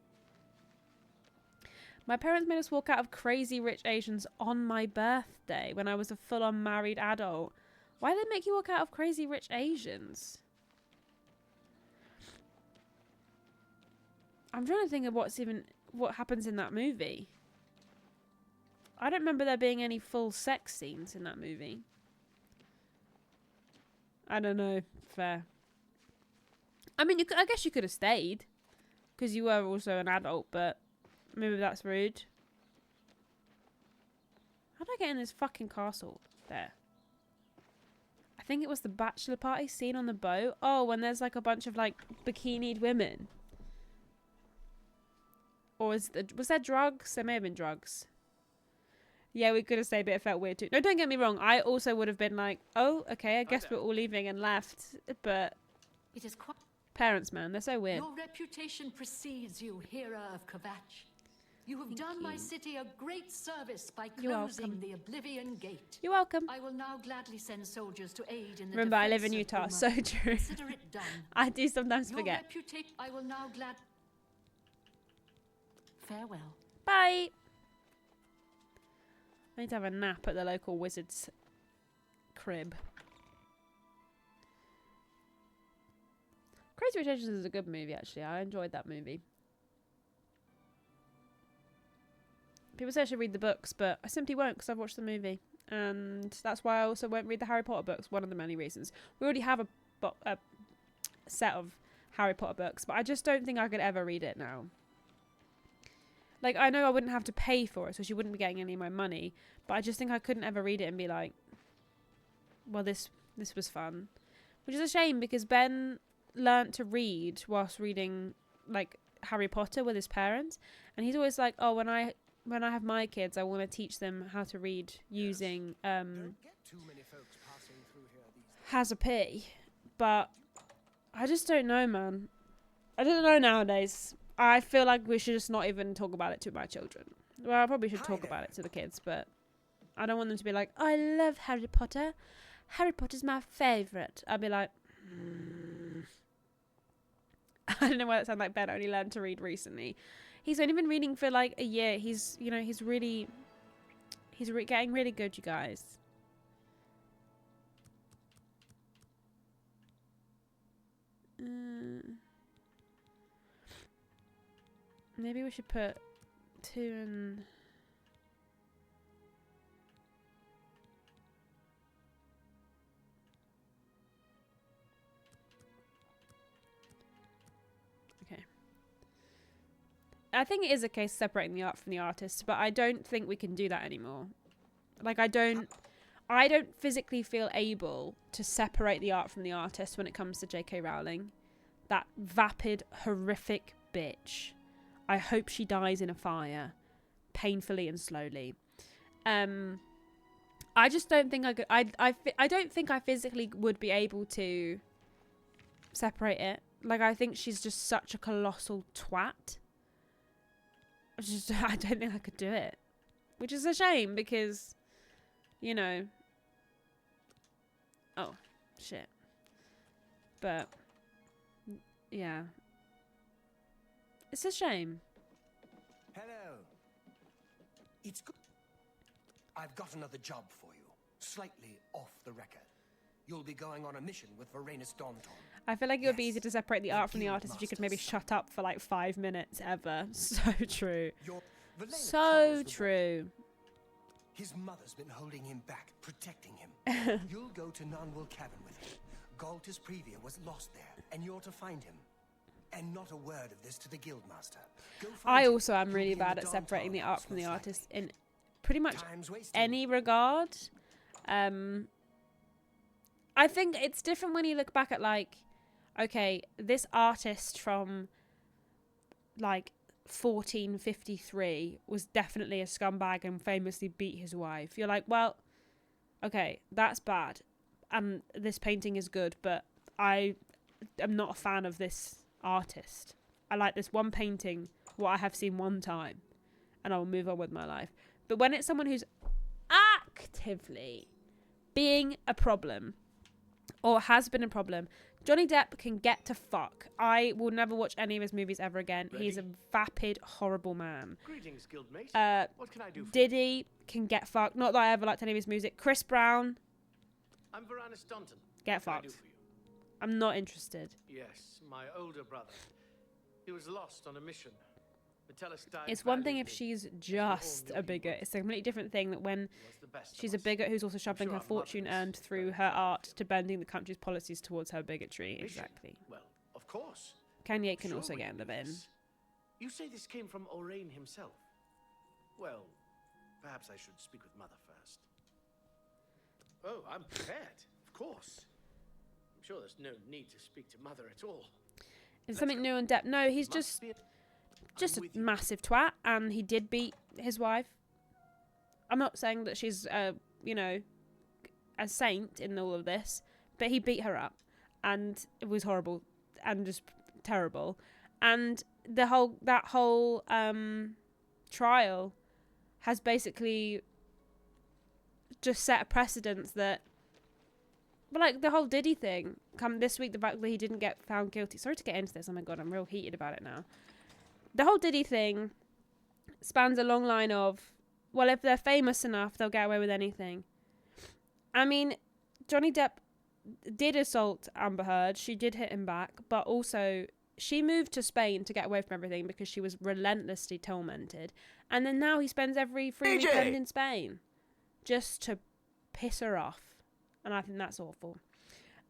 My parents made us walk out of Crazy Rich Asians on my birthday when I was a full-on married adult. Why did they make you walk out of Crazy Rich Asians? I'm trying to think of what happens in that movie. I don't remember there being any full sex scenes in that movie. I don't know. Fair. I mean, I guess you could have stayed, because you were also an adult, but maybe that's rude. How did I get in this fucking castle? There. I think it was the bachelor party scene on the boat. Oh, when there's like a bunch of like bikinied women. Or was there drugs? There may have been drugs. Yeah, we could have stayed, but it felt weird too. No, don't get me wrong. I also would have been like, oh, okay, I guess we're all leaving and left. But It is quite. parents, man, they're so weird. Your reputation precedes you, Hera of Kvatch. You have done my city a great service by You're closing welcome. the Oblivion Gate. You're welcome. I will now gladly send soldiers to aid in the Remember, I live in defense Utah. of Uma. So true. Consider it done. I do sometimes Your forget. reputation. I will now Farewell. Bye. I need to have a nap at the local wizard's crib. Crazy Rich Asians is a good movie, actually. I enjoyed that movie. People say I should read the books, but I simply won't because I've watched the movie. And that's why I also won't read the Harry Potter books, one of the many reasons. We already have a set of Harry Potter books, but I just don't think I could ever read it now. Like, I know I wouldn't have to pay for it, so she wouldn't be getting any of my money, but I just think I couldn't ever read it and be like, well, this was fun. Which is a shame, because Ben learnt to read whilst reading, like, Harry Potter with his parents, and he's always like, oh, when I have my kids, I want to teach them how to read using Has a P. But I just don't know, man. I don't know nowadays. I feel like we should just not even talk about it to my children. Well, I probably should talk about it to the kids, but I don't want them to be like, I love Harry Potter. Harry Potter's my favourite. I'll be like, I don't know why that sounds like Ben only learned to read recently. He's only been reading for like a year. He's getting really good, you guys. Maybe we should put 2 and... Okay. I think it is a case of separating the art from the artist, but I don't think we can do that anymore. Like, I don't physically feel able to separate the art from the artist when it comes to J.K. Rowling. That vapid, horrific bitch. I hope she dies in a fire, painfully and slowly. I just don't think I could. I don't think I physically would be able to separate it. Like, I think she's just such a colossal twat. I don't think I could do it, which is a shame because, you know. Oh, shit. But yeah. It's a shame. Hello. It's good. I've got another job for you. Slightly off the record. You'll be going on a mission with Varanus Daunton. I feel like it would be easy to separate the art from the artist if you could maybe shut up for like 5 minutes ever. So true. So true. His mother's been holding him back, protecting him. You'll go to Nanwell Cabin with him. Galtus Previa was lost there, and you're to find him. And not a word of this to the Guildmaster. I also am really bad at separating the art from the artist in pretty much any regard. I think it's different when you look back at, like, okay, this artist from like 1453 was definitely a scumbag and famously beat his wife. You're like, well, okay, that's bad, and this painting is good, but I am not a fan of this artist. I like this one painting, what I have seen one time, and I will move on with my life. But when it's someone who's actively being a problem or has been a problem, Johnny Depp can get to fuck. I will never watch any of his movies ever again. Ready? He's a vapid, horrible man. Greetings, guildmate. What can I do for Diddy can get fucked. Not that I ever liked any of his music. Chris Brown, I'm Varanus Daunton. get What can I do fucked. for you? I'm not interested. Yes, my older brother. He was lost on a mission. Metellus died It's one thing if valiantly. she's just a bigot. It's a completely different thing that when He was the best of she's a us. bigot who's also shoving sure her our fortune mothers earned through her art to bending the country's policies towards her bigotry. Mission? Exactly. Well, of course. Kanye can Sure also we get in the do bin. this. You say this came from Orain himself. Well, perhaps I should speak with Mother first. Oh, I'm prepared. Of course. I'm sure there's no need to speak to Mother at all. Is something new in depth? No, he's Must be just a with you. massive twat, and he did beat his wife. I'm not saying that she's, you know, a saint in all of this, but he beat her up, and it was horrible and just terrible. And that whole trial has basically just set a precedence that, but like the whole Diddy thing, come this week, the fact that he didn't get found guilty. Sorry to get into this. Oh my god, I'm real heated about it now. The whole Diddy thing spans a long line of, well, if they're famous enough, they'll get away with anything. I mean, Johnny Depp did assault Amber Heard. She did hit him back, but also she moved to Spain to get away from everything because she was relentlessly tormented. And then now he spends every free weekend in Spain just to piss her off. And I think that's awful.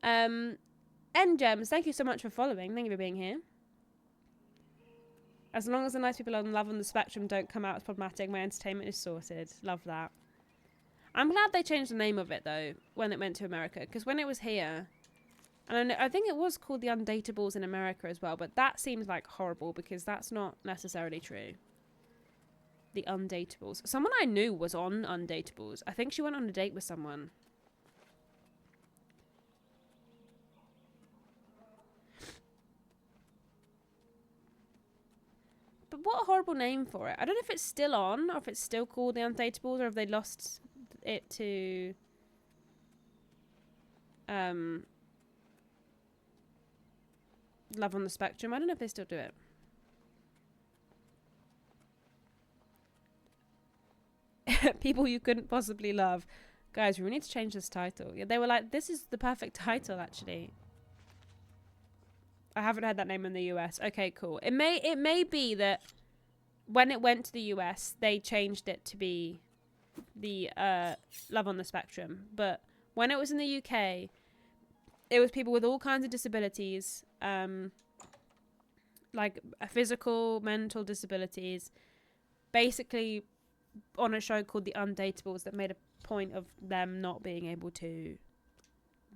Gems, thank you so much for following. Thank you for being here. As long as the nice people on Love on the Spectrum don't come out as problematic, my entertainment is sorted. Love that. I'm glad they changed the name of it, though, when it went to America. Because when it was here, and I think it was called The Undateables in America as well, but that seems like horrible because that's not necessarily true. The Undateables. Someone I knew was on Undateables. I think she went on a date with someone. But what a horrible name for it. I don't know if it's still on or if it's still called The Undateables or if they lost it to Love on the Spectrum. I don't know if they still do it. People you couldn't possibly love. Guys, we need to change this title. Yeah, they were like, this is the perfect title, actually. I haven't heard that name in the US. Okay, cool. It may be that when it went to the US, they changed it to be the Love on the Spectrum. But when it was in the UK, it was people with all kinds of disabilities, like physical, mental disabilities, basically on a show called The Undateables that made a point of them not being able to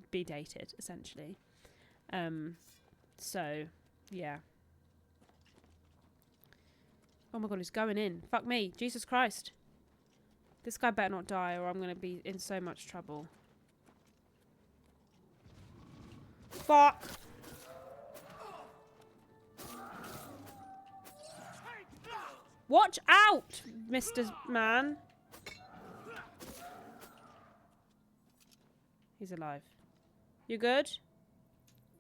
be dated, essentially. So, yeah. Oh my god, he's going in. Fuck me. Jesus Christ. This guy better not die or I'm going to be in so much trouble. Fuck. Watch out, Mr. Man. He's alive. You good?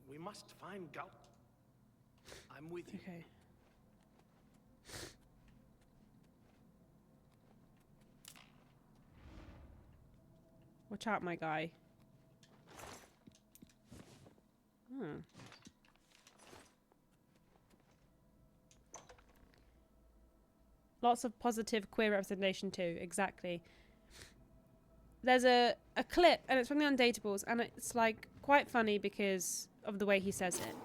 We must find Gal. I'm with you. Okay. Watch out, my guy. Hmm. Lots of positive queer representation too. Exactly. There's a clip, and it's from The Undateables, and it's like quite funny because of the way he says it.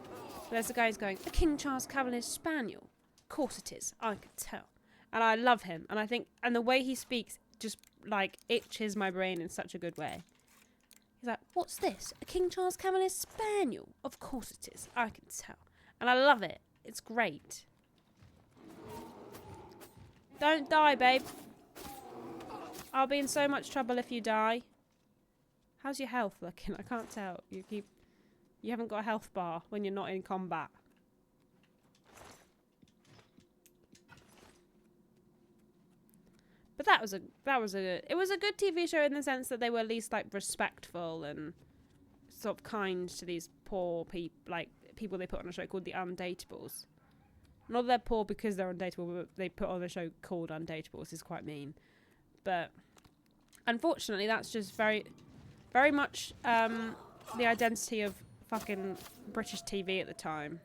There's a guy who's going, a King Charles Cavalier Spaniel. Of course it is. I could tell. And I love him. And I think, and the way he speaks just like itches my brain in such a good way. He's like, what's this? A King Charles Cavalier Spaniel? Of course it is. I can tell. And I love it. It's great. Don't die, babe. I'll be in so much trouble if you die. How's your health looking? I can't tell. You haven't got a health bar when you're not in combat. But it was a good TV show in the sense that they were at least like respectful and sort of kind to these poor people they put on a show called The Undateables. Not that they're poor because they're undateable, but they put on a show called Undateables is quite mean. But unfortunately, that's just very, very much the identity of fucking British TV at the time.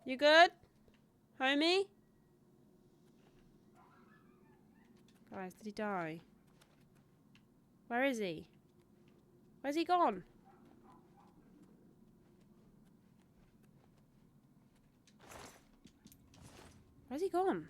You good, homie? Guys, did he die? Where is he? Where's he gone? Where's he gone?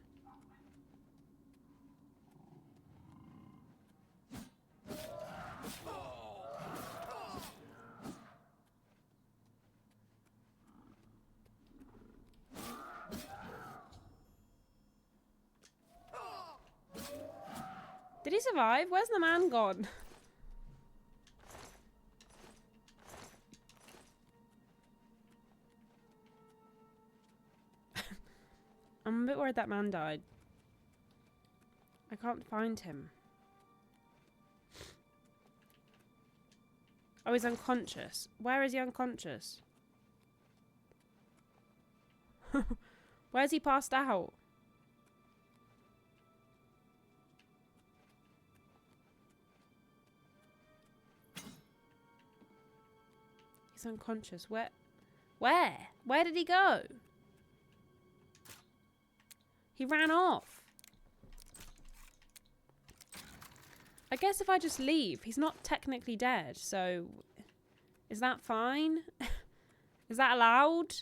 Did he survive? Where's the man gone? I'm a bit worried that man died. I can't find him. Oh, he's unconscious. Where is he unconscious? Where's he passed out? He's unconscious. Where? Where did he go? He ran off. I guess if I just leave, he's not technically dead, so is that fine? Is that allowed?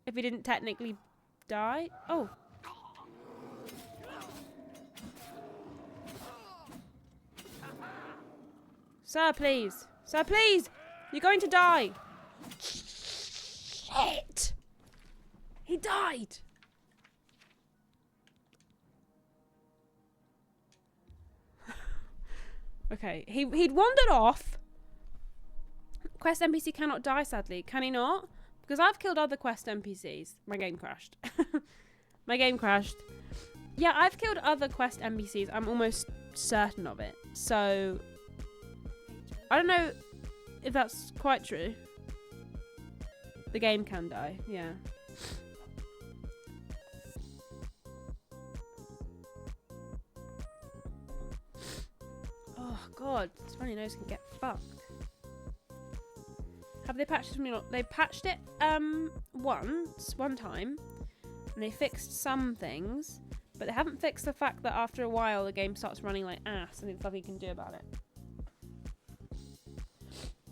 If he didn't technically die? Oh. Sir, please. Sir, please! You're going to die! Shit! He died! Okay, he'd wandered off. Quest NPC cannot die, sadly. Can he not? Because I've killed other quest NPCs. My game crashed. My game crashed. Yeah, I've killed other quest NPCs. I'm almost certain of it. So, I don't know if that's quite true. The game can die, yeah. Oh god, this runny nose can get fucked. Have they patched it? They patched it one time, and they fixed some things, but they haven't fixed the fact that after a while the game starts running like ass, and there's nothing you can do about it.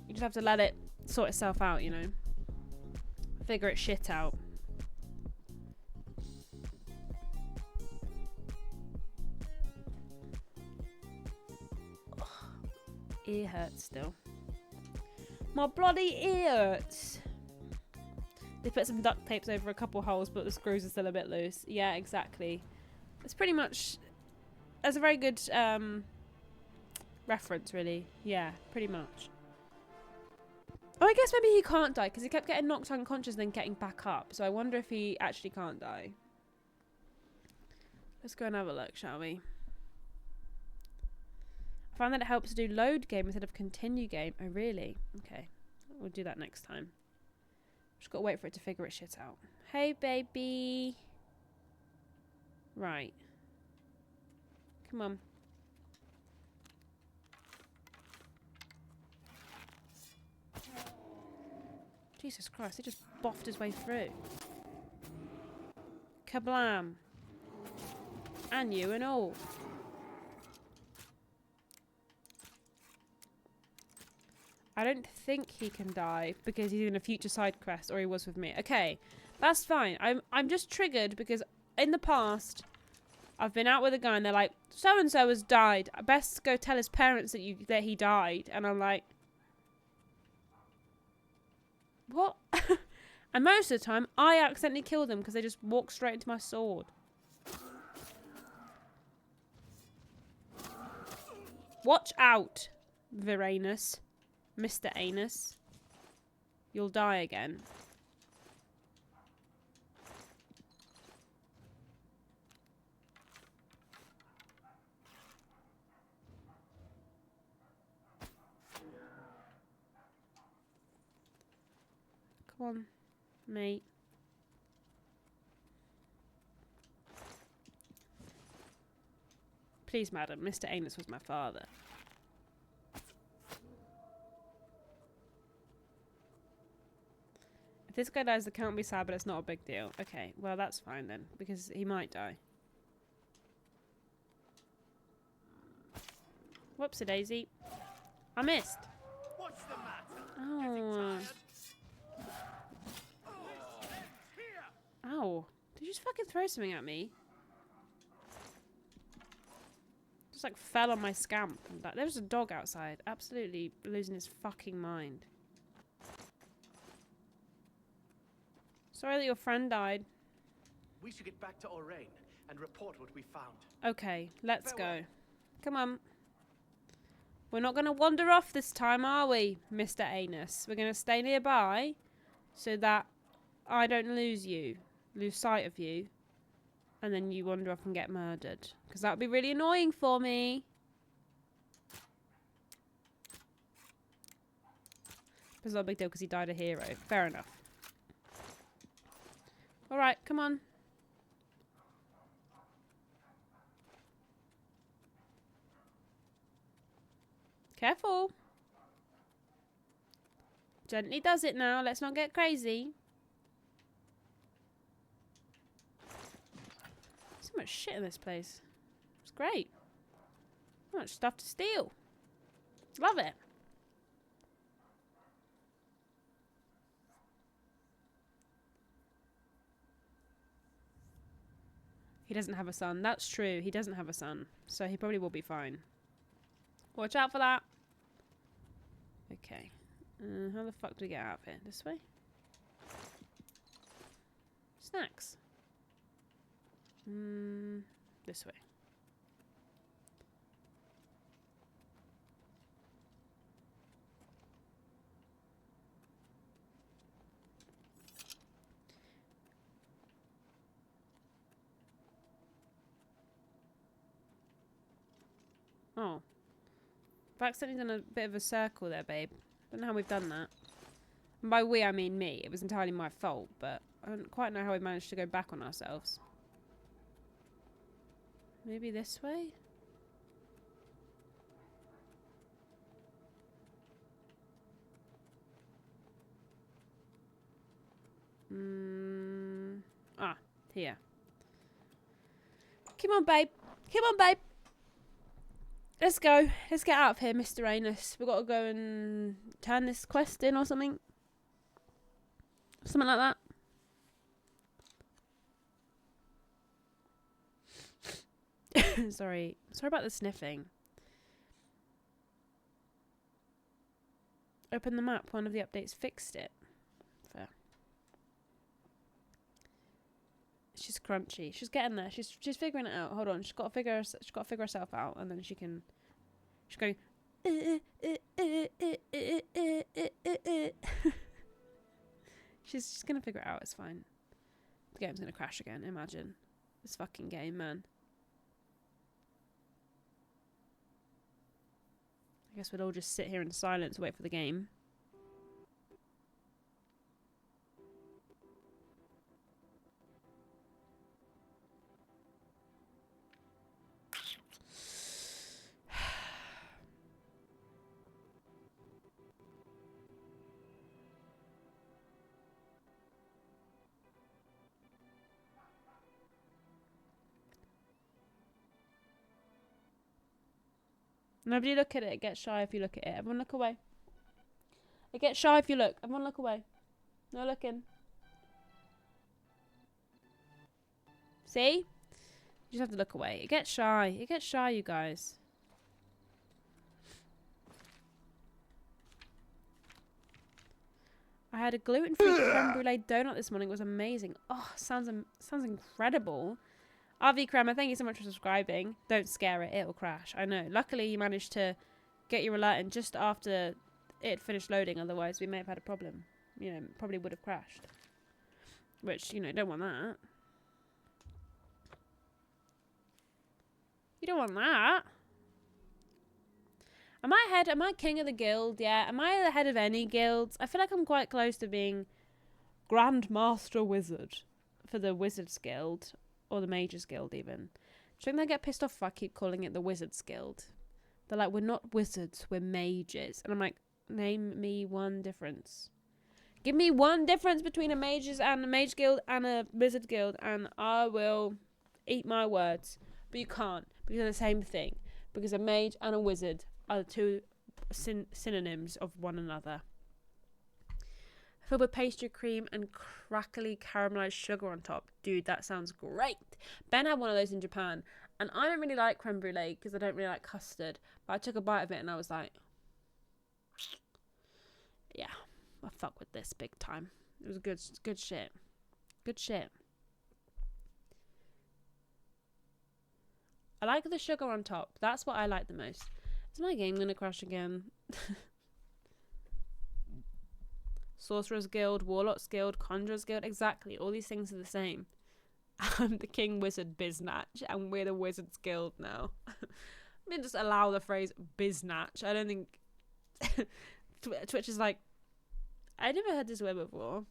You just have to let it sort itself out, you know. Figure its shit out. Ugh. Ear hurts still. My bloody ear hurts. They put some duct tapes over a couple holes, but the screws are still a bit loose. Yeah, exactly. It's pretty much... That's a very good reference, really. Yeah, pretty much. Oh, I guess maybe he can't die, because he kept getting knocked unconscious and then getting back up. So I wonder if he actually can't die. Let's go and have a look, shall we? I found that it helps to do load game instead of continue game. Oh, really? Okay. We'll do that next time. Just got to wait for it to figure its shit out. Hey, baby. Right. Come on. Jesus Christ, he just boffed his way through. Kablam. And you and all. I don't think he can die because he's in a future side quest, or he was with me. Okay, that's fine. I'm just triggered because in the past I've been out with a guy and they're like, so and so has died. I best go tell his parents that he died. And I'm like, what? And most of the time I accidentally kill them because they just walk straight into my sword. Watch out, Viranus. Mr. Anus. You'll die again. Come on, mate. Please, madam, Mr. Anus was my father. If this guy dies, the count will be sad, but it's not a big deal. Okay, well, that's fine then, because he might die. Whoopsie-daisy. I missed. What's the matter? Oh. Ow. Did you just fucking throw something at me? Just like fell on my scamp. There was a dog outside. Absolutely losing his fucking mind. Sorry that your friend died. We should get back to Orain and report what we found. Okay, let's go. Come on. We're not going to wander off this time, are we, Mr. Anus? We're going to stay nearby so that I don't lose sight of you, and then you wander off and get murdered. Because that would be really annoying for me. It's not a big deal because he died a hero. Fair enough. Alright, come on. Careful. Gently does it now. Let's not get crazy. So much shit in this place. It's great. So much stuff to steal. Love it. He doesn't have a son. That's true. He doesn't have a son. So he probably will be fine. Watch out for that. Okay. How the fuck do we get out of here? This way? Snacks. This way. Oh. I've accidentally done a bit of a circle there, babe. Don't know how we've done that. And by we, I mean me. It was entirely my fault, but I don't quite know how we managed to go back on ourselves. Maybe this way? Here. Come on, babe. Come on, babe. Let's go. Let's get out of here, Mr. Anus. We've got to go and turn this quest in or something. Something like that. Sorry about the sniffing. Open the map. One of the updates fixed it. Fair. She's crunchy. She's getting there. She's figuring it out. Hold on. She's got to figure herself out, and then she's going. She's gonna figure it out. It's fine. The game's gonna crash again. Imagine this fucking game, man. I guess we'll all just sit here in silence, wait for the game. Nobody look at it. It gets shy if you look at it. Everyone look away. It gets shy if you look. Everyone look away. No looking. See? You just have to look away. It gets shy. It gets shy, you guys. I had a gluten-free creme brulee donut this morning. It was amazing. Oh, sounds incredible. RV Crema, thank you so much for subscribing. Don't scare it, it'll crash. I know. Luckily, you managed to get your alert in just after it finished loading. Otherwise, we may have had a problem. You know, probably would have crashed. Which, you know, don't want that. You don't want that. Am I ahead? Am I king of the guild? Yeah. Am I the head of any guilds? I feel like I'm quite close to being Grand Master Wizard for the Wizards Guild. Or the Mages Guild, even. Do you think they get pissed off if I keep calling it the Wizards Guild? They're like, we're not wizards, we're mages. And I'm like, name me one difference. Give me one difference between a Mages and a Mage Guild and a Wizards Guild, and I will eat my words. But you can't, because they're the same thing. Because a mage and a wizard are the two synonyms of one another. Filled with pastry cream and crackly caramelized sugar on top. Dude, that sounds great. Ben had one of those in Japan. And I don't really like creme brulee because I don't really like custard. But I took a bite of it and I was like, yeah, I fuck with this big time. It was good shit. Good shit. I like the sugar on top. That's what I like the most. Is my game going to crash again? Sorcerer's Guild, Warlock's Guild, Conjurer's Guild. Exactly. All these things are the same. I'm the King Wizard Biznatch, and we're the Wizards Guild now. I'm going to just allow the phrase Biznatch. I don't think... Twitch is like, I never heard this word before.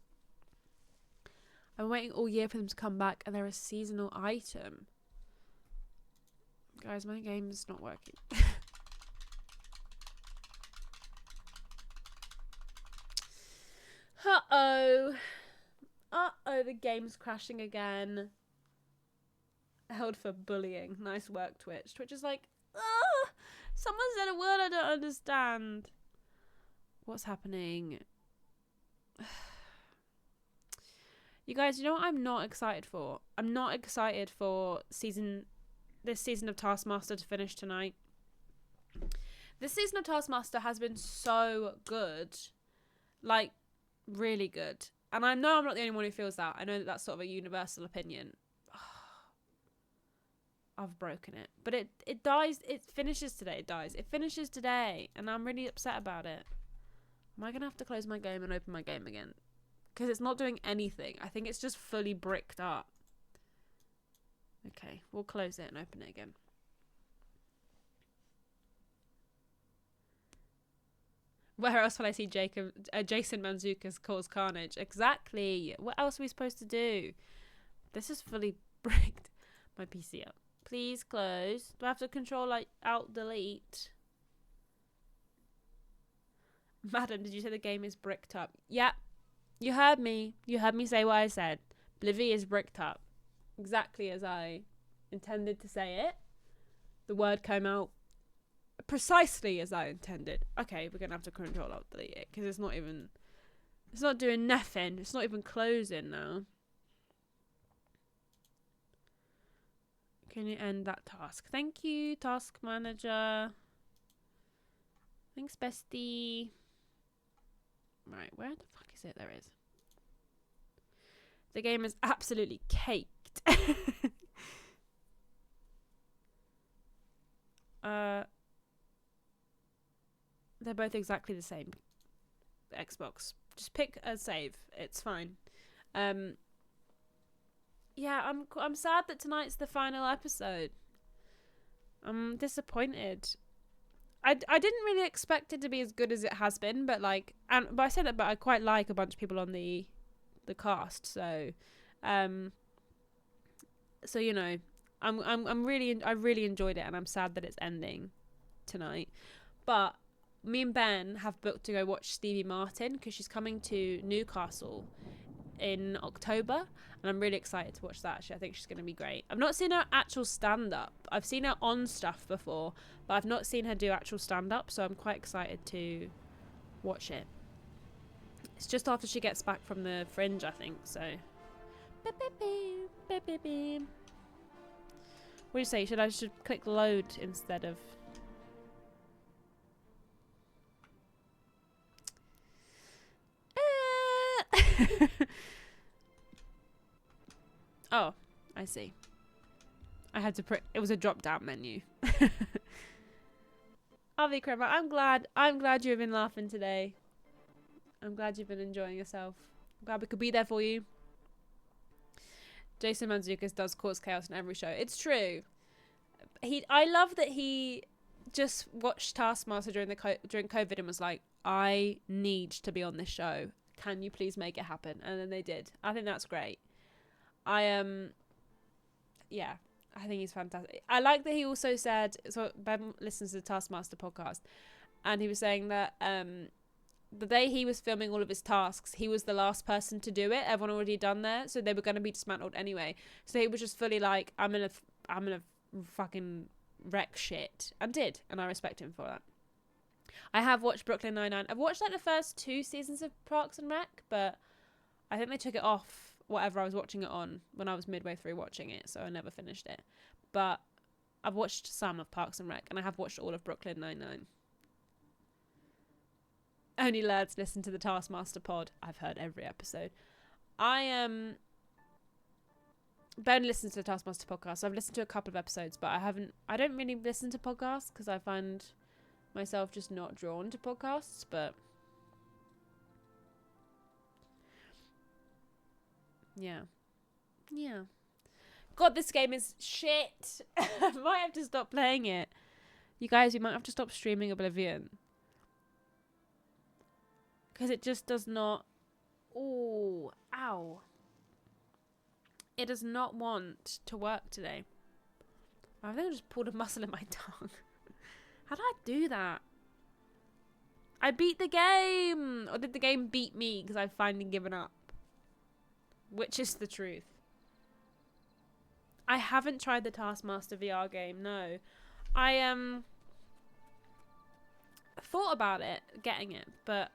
I'm waiting all year for them to come back, and they're a seasonal item. Guys, my game's not working. Uh-oh. Uh-oh, the game's crashing again. Held for bullying. Nice work, Twitch. Twitch is like, ah, someone said a word I don't understand. What's happening? You guys, you know what I'm not excited for? I'm not excited for this season of Taskmaster to finish tonight. This season of Taskmaster has been so good. Like, really good. And I know I'm not the only one who feels that. I know that that's sort of a universal opinion. I've broken it. But it dies. It finishes today. It dies. It finishes today. And I'm really upset about it. Am I going to have to close my game and open my game again? Because it's not doing anything. I think it's just fully bricked up. Okay. We'll close it and open it again. Where else will I see Jason Mantzoukas cause carnage? Exactly. What else are we supposed to do? This is fully bricked my PC up. Please close. Do I have to control, like, alt delete? Madam, did you say the game is bricked up? Yeah. You heard me. You heard me say what I said. Blivy is bricked up. exactly as I intended to say it. The word came out precisely as I intended. Okay, we're gonna have to control alt delete it because it's not doing nothing. It's not even closing now. Can you end that task? Thank you, task manager. Thanks, bestie. Right, where the fuck is it? There it is. The game is absolutely caked. They're both exactly the same. Xbox. Just pick a save. It's fine. Yeah, I'm sad that tonight's the final episode. I'm disappointed. I didn't really expect it to be as good as it has been, but but I say that, but I quite like a bunch of people on the cast, so you know, I really enjoyed it, and I'm sad that it's ending tonight. But me and Ben have booked to go watch Stevie Martin because she's coming to Newcastle in October, and I'm really excited to watch that. Actually, I think she's going to be great. I've not seen her actual stand-up. I've seen her on stuff before, but I've not seen her do actual stand-up, so I'm quite excited to watch it. It's just after she gets back from the Fringe, I think, so. What do you say? I should click load instead of... Oh, I see. I had to it was a drop down menu. Avi Kramer, I'm glad you've been laughing today. I'm glad you've been enjoying yourself. I'm glad we could be there for you. Jason Mantzoukas does cause chaos in every show. It's true. I love that he just watched Taskmaster during COVID and was like, I need to be on this show. Can you please make it happen? And then they did. I think that's great. Yeah, I think he's fantastic. I like that he also said, so Ben listens to the Taskmaster podcast, and he was saying that the day he was filming all of his tasks, he was the last person to do it. Everyone already done there, so they were going to be dismantled anyway. So he was just fully like, I'm gonna fucking wreck shit, and did, and I respect him for that. I have watched Brooklyn Nine-Nine. I've watched like the first 2 seasons of Parks and Rec, but I think they took it off whatever I was watching it on when I was midway through watching it, so I never finished it. But I've watched some of Parks and Rec, and I have watched all of Brooklyn Nine-Nine. Only lads listen to the Taskmaster pod. I've heard every episode. Ben listens to the Taskmaster podcast, so I've listened to a couple of episodes, but I don't really listen to podcasts because I find myself just not drawn to podcasts, but yeah. God, this game is shit. I might have to stop playing it. You guys, you might have to stop streaming Oblivion. Because it just does not... Ooh, ow. It does not want to work today. I think I just pulled a muscle in my tongue. How did I do that? I beat the game! Or did the game beat me because I've finally given up? Which is the truth? I haven't tried the Taskmaster VR game, no. I thought about it, getting it, but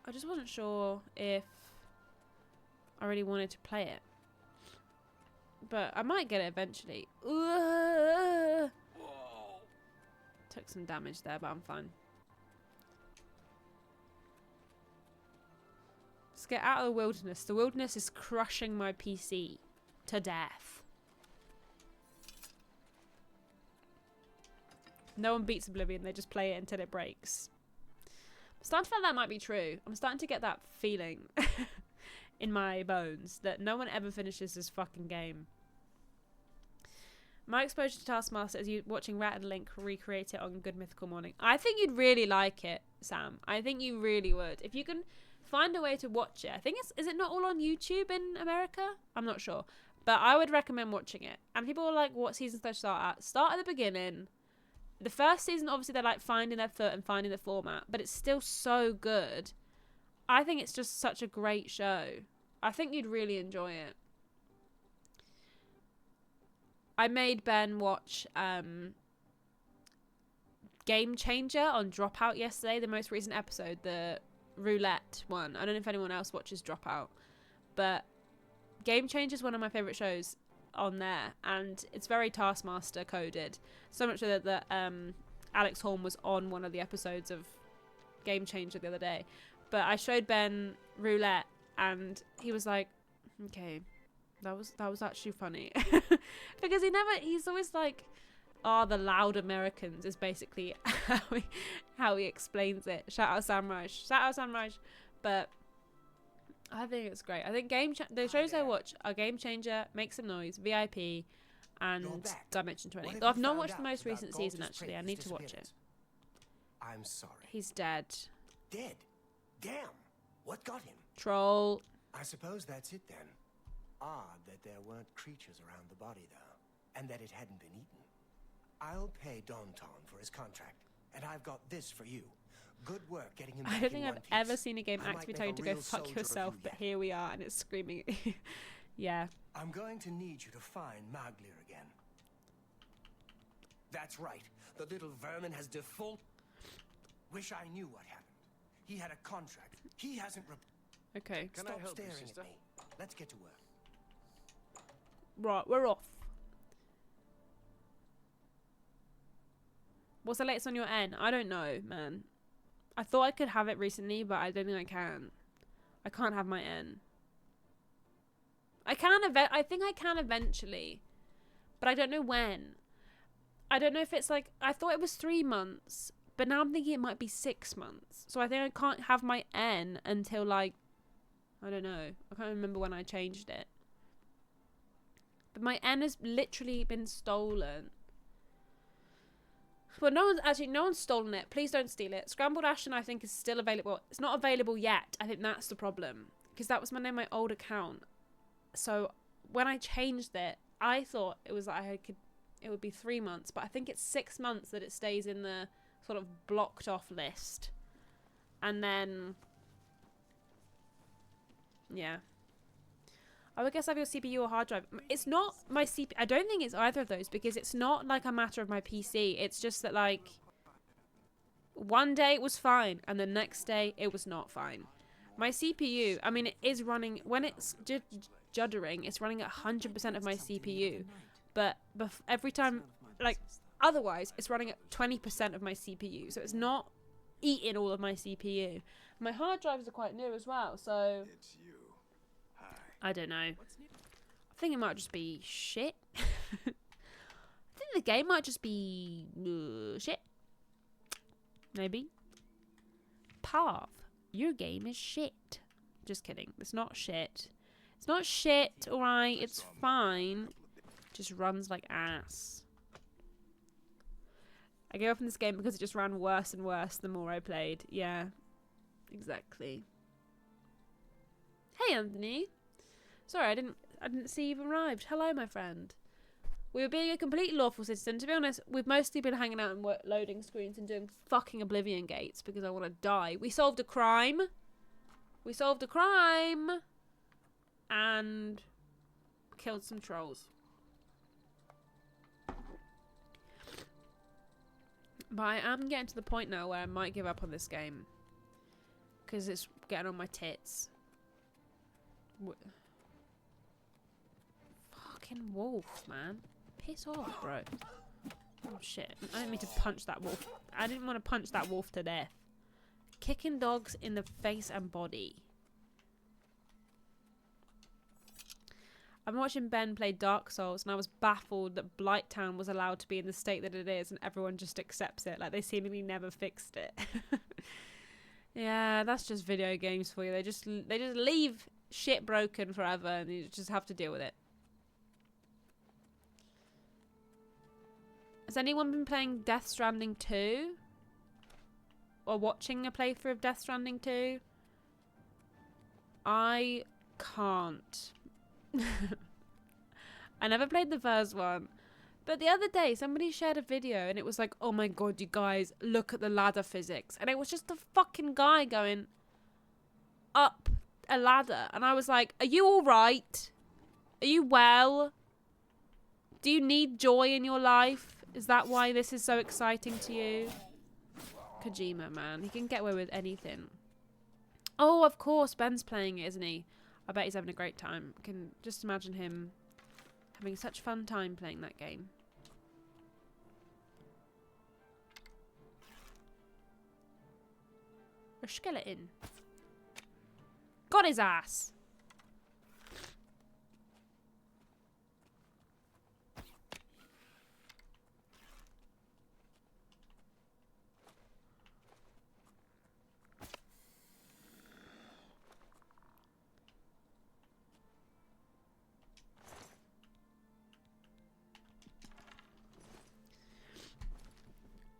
I just wasn't sure if I really wanted to play it. But I might get it eventually. Whoa. Took some damage there, but I'm fine. Let's get out of the wilderness. The wilderness is crushing my PC to death. No one beats Oblivion, they just play it until it breaks. I'm starting to feel that might be true. I'm starting to get that feeling in my bones that no one ever finishes this fucking game. My exposure to Taskmaster is you watching Rat and Link recreate it on Good Mythical Morning. I think you'd really like it, Sam. I think you really would. If you can find a way to watch it. I think is it not all on YouTube in America? I'm not sure. But I would recommend watching it. And people are like, what season should I start at? Start at the beginning. The first season, obviously, they're like finding their foot and finding the format. But it's still so good. I think it's just such a great show. I think you'd really enjoy it. I made Ben watch Game Changer on Dropout yesterday, the most recent episode, the roulette one. I don't know if anyone else watches Dropout, but Game Changer is one of my favourite shows on there, and it's very Taskmaster coded. So much so that Alex Horn was on one of the episodes of Game Changer the other day. But I showed Ben roulette, and he was like, "Okay, that was actually funny," because he's always like, "Oh, the loud Americans" is basically how he explains it. Shout out Samraj. But I think it's great. I think the shows I watch are Game Changer, Make Some Noise, VIP, and Dimension 20. Though I've not watched the most recent season, actually. I need to watch it. I'm sorry. He's dead. Dead? Damn. What got him? Troll. I suppose that's it then. Odd that there weren't creatures around the body, though, and that it hadn't been eaten. I'll pay Danton for his contract, and I've got this for you. Good work getting him back I don't think in I've one piece. ever seen a game I might actively make tell a you to go real fuck soldier of yourself, you but yet. here we are, and it's screaming at you. Yeah. I'm going to need you to find Maglir again. That's right. The little vermin has default. Wish I knew what happened. He had a contract. He hasn't. Okay. Can I Stop help you, staring sister? at me. Let's get to work. Right, we're off. What's the latest on your N? I don't know, man. I thought I could have it recently, but I don't think I can. I can't have my N. I think I can eventually, but I don't know when. I don't know if it's like, I thought it was 3 months, but now I'm thinking it might be 6 months. So I think I can't have my N until like, I don't know. I can't remember when I changed it. But my N has literally been stolen. Well, no one's stolen it. Please don't steal it. Scrambled Ashton, I think, is still available. It's not available yet. I think that's the problem. Because that was my name, my old account. So when I changed it, I thought it was like it would be 3 months, but I think it's 6 months that it stays in the sort of blocked off list. And then, yeah. I would guess I have your CPU or hard drive. It's not my CPU. I don't think it's either of those, because it's not like a matter of my PC. It's just that, like, one day it was fine and the next day it was not fine. My CPU, I mean, it is running, when it's juddering, it's running at 100% of my CPU. But every time, like, otherwise, it's running at 20% of my CPU. So it's not eating all of my CPU. My hard drives are quite new as well, so It's you. Hi. I don't know. I think it might just be shit. I think the game might just be shit. Maybe. Pav, your game is shit. Just kidding. It's not shit. It's not shit, alright? It's fine. Just runs like ass. I gave up on this game because it just ran worse and worse the more I played. Yeah. Exactly. Hey, Anthony. Sorry, I didn't see you've arrived. Hello, my friend. We were being a complete lawful citizen. To be honest, we've mostly been hanging out and loading screens and doing fucking Oblivion gates because I want to die. We solved a crime. We solved a crime. And killed some trolls. But I am getting to the point now where I might give up on this game. Because it's getting on my tits. Fucking wolf, man. Piss off, bro. Oh, shit. I didn't mean to punch that wolf. I didn't want to punch that wolf to death. Kicking dogs in the face and body. I'm watching Ben play Dark Souls, and I was baffled that Blighttown was allowed to be in the state that it is, and everyone just accepts it. Like, they seemingly never fixed it. Yeah, that's just video games for you. They just leave shit broken forever, and you just have to deal with it. Has anyone been playing Death Stranding 2? Or watching a playthrough of Death Stranding 2? I can't. I never played the first one. But the other day, somebody shared a video and it was like, oh my god, you guys, look at the ladder physics. And it was just a fucking guy going up a ladder. And I was like, are you alright? Are you well? Do you need joy in your life? Is that why this is so exciting to you? Kojima, man. He can get away with anything. Oh, of course. Ben's playing it, isn't he? I bet he's having a great time. I can just imagine him having such fun time playing that game. A skeleton. Got his ass.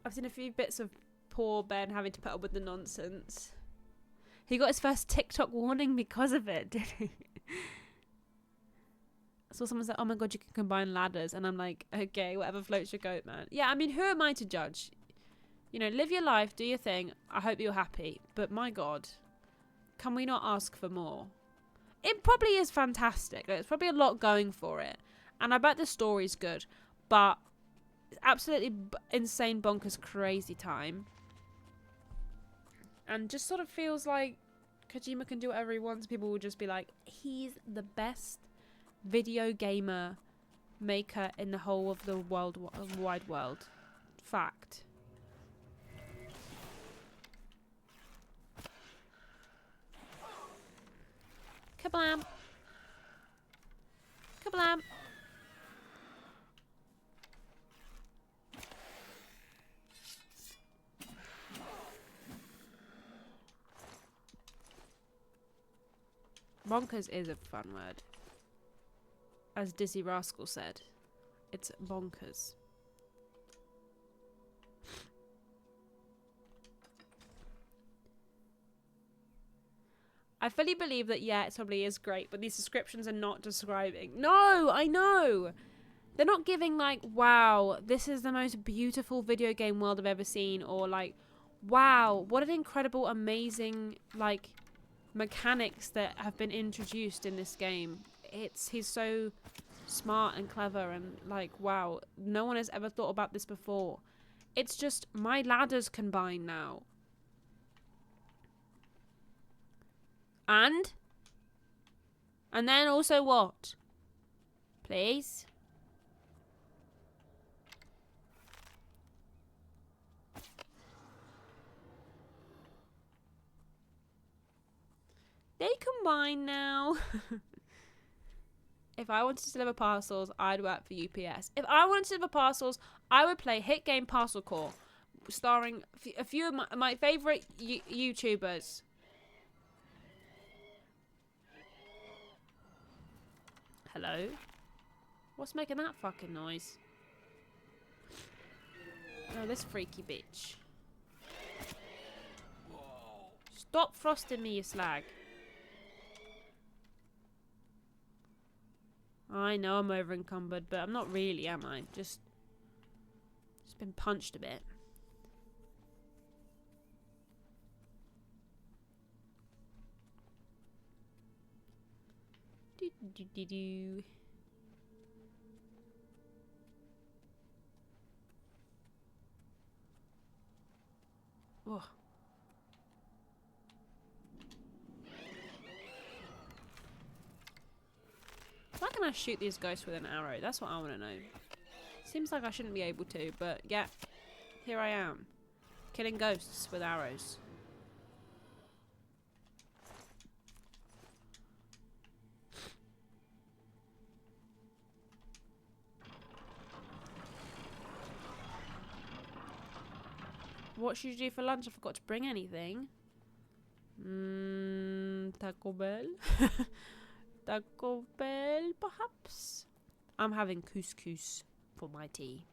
I've seen a few bits of poor Ben having to put up with the nonsense. He got his first TikTok warning because of it, did he? I saw someone say, oh my god, you can combine ladders. And I'm like, okay, whatever floats your boat, man. Yeah, I mean, who am I to judge? You know, live your life, do your thing. I hope you're happy. But my god, can we not ask for more? It probably is fantastic. There's probably a lot going for it. And I bet the story's good. But absolutely insane, bonkers, crazy time. And just sort of feels like Kojima can do whatever he wants. People will just be like, he's the best video gamer maker in the whole of the wide world. Fact. Kablam. Kablam. Bonkers is a fun word. As Dizzy Rascal said, it's bonkers. I fully believe that, yeah, it probably is great, but these descriptions are not describing. No, I know! They're not giving, like, wow, this is the most beautiful video game world I've ever seen, or, like, wow, what an incredible, amazing, like, mechanics that have been introduced in this game. He's so smart and clever and like, wow, no one has ever thought about this before. It's just my ladders combine now. And then also what? Please? They combine now. If I wanted to deliver parcels, I'd work for UPS. If I wanted to deliver parcels, I would play hit game Parcel Core, starring a few of my favourite YouTubers. Hello? What's making that fucking noise? Oh, this freaky bitch. Stop frosting me, you slag. I know I'm over encumbered, but I'm not really, am I? Just been punched a bit. Do do do do. Oh. Why can I shoot these ghosts with an arrow? That's what I want to know. Seems like I shouldn't be able to, but yeah, here I am, killing ghosts with arrows. What should you do for lunch? I forgot to bring anything. Taco Bell. Taco Bell, perhaps? I'm having couscous for my tea.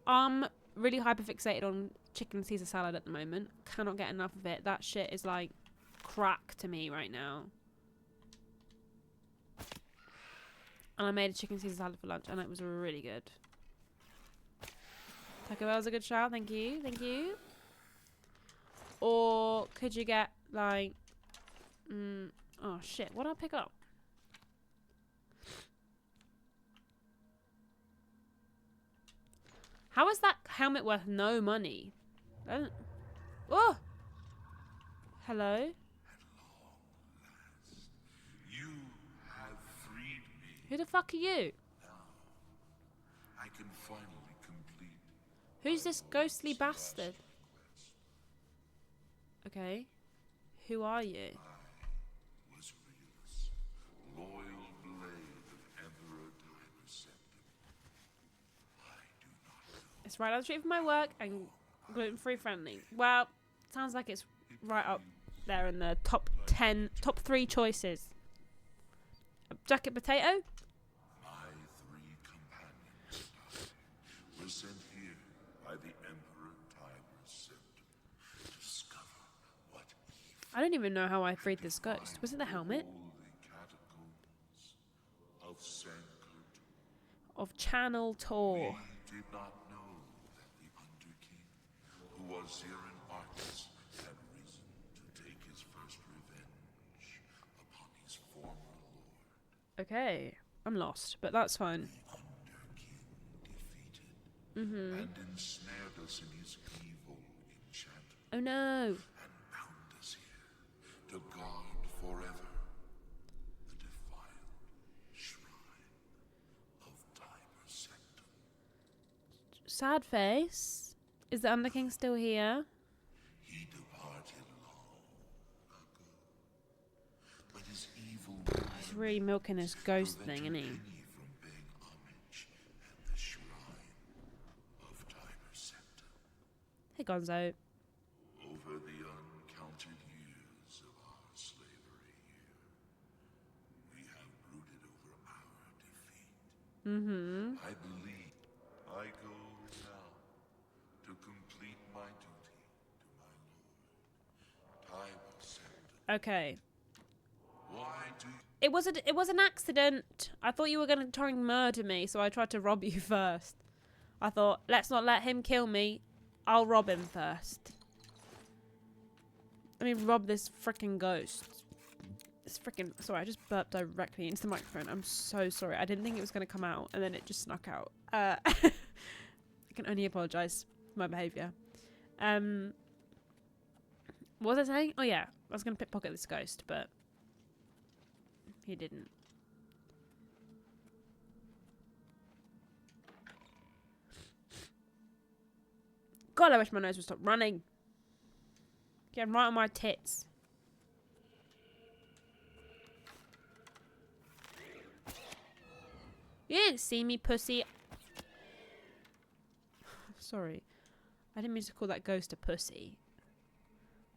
I'm really hyperfixated on chicken Caesar salad at the moment. Cannot get enough of it. That shit is like crack to me right now. And I made a chicken Caesar salad for lunch and it was really good. Taco Bell's a good shout. Thank you. Thank you. Or could you get like... oh shit. What did I pick up? How is that helmet worth no money? I don't... Oh! Hello? You have freed me. Who the fuck are you? I can finally complete. Who's this ghostly bastard? Okay. Who are you? Was Realus, loyal blade of Emperor Tiber Septim. I do not know. It's right down the street from my work and gluten-free friendly. Well, sounds like it's right up there in the top 3 choices. A jacket potato? My 3 companions were sent here by the Emperor Tiber Septim to discover what he I don't even know how I freed this ghost. Was it the helmet? the catacombs of Sankert. Of Channel Tour. We did not know that the Underking, who was here in Arcus, had risen to take his first revenge upon his former lord. Okay. I'm lost, but that's fine. Underking defeated and ensnared us in his evil enchantment Oh no. and bound us here to guard forever the defiled shrine of Tiber Septim. Sad face. Is the Underking still here? He departed long ago, but his evil He's really milking his ghost thing, isn't he? any from paying homage at the shrine of Tiber Septim. Hey, Gonzo. Over the uncounted years of our slavery here, we have brooded over our defeat. I believe I go now to complete my duty to my lord, Tiber Septim. Okay. Why do It was an accident. I thought you were going to try and murder me, so I tried to rob you first. I thought, let's not let him kill me. I'll rob him first. Let me rob this freaking ghost. This freaking... Sorry, I just burped directly into the microphone. I'm so sorry. I didn't think it was going to come out, and then it just snuck out. I can only apologise for my behaviour. What was I saying? Oh, yeah. I was going to pickpocket this ghost, but... he didn't. God, I wish my nose would stop running. Getting right on my tits. You didn't see me, pussy. Sorry. I didn't mean to call that ghost a pussy.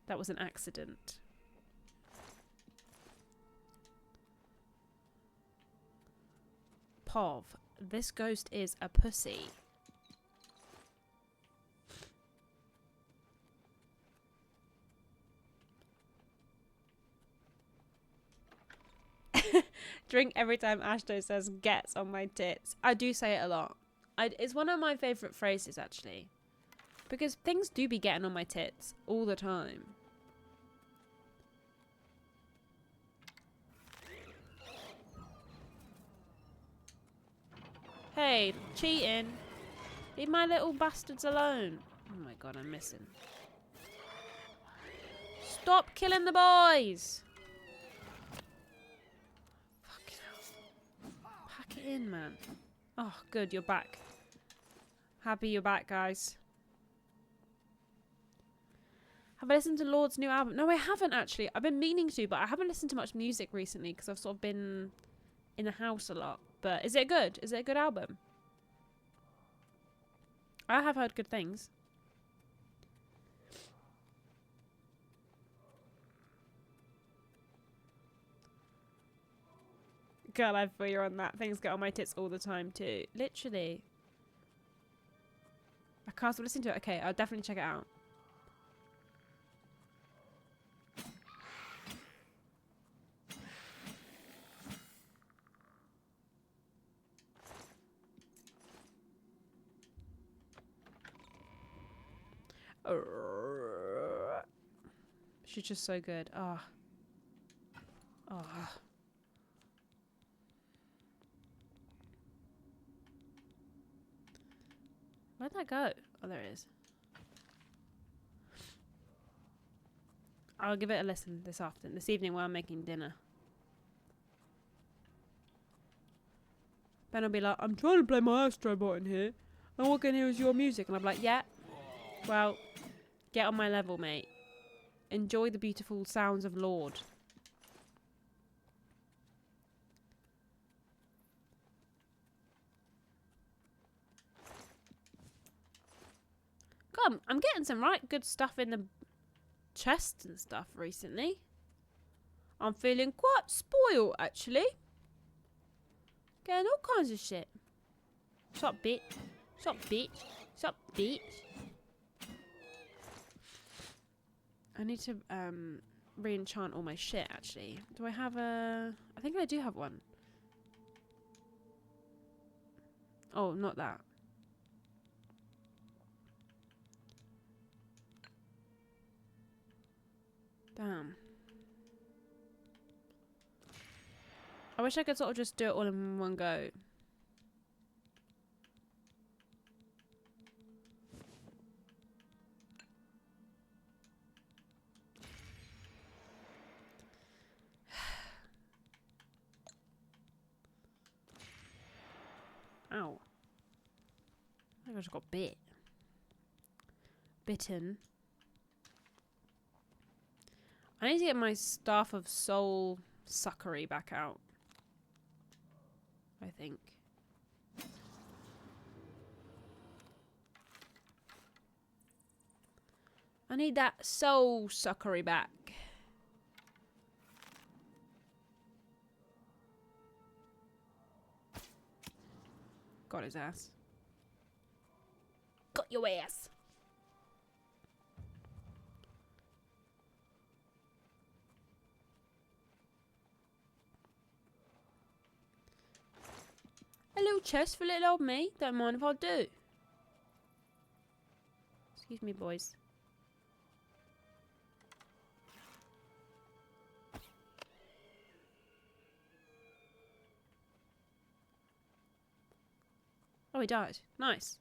That was an accident. Pov, this ghost is a pussy. Drink every time Ashto says gets on my tits. I do say it a lot. It's one of my favourite phrases, actually. Because things do be getting on my tits all the time. Hey, cheating. Leave my little bastards alone. Oh my god, I'm missing. Stop killing the boys! Fucking hell. Pack it in, man. Oh, good, you're back. Happy you're back, guys. Have I listened to Lord's new album? No, I haven't, actually. I've been meaning to, but I haven't listened to much music recently because I've sort of been in the house a lot. But is it good? Is it a good album? I have heard good things. Girl, I feel you're on that. Things get on my tits all the time too. Literally. I can't stop listening to it. Okay, I'll definitely check it out. She's just so good. Oh. Oh. Why Where'd that go? Oh, there it is. I'll give it a listen this evening while I'm making dinner. Ben will be like, I'm trying to play my Astro Bot in here. And all I can hear is your music. And I'm like, yeah. Well, get on my level, mate. Enjoy the beautiful sounds of Lord. God, I'm getting some right good stuff in the chest and stuff recently. I'm feeling quite spoiled, actually. Getting all kinds of shit. Shut up, bitch. Shut up, bitch. Shut up, bitch. I need to re-enchant all my shit, actually. Do I have a... I think I do have one. Oh, not that. Damn. I wish I could sort of just do it all in one go. Ow. I think I just got bit. Bitten. I need to get my Staff of Soul Suckery back out. I think. I need that Soul Suckery back. Got his ass. Got your ass. A little chest for little old me. Don't mind if I do. Excuse me, boys. Oh, he died. Nice.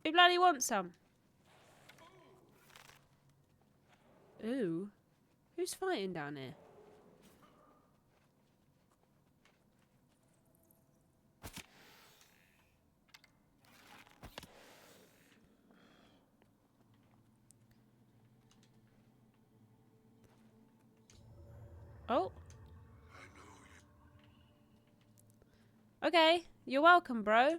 Who bloody wants some? Ooh. Who's fighting down here? Oh. Okay. You're welcome, bro.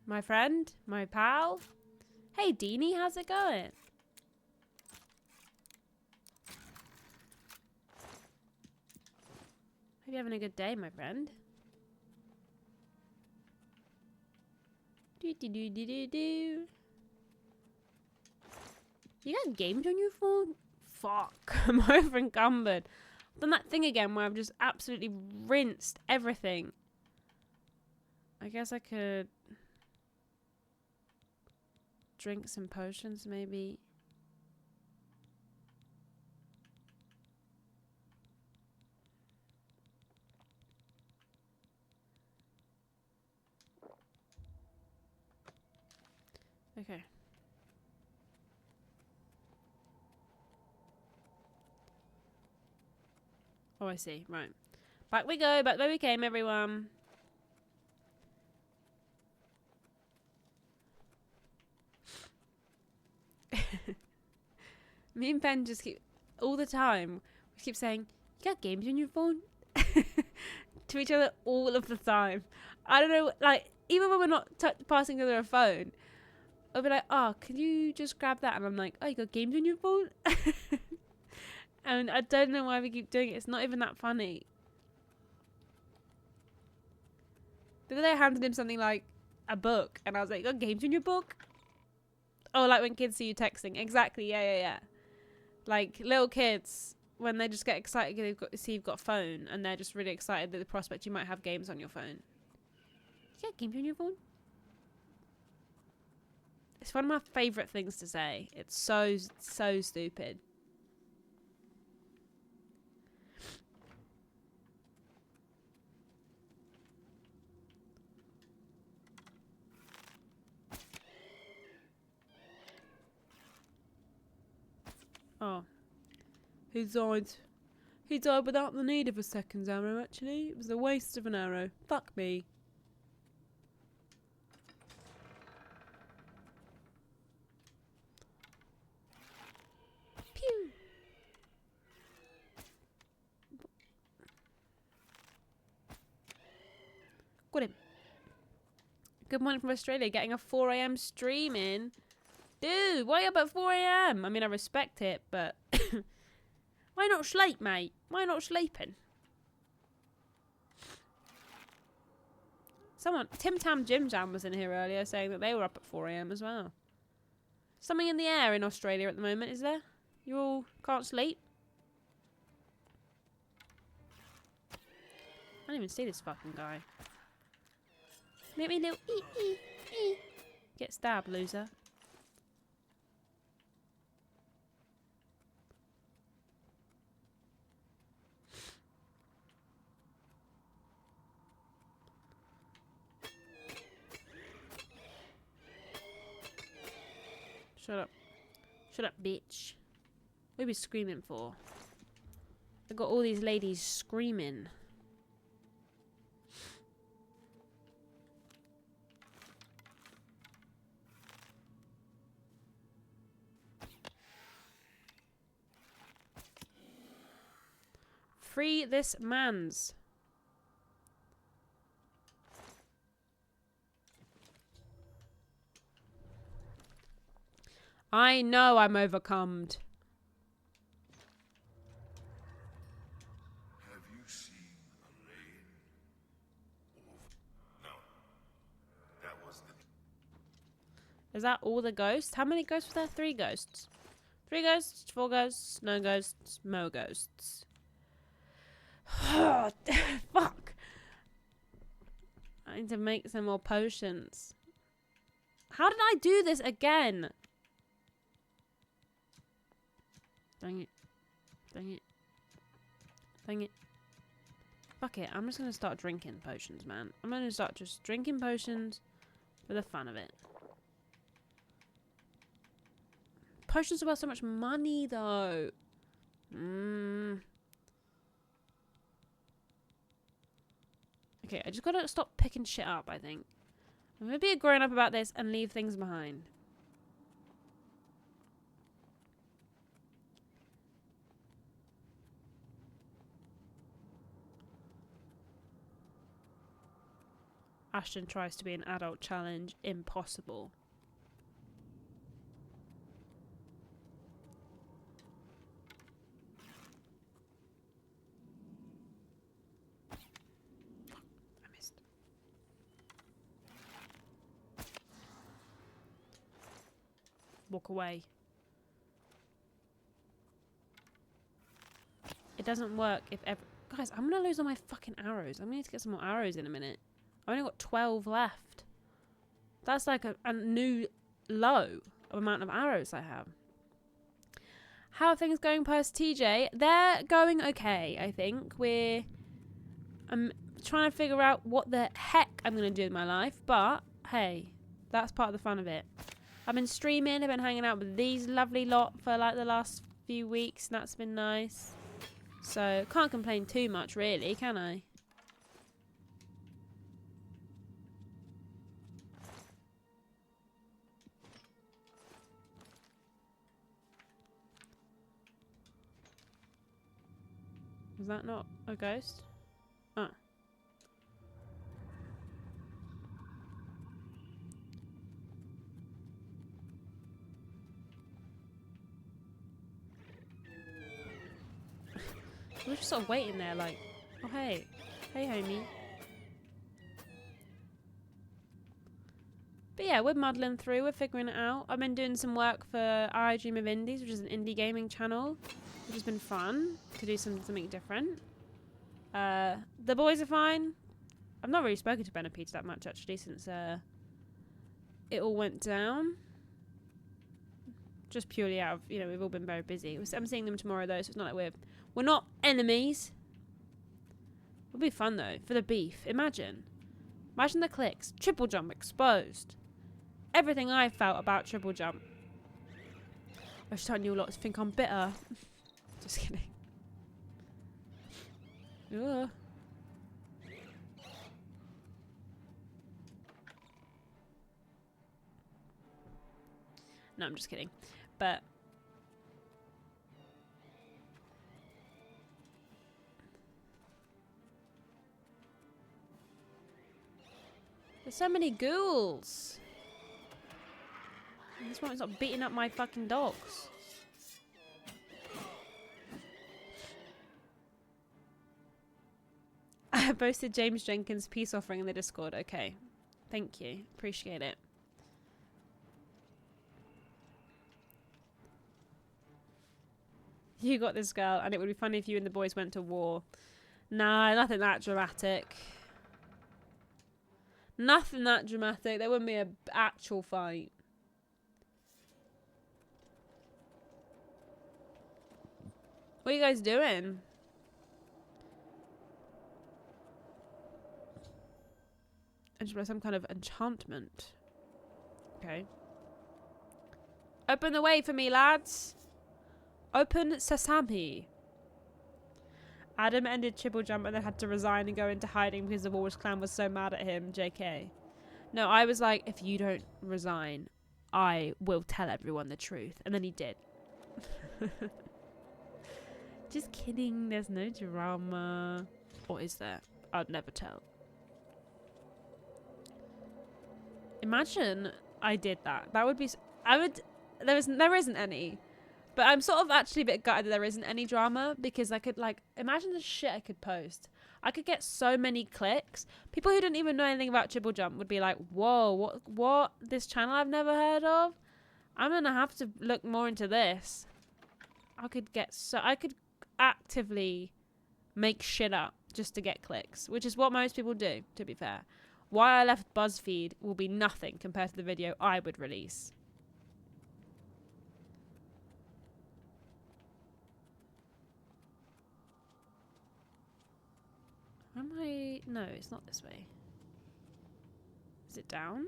My friend. My pal. Hey, Deanie. How's it going? Hope you're having a good day, my friend. Do. You got games on your phone? Fuck. I'm over encumbered. I've done that thing again where I've just absolutely rinsed everything. I guess I could drink some potions, maybe. Okay. Oh, I see. Right. Back we go. Back where we came, everyone. Me and Ben just keep... All the time, we keep saying, you got games on your phone? To each other all of the time. I don't know, like, even when we're not passing each other a phone, I'll be like, oh, can you just grab that? And I'm like, oh, you got games on your phone? And I don't know why we keep doing it. It's not even that funny. The other day I handed him something like a book. And I was like, you got games on your book? Oh, like when kids see you texting. Exactly, yeah. Like little kids, when they just get excited, they've got see you've got a phone. And they're just really excited at the prospect you might have games on your phone. You got games on your phone? It's one of my favourite things to say. It's so stupid. Oh. He died. He died without the need of a second arrow, actually. It was a waste of an arrow. Fuck me. Pew! Got him. Good morning from Australia. Getting a 4 a.m. stream in. Dude, why up at 4 a.m? I mean, I respect it, but... Why not sleep, mate? Why not sleeping? Someone... Tim Tam Jim Jam was in here earlier saying that they were up at 4 a.m. as well. Something in the air in Australia at the moment, is there? You all can't sleep? I don't even see this fucking guy. Make me a little ee. Get stabbed, loser. Shut up. Shut up, bitch. What are we screaming for? I got all these ladies screaming. Free this man's. I know I'm overcome. Have you seen Elaine? No. That was the... Is that all the ghosts? How many ghosts were there? 3 ghosts. 3 ghosts, 4 ghosts, no ghosts, mo ghosts. Fuck. I need to make some more potions. How did I do this again? Dang it. Dang it. Dang it. Fuck it. I'm just going to start drinking potions, man. I'm going to start just drinking potions for the fun of it. Potions are worth so much money, though. Okay, I just got to stop picking shit up, I think. I'm going to be a grown-up about this and leave things behind. Ashton tries to be an adult challenge. Impossible. I missed. Walk away. It doesn't work if ever... Guys, I'm going to lose all my fucking arrows. I'm going to need to get some more arrows in a minute. I've only got 12 left. That's like a new low amount of arrows I have. How are things going past TJ? They're going okay, I think. I'm trying to figure out what the heck I'm going to do with my life. But, hey, that's part of the fun of it. I've been streaming. I've been hanging out with these lovely lot for like the last few weeks. And that's been nice. So, can't complain too much, really, can I? Was that not a ghost? Oh. We're just sort of waiting there like, oh hey. Hey homie. But yeah, we're muddling through, we're figuring it out. I've been doing some work for I Dream of Indies, which is an indie gaming channel, which has been fun to do something different. The boys are fine. I've not really spoken to Ben and Peter that much actually since it all went down. Just purely out of, we've all been very busy. I'm seeing them tomorrow though, so it's not like we're not enemies. It'll be fun though, for the beef. Imagine the clicks. Triple jump exposed. Everything I felt about triple jump. I'm starting you lot to think I'm bitter. Just kidding. Ugh. No, I'm just kidding. But there's so many ghouls. This one's not beating up my fucking dogs. I posted James Jenkins' peace offering in the Discord. Okay. Thank you. Appreciate it. You got this, girl, and it would be funny if you and the boys went to war. Nah, nothing that dramatic. Nothing that dramatic. There wouldn't be an actual fight. What are you guys doing? Some kind of enchantment. Okay. Open the way for me, lads. Open sesame. Adam ended Triple Jump and then had to resign and go into hiding because the Walrus clan was so mad at him. JK. No, I was like, if you don't resign, I will tell everyone the truth. And then he did. Just kidding. There's no drama. Or is there? I'd never tell. Imagine I did that. That would be... I would... There isn't any. But I'm sort of actually a bit gutted that there isn't any drama, because I could, like, imagine the shit I could post. I could get so many clicks. People who didn't even know anything about Triple Jump would be like, whoa, what? This channel I've never heard of? I'm going to have to look more into this. I could actively make shit up just to get clicks, which is what most people do, to be fair. Why I left BuzzFeed will be nothing compared to the video I would release. Am I... No, it's not this way. Is it down?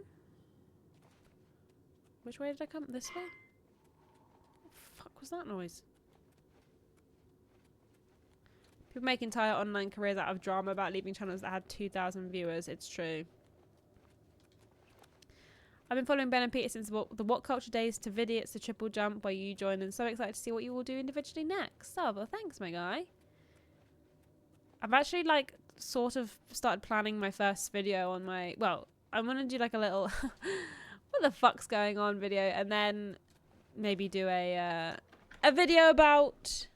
Which way did I come? This way? What the fuck was that noise? People make entire online careers out of drama about leaving channels that had 2,000 viewers. It's true. I've been following Ben and Peter since the What Culture Days to Vidiots to Triple Jump, where you joined, and so excited to see what you will do individually next. So, well, thanks, my guy. I've actually, like, sort of started planning my first video on my... Well, I'm going to do, like, a little... what the fuck's going on video, and then maybe do a video about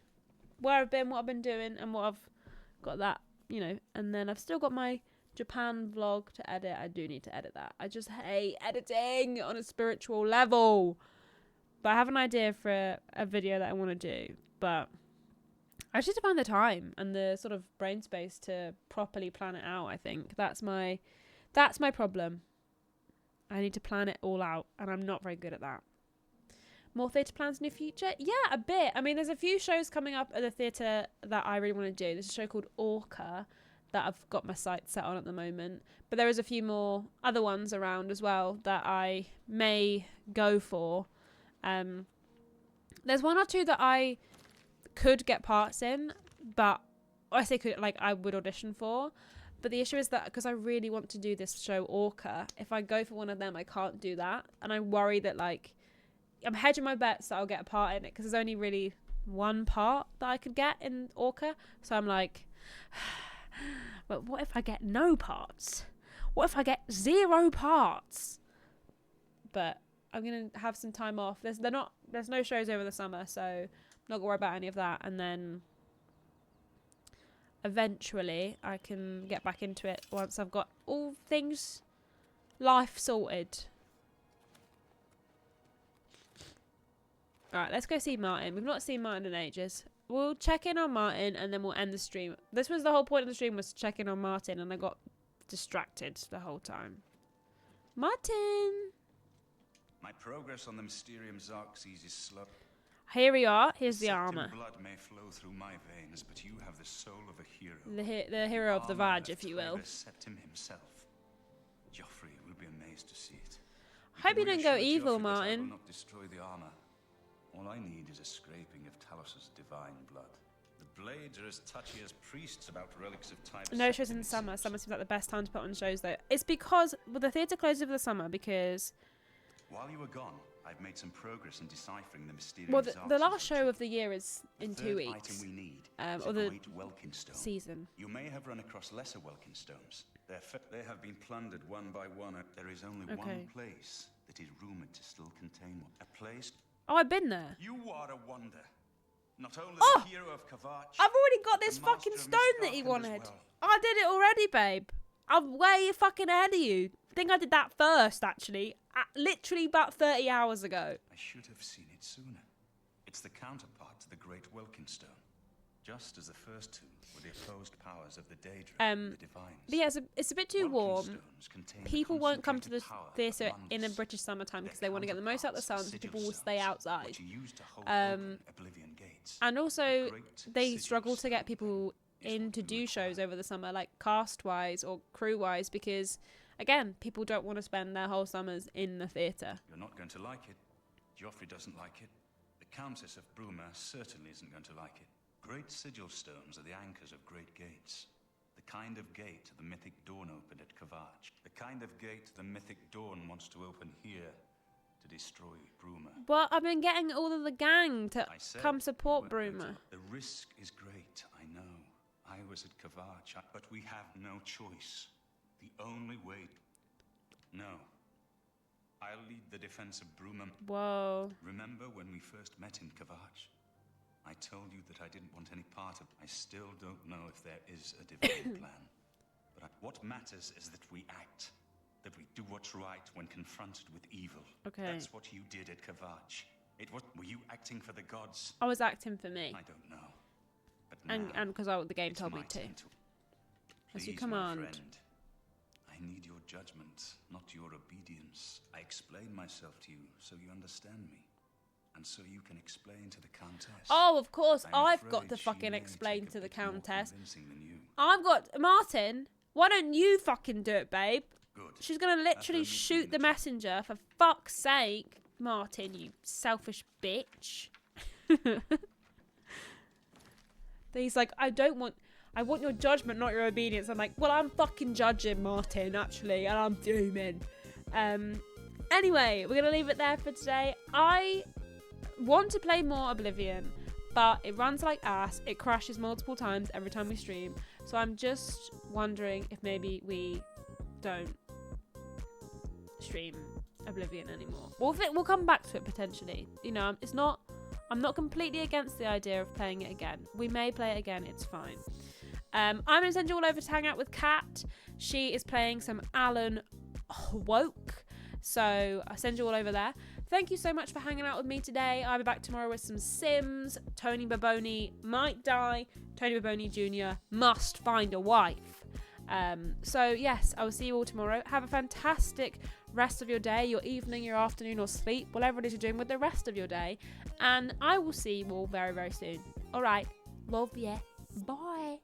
where I've been, what I've been doing, and what I've got that, you know. And then I've still got my Japan vlog to edit. I do need to edit that. I just hate editing on a spiritual level. But I have an idea for a video that I want to do. But I just need to find the time and the sort of brain space to properly plan it out, I think. That's my problem. I need to plan it all out, and I'm not very good at that. More theatre plans in the future? Yeah, a bit. I mean, there's a few shows coming up at the theatre that I really want to do. There's a show called Orca that I've got my sights set on at the moment. But there is a few more other ones around as well that I may go for. There's one or two that I could get parts in, but I say could, like, I would audition for. But the issue is that because I really want to do this show Orca, if I go for one of them, I can't do that. And I worry that, like, I'm hedging my bets that I'll get a part in it, because there's only really one part that I could get in Orca. So I'm like, but what if I get no parts? What if I get 0 parts? But I'm going to have some time off. There's no shows over the summer, so I'm not going to worry about any of that. And then eventually I can get back into it once I've got all things life sorted. Alright, let's go see Martin. We've not seen Martin in ages. We'll check in on Martin and then we'll end the stream. This was the whole point of the stream, was to check in on Martin, and I got distracted the whole time. Martin! My progress on the Mysterium Xerxes is slow. Here we are. Here's the armor. Blood may flow through my veins, but you have the soul of a hero. The hero of the Vaj, if you will. Septim himself. Joffrey will be amazed to see it. I hope you don't go evil, Martin. I will not destroy the armor. All I need is a scraping of Talos's divine blood. The blades are as touchy as priests about relics of time. No shows in the summer. Summer seems like the best time to put on shows, though. It's because the theatre closes over the summer because. While you were gone, I've made some progress in deciphering the mysterious. Well, the last show of the year is in 2 weeks. Item we need or the great Welkin stone. season. You may have run across lesser Welkin stones. They have been plundered one by one. There is only one place that is rumoured to still contain one. A place. Oh, I've been there. You are a wonder. Not only the hero of Kavach. I've already got this fucking stone that he wanted. I did it already, babe. I'm way fucking ahead of you. I think I did that first, actually. Literally about 30 hours ago. I should have seen it sooner. It's the counterpart to the Great Welkin Stone. Just as the first two were the opposed powers of the Daedra and the Divines. But yeah, it's a bit too warm. People won't come to the theatre in a British summertime because they want to get the most out of the sun, so people will stay outside. And also, they struggle to get people in to do shows over the summer, like cast-wise or crew-wise, because, again, people don't want to spend their whole summers in the theatre. You're not going to like it. Joffrey doesn't like it. The Countess of Bruma certainly isn't going to like it. Great sigil stones are the anchors of great gates. The kind of gate the mythic Dawn opened at Kavach. The kind of gate the mythic Dawn wants to open here to destroy Bruma. Well, I've been getting all of the gang to come support Bruma. The risk is great, I know. I was at Kavach, but we have no choice. The only way... No. I'll lead the defense of Bruma. Whoa. Remember when we first met in Kavach? I told you that I didn't want any part of it. I still don't know if there is a divine plan. But what matters is that we act. That we do what's right when confronted with evil. Okay. That's what you did at Kavach. Were you acting for the gods? I was acting for me. I don't know. But and because the game told me to. As you command. Friend, I need your judgment, not your obedience. I explain myself to you so you understand me. And so you can explain to the Countess. Oh, of course, I've got to fucking explain to the Countess. I've got... Martin, why don't you fucking do it, babe? Good. She's going to literally shoot the messenger, for fuck's sake. Martin, you selfish bitch. He's like, I want your judgment, not your obedience. I'm like, well, I'm fucking judging, Martin, actually, and I'm fuming. Anyway, we're going to leave it there for today. I want to play more Oblivion, but it runs like ass. It crashes multiple times every time we stream. So I'm just wondering if maybe we don't stream Oblivion anymore. We'll come back to it potentially. You know, I'm not completely against the idea of playing it again. We may play it again, it's fine. I'm going to send you all over to hang out with Kat. She is playing some Alan Woke. So I'll send you all over there. Thank you so much for hanging out with me today. I'll be back tomorrow with some Sims. Tony Baboni might die. Tony Baboni Jr. must find a wife. So yes, I will see you all tomorrow. Have a fantastic rest of your day, your evening, your afternoon, or sleep, whatever it is you're doing with the rest of your day. And I will see you all very, very soon. All right. Love ya. Bye.